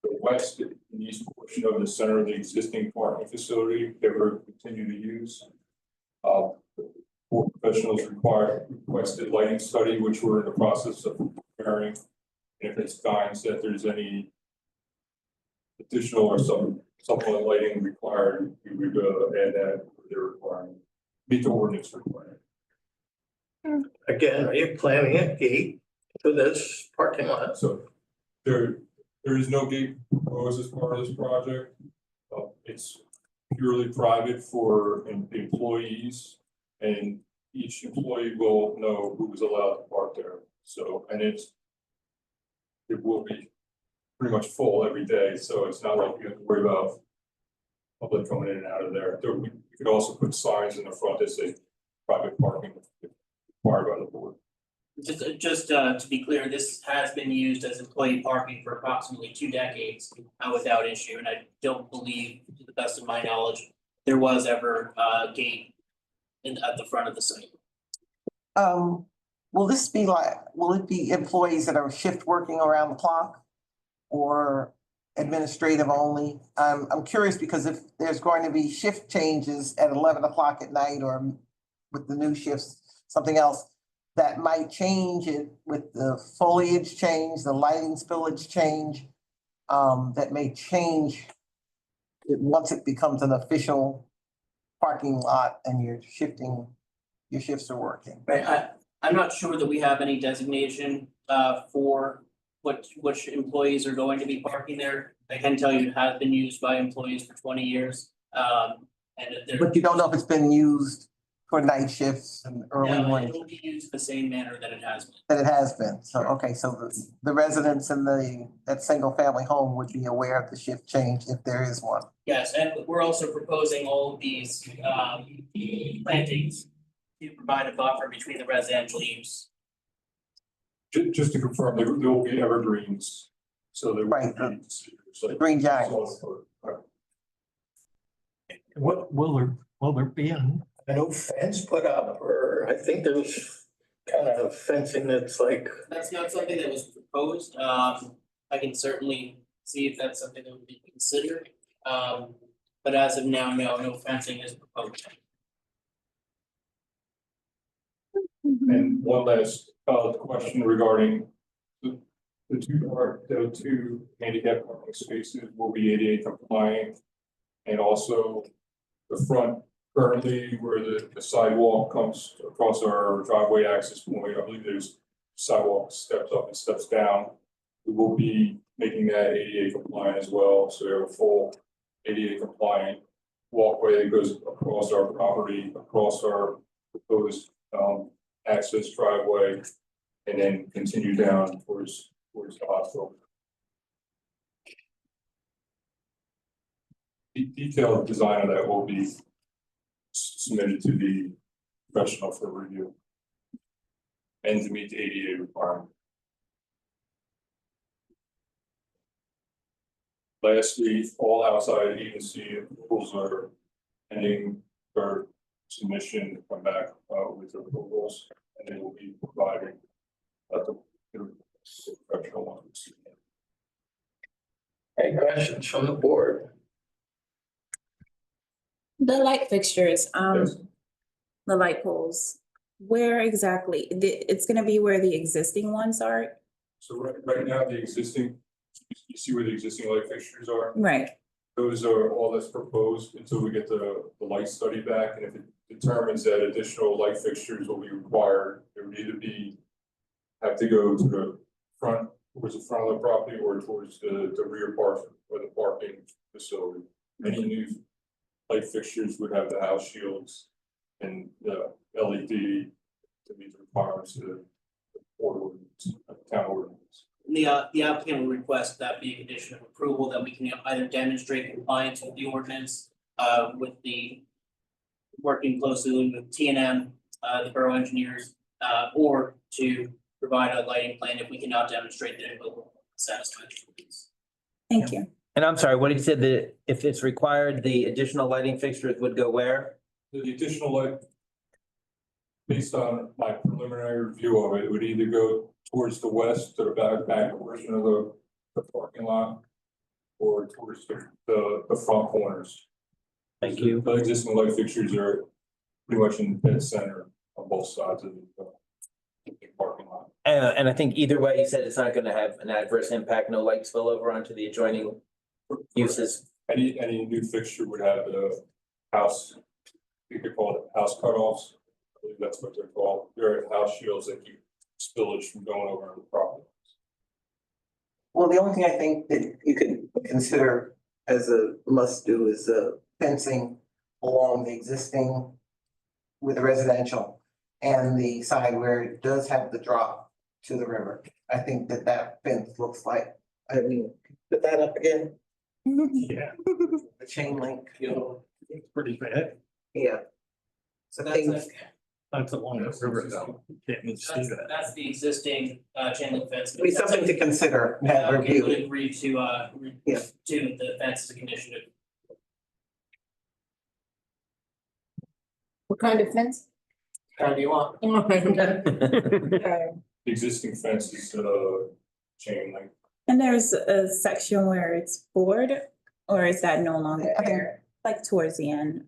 the west and east portion of the center of the existing parking facility that we're continue to use. Board professionals requested lighting study, which we're in the process of preparing. If it finds that there's any additional or supplemental lighting required, we would add that to the requirement, meet the ordinance requirement. Again, are you planning a gate to this parking lot? So there is no gate proposed as part of this project. It's purely private for employees, and each employee will know who's allowed to park there. So, and it will be pretty much full every day, so it's not like you have to worry about public coming in and out of there. We could also put signs in the front that say private parking required by the board. Just to be clear, this has been used as employee parking for approximately 2 decades without issue, and I don't believe, to the best of my knowledge, there was ever a gate at the front of the site. Will it be employees that are shift working around the clock or administrative only? I'm curious because if there's going to be shift changes at 11 o'clock at night or with the new shifts, something else that might change it with the foliage change, the lighting spillage change, that may change it once it becomes an official parking lot and your shifts are working. Right, I'm not sure that we have any designation for which employees are going to be parking there. I can tell you it has been used by employees for 20 years. But you don't know if it's been used for night shifts and early morning. It will be used the same manner that it has been. That it has been. So, okay, so the residents in that single family home would be aware of the shift change if there is one. Yes, and we're also proposing all of these plantings to provide a buffer between the residential use. Just to confirm, there will be evergreens, so there Right, will be. like- green giants. What will there be a no fence put up, or I think there's kind of fencing that's like, That's not something that was proposed. I can certainly see if that's something that would be considered. But as of now, no fencing is proposed. And one last question regarding the two handicap parking spaces will be ADA compliant. And also the front currently where the sidewalk comes across our driveway access point, I believe there's sidewalk steps up and steps down. We will be making that ADA compliant as well, so we have a full ADA compliant walkway that goes across our property, across our proposed access driveway, and then continue down towards the hospital. The detailed design of that will be submitted to the professional for review and to meet the ADA requirement. Lastly, all outside agency approvals are pending for submission to come back with approvals, and they will be provided at the professional ones. any questions from the board? The light fixtures, Yes. the light poles, where exactly? It's gonna be where the existing ones are? So right now, the existing, you see where the existing light fixtures are? Right. Those are all that's proposed until we get the light study back, and if it determines that additional light fixtures will be required, it would either be. Have to go to the front, towards the front of the property or towards the rear part or the parking facility. Any new light fixtures would have the house shields and the LED to meet the requirements of the ordinance, town ordinance. The applicant will request that be a condition of approval, that we can either demonstrate compliance with the ordinance, with the working closely with TNM, the borough engineers, or to provide a lighting plan if we cannot demonstrate that it will satisfy the ordinance. Thank you. And I'm sorry, what did you say, that if it's required, the additional lighting fixtures would go where? The additional light. Based on my preliminary review of it, it would either go towards the west to the back portion of the parking lot. Or towards the front corners. Thank you. The existing light fixtures are pretty much in the dead center on both sides of the parking lot. And I think either way, you said it's not gonna have an adverse impact, no light spill over onto the adjoining uses. Any new fixture would have the house, you could call it house cutoffs. I believe that's what they're called. They're house shields that keep spillage from going over on the property. Well, the only thing I think that you could consider as a must do is fencing along the existing with the residential and the side where it does have the drop to the river. I think that fence looks like, I mean, put that up again, Yeah, the chain link, it's pretty bad. yeah. So things, That's along the river though. Can't even see that. That's the existing chain link fence. be something to consider, have Applicant would review. agree to Yeah. to the fence as a condition of. What kind of fence? How do you want? The existing fence is chain link. And there's a section where it's board, or is that no longer there, like towards the end?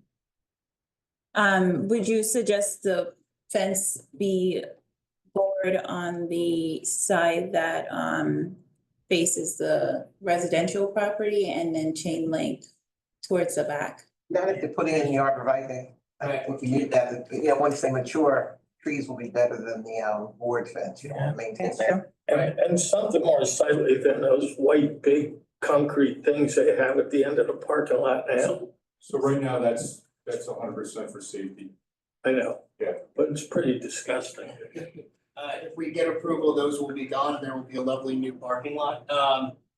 Would you suggest the fence be board on the side that faces the residential property and then chain link towards the back? Not if they're putting in the arborvitae. I don't think you need that. You know, once they mature, trees will be better than the board fence, you know, maintain that. And something more sightly than those white big concrete things they have at the end of the parking lot now. So right now, that's 100% for safety. I know. Yeah. But it's pretty disgusting. If we get approval, those will be gone, and there will be a lovely new parking lot.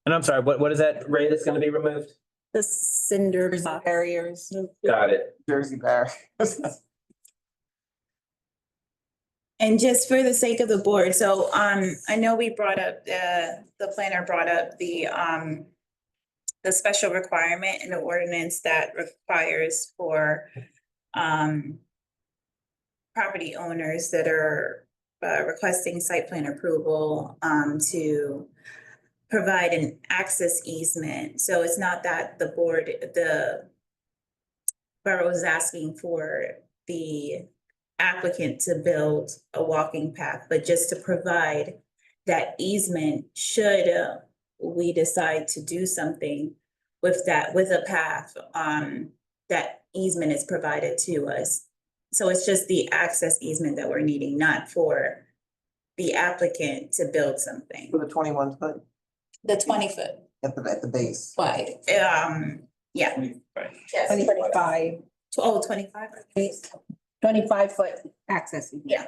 And I'm sorry, what is that, Ray, that's gonna be removed? The cinder block. Barriers. Got it. Jersey barriers. And just for the sake of the board, so I know we brought up, the planner brought up the special requirement in the ordinance that requires for property owners that are requesting site plan approval to provide an access easement. So it's not that the borough is asking for the applicant to build a walking path, but just to provide that easement should we decide to do something with that, with a path, that easement is provided to us. So it's just the access easement that we're needing, not for the applicant to build something. For the 21 foot The 20-foot at the base. wide. Yeah. Yes. 25. 25. 25-foot access. Yeah.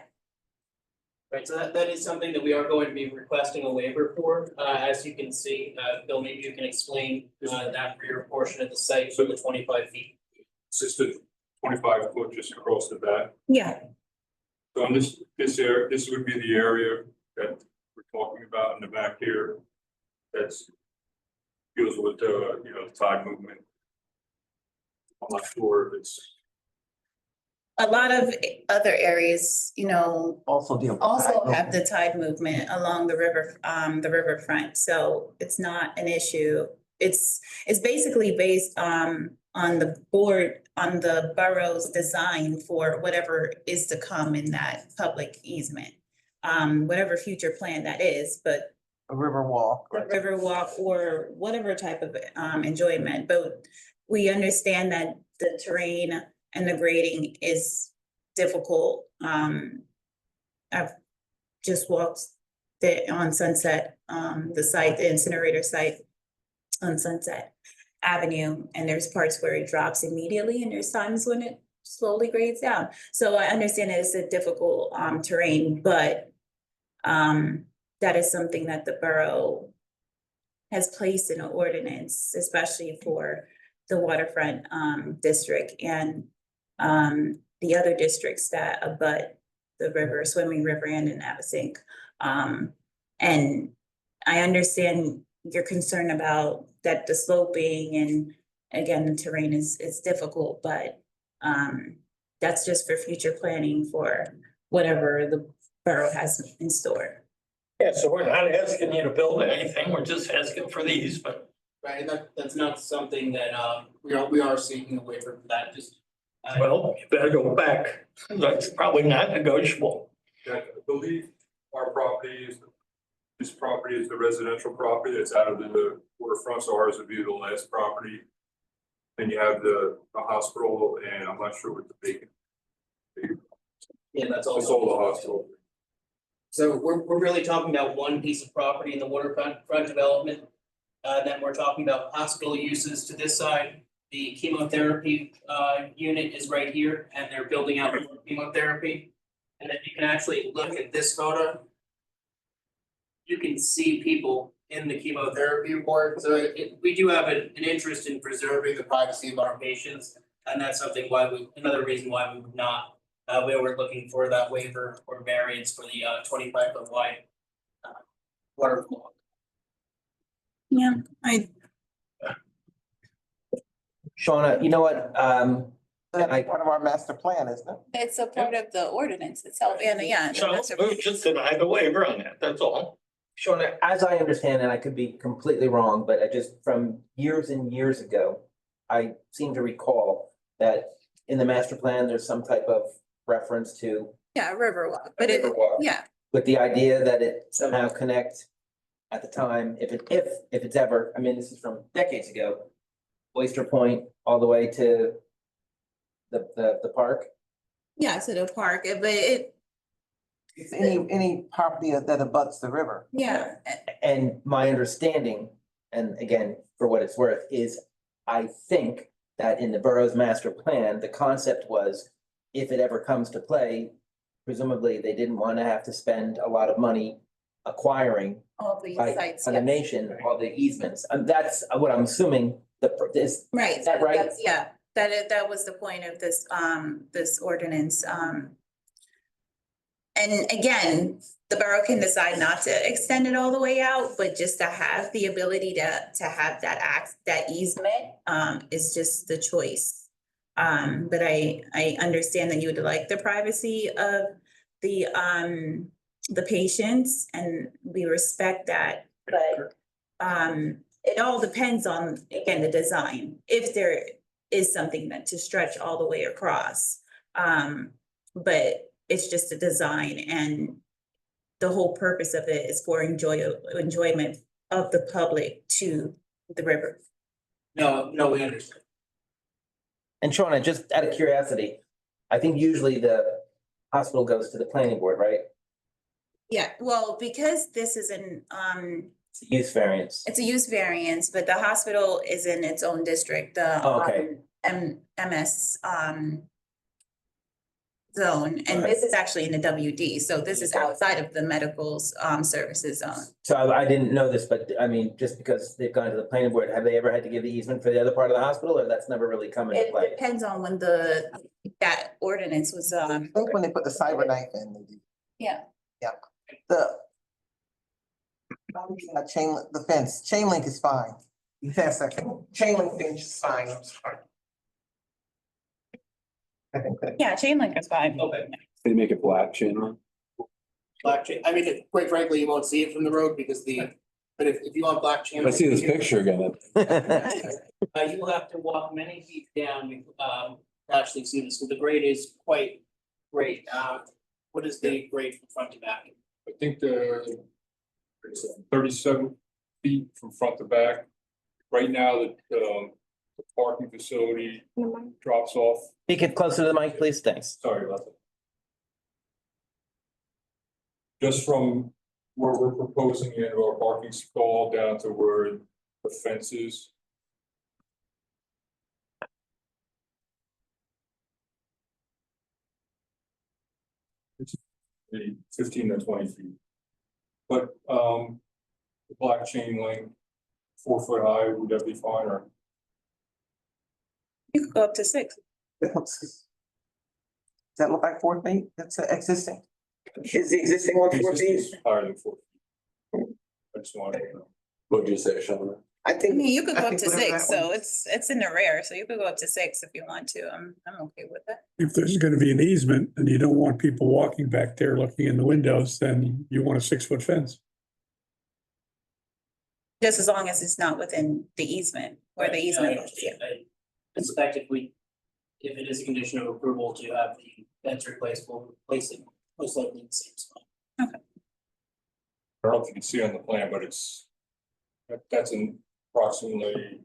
Right, so that is something that we are going to be requesting a waiver for, as you can see, Bill, maybe you can explain, that for your portion of the site for the 25 feet. It's just a 25 foot just across the back. Yeah. So on this area, this would be the area that we're talking about in the back here. That's deals with tide movement. I'm not sure if it's. A lot of other areas, Also deal. with also tide have the tide movement along the riverfront, so it's not an issue. It's basically based on the borough's design for whatever is to come in that public easement. Whatever future plan that is, but A river walk. the river walk or whatever type of enjoyment, but we understand that the terrain and the grading is difficult. I've just walked on Sunset, the incinerator site on Sunset Avenue, and there's parts where it drops immediately and there's times when it slowly grades down. So I understand that it's a difficult terrain, but that is something that the borough has placed in an ordinance, especially for the waterfront district and the other districts that abut the river, Swimming River and in Navesink. And I understand your concern about that the sloping and again, the terrain is difficult, but that's just for future planning for whatever the borough has in store. Yeah, so we're not asking you to build anything, we're just asking for the easement. Right, and that's not something that we are seeking a waiver for that, just. Well, you better go back, that's probably not negotiable. I believe our property is, this property is the residential property that's out of the waterfront, so ours would be the last property. Then you have the hospital, and I'm not sure what the vacant. Yeah, that's It's all the hospital. So we're really talking about one piece of property in the waterfront development. Then we're talking about hospital uses to this side. The chemotherapy unit is right here, and they're building out more chemotherapy. And if you can actually look at this photo, you can see people in the chemotherapy ward. So we do have an interest in preserving the privacy of our patients. And that's something another reason why we would not, we were looking for that waiver or variance for the 25-foot wide waterfall. Yeah, Shauna, you know what, That's part of our master plan, isn't it? It's a part of the ordinance itself. yeah. So we just deny the waiver on that, that's all. Shauna, as I understand, and I could be completely wrong, but I just, from years and years ago, I seem to recall that in the master plan, there's some type of reference to Yeah, Riverwalk, but it, Riverwalk, yeah, with the idea that it somehow connect at the time, if it's ever, I mean, this is from decades ago, Oyster Point all the way to the park. Yeah, to the park, but it, It's any property that abuts the river. yeah, And my understanding, and again, for what it's worth, is I think that in the borough's master plan, the concept was if it ever comes to play, presumably they didn't want to have to spend a lot of money acquiring all these by sites, yes. condemnation, all the easements. And that's what I'm assuming is Right. Is that right? Yeah, that was the point of this, this ordinance, And again, the borough can decide not to extend it all the way out, but just to have the ability to have that easement, is just the choice. But I understand that you would like the privacy of the patients, and we respect that, but, it all depends on, again, the design, if there is something that to stretch all the way across. But it's just a design, and the whole purpose of it is for enjoyment of the public to the river. No, we understand. And Shauna, just out of curiosity, I think usually the hospital goes to the planning board, right? Yeah, well, because this is It's a use variance. it's a use variance, but the hospital is in its own district, the Oh, okay. MS zone, and this is actually in the WD, so this is outside of the medical services zone. So I didn't know this, but I mean, just because they've gone to the planning board, have they ever had to give the easement for the other part of the hospital, or that's never really come into It play? depends on when that ordinance was, I think when they put the cyber knife in, they did. yeah. The the fence, chain link is fine. You pass that, chain link fence is fine, I'm sorry. I think that. Yeah, chain link is fine. Okay. They make it black chain link. Black chain, I mean, quite frankly, you won't see it from the road because but if you want black chain. I see this picture again. You will have to walk many feet down, to actually see this, so the grade is quite great. What is the grade from front to back? I think the 37 feet from front to back. Right now, the parking facility drops off. Speak it closer to the mic, please, thanks. Sorry about that. Just from where we're proposing in our parking stall down to where the fence is. It's the 15 to 20 feet. But the black chain link, 4 foot high, would that be fine, or? You could go up to 6. Does that look like 4 feet? That's existing. Is the existing one 4 feet? It's higher than 4 feet. I just wanted to know. What'd you say, Shauna? I think. I mean, you could go I up to think whatever 6, that so one- it's in the rear, so you could go up to 6 if you want to. I'm okay with it. If there's gonna be an easement and you don't want people walking back there looking in the windows, then you want a 6-foot fence. Just as long as it's not within the easement, where the easement is, yeah. I expect if it is a condition of approval to have the fence replaced, we'll replace it most likely in the same spot. I don't know if you can see on the plan, but that's in approximately,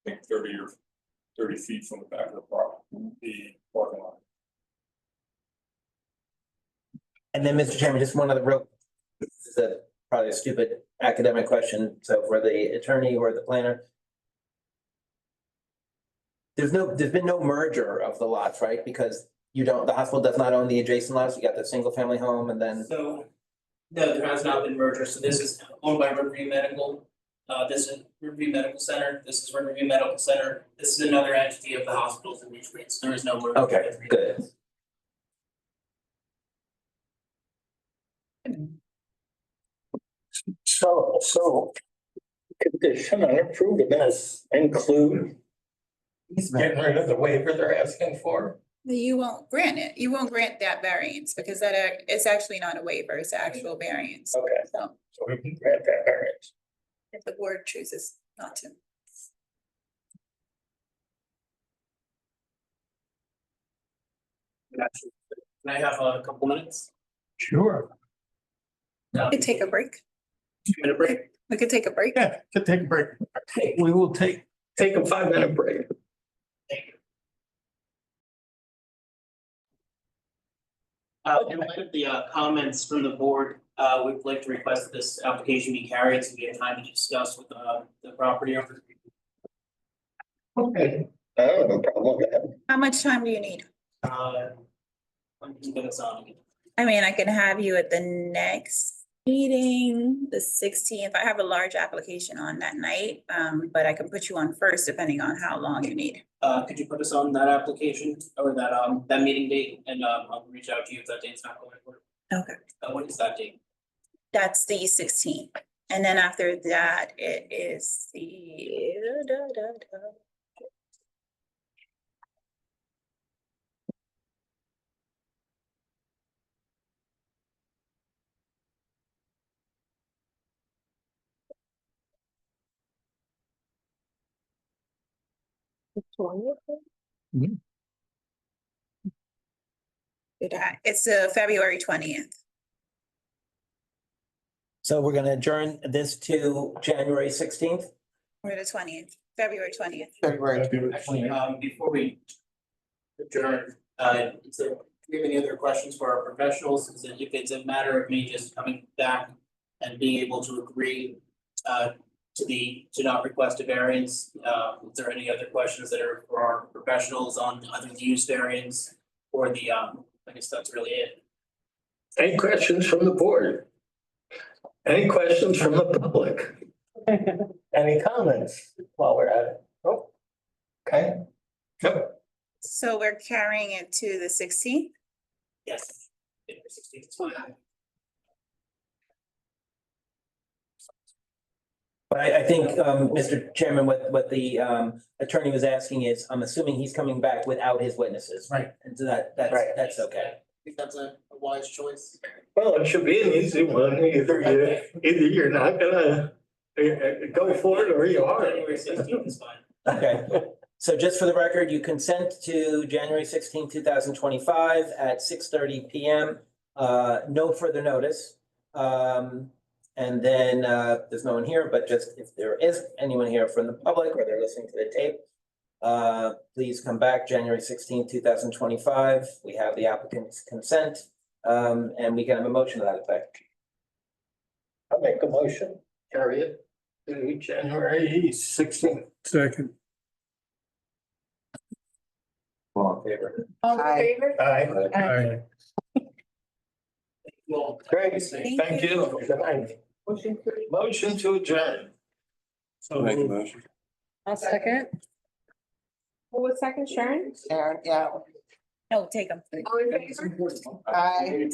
I think 30 feet from the back of the parking lot. And then, Mr. Chairman, just one other this is probably a stupid academic question, so for the attorney or the planner. There's been no merger of the lots, right? Because the hospital does not own the adjacent lots, you got the single family home and then. So, no, there has not been merger, so this is owned by Riverview Medical. This is Riverview Medical Center, this is Riverview Medical Center, this is another entity of the hospitals in which there is no merger. Okay, good. So condition on approving this include getting rid of the waiver they're asking for? You won't grant it. You won't grant that variance because it's actually not a waiver, it's an actual variance. Okay. So So we can grant that variance. if the board chooses not to. Can I have a couple minutes? Sure. We could take a break. 2-minute break? We could take a break. Yeah, could take a break. We will take a 5-minute break. In light of the comments from the board, we'd like to request that this application be carried so we have time to discuss with the property owner. Okay, I don't have a problem with that. How much time do you need? 20 minutes on. I mean, I can have you at the next meeting, the 16th. I have a large application on that night, but I can put you on first depending on how long you need. Could you put us on that application or that meeting date and I'll reach out to you if that date's not going forward. Okay. What is that date? That's the 16th. And then after that, it is the. It's February 20th. So we're gonna adjourn this to January 16th? Or the 20th, February 20th. Actually, before we adjourn, so do you have any other questions for our professionals? Is it, if it's a matter of me just coming back and being able to agree to not request a variance, is there any other questions that are for our professionals on either the use variance or the, I guess that's really it. Any questions from the board? Any questions from the public? Any comments while we're at it? Oh, okay. Yep. So we're carrying it to the 16th? Yes. February 16th is fine. But I think, Mr. Chairman, what the attorney was asking is, I'm assuming he's coming back without his witnesses. Right. And so that's okay. I think that's a wise choice. Well, it should be an easy one. Either you're not gonna go for it or you are. January 16th is fine. Okay, so just for the record, you consent to January 16, 2025 at 6:30 PM. No further notice. And then there's no one here, but just if there is anyone here from the public or they're listening to the tape, please come back January 16, 2025. We have the applicant's consent, and we can have a motion to that effect. I'll make a motion, carry it to January 16th. Second. All in favor? All in favor? Aye. Aye. Well, Great, Thank thank you. Good night. Motion to adjourn. So Make a moved. motion. I'll second. Who was second, Sharon? Sharon, yeah. No, take them. All in favor? Aye.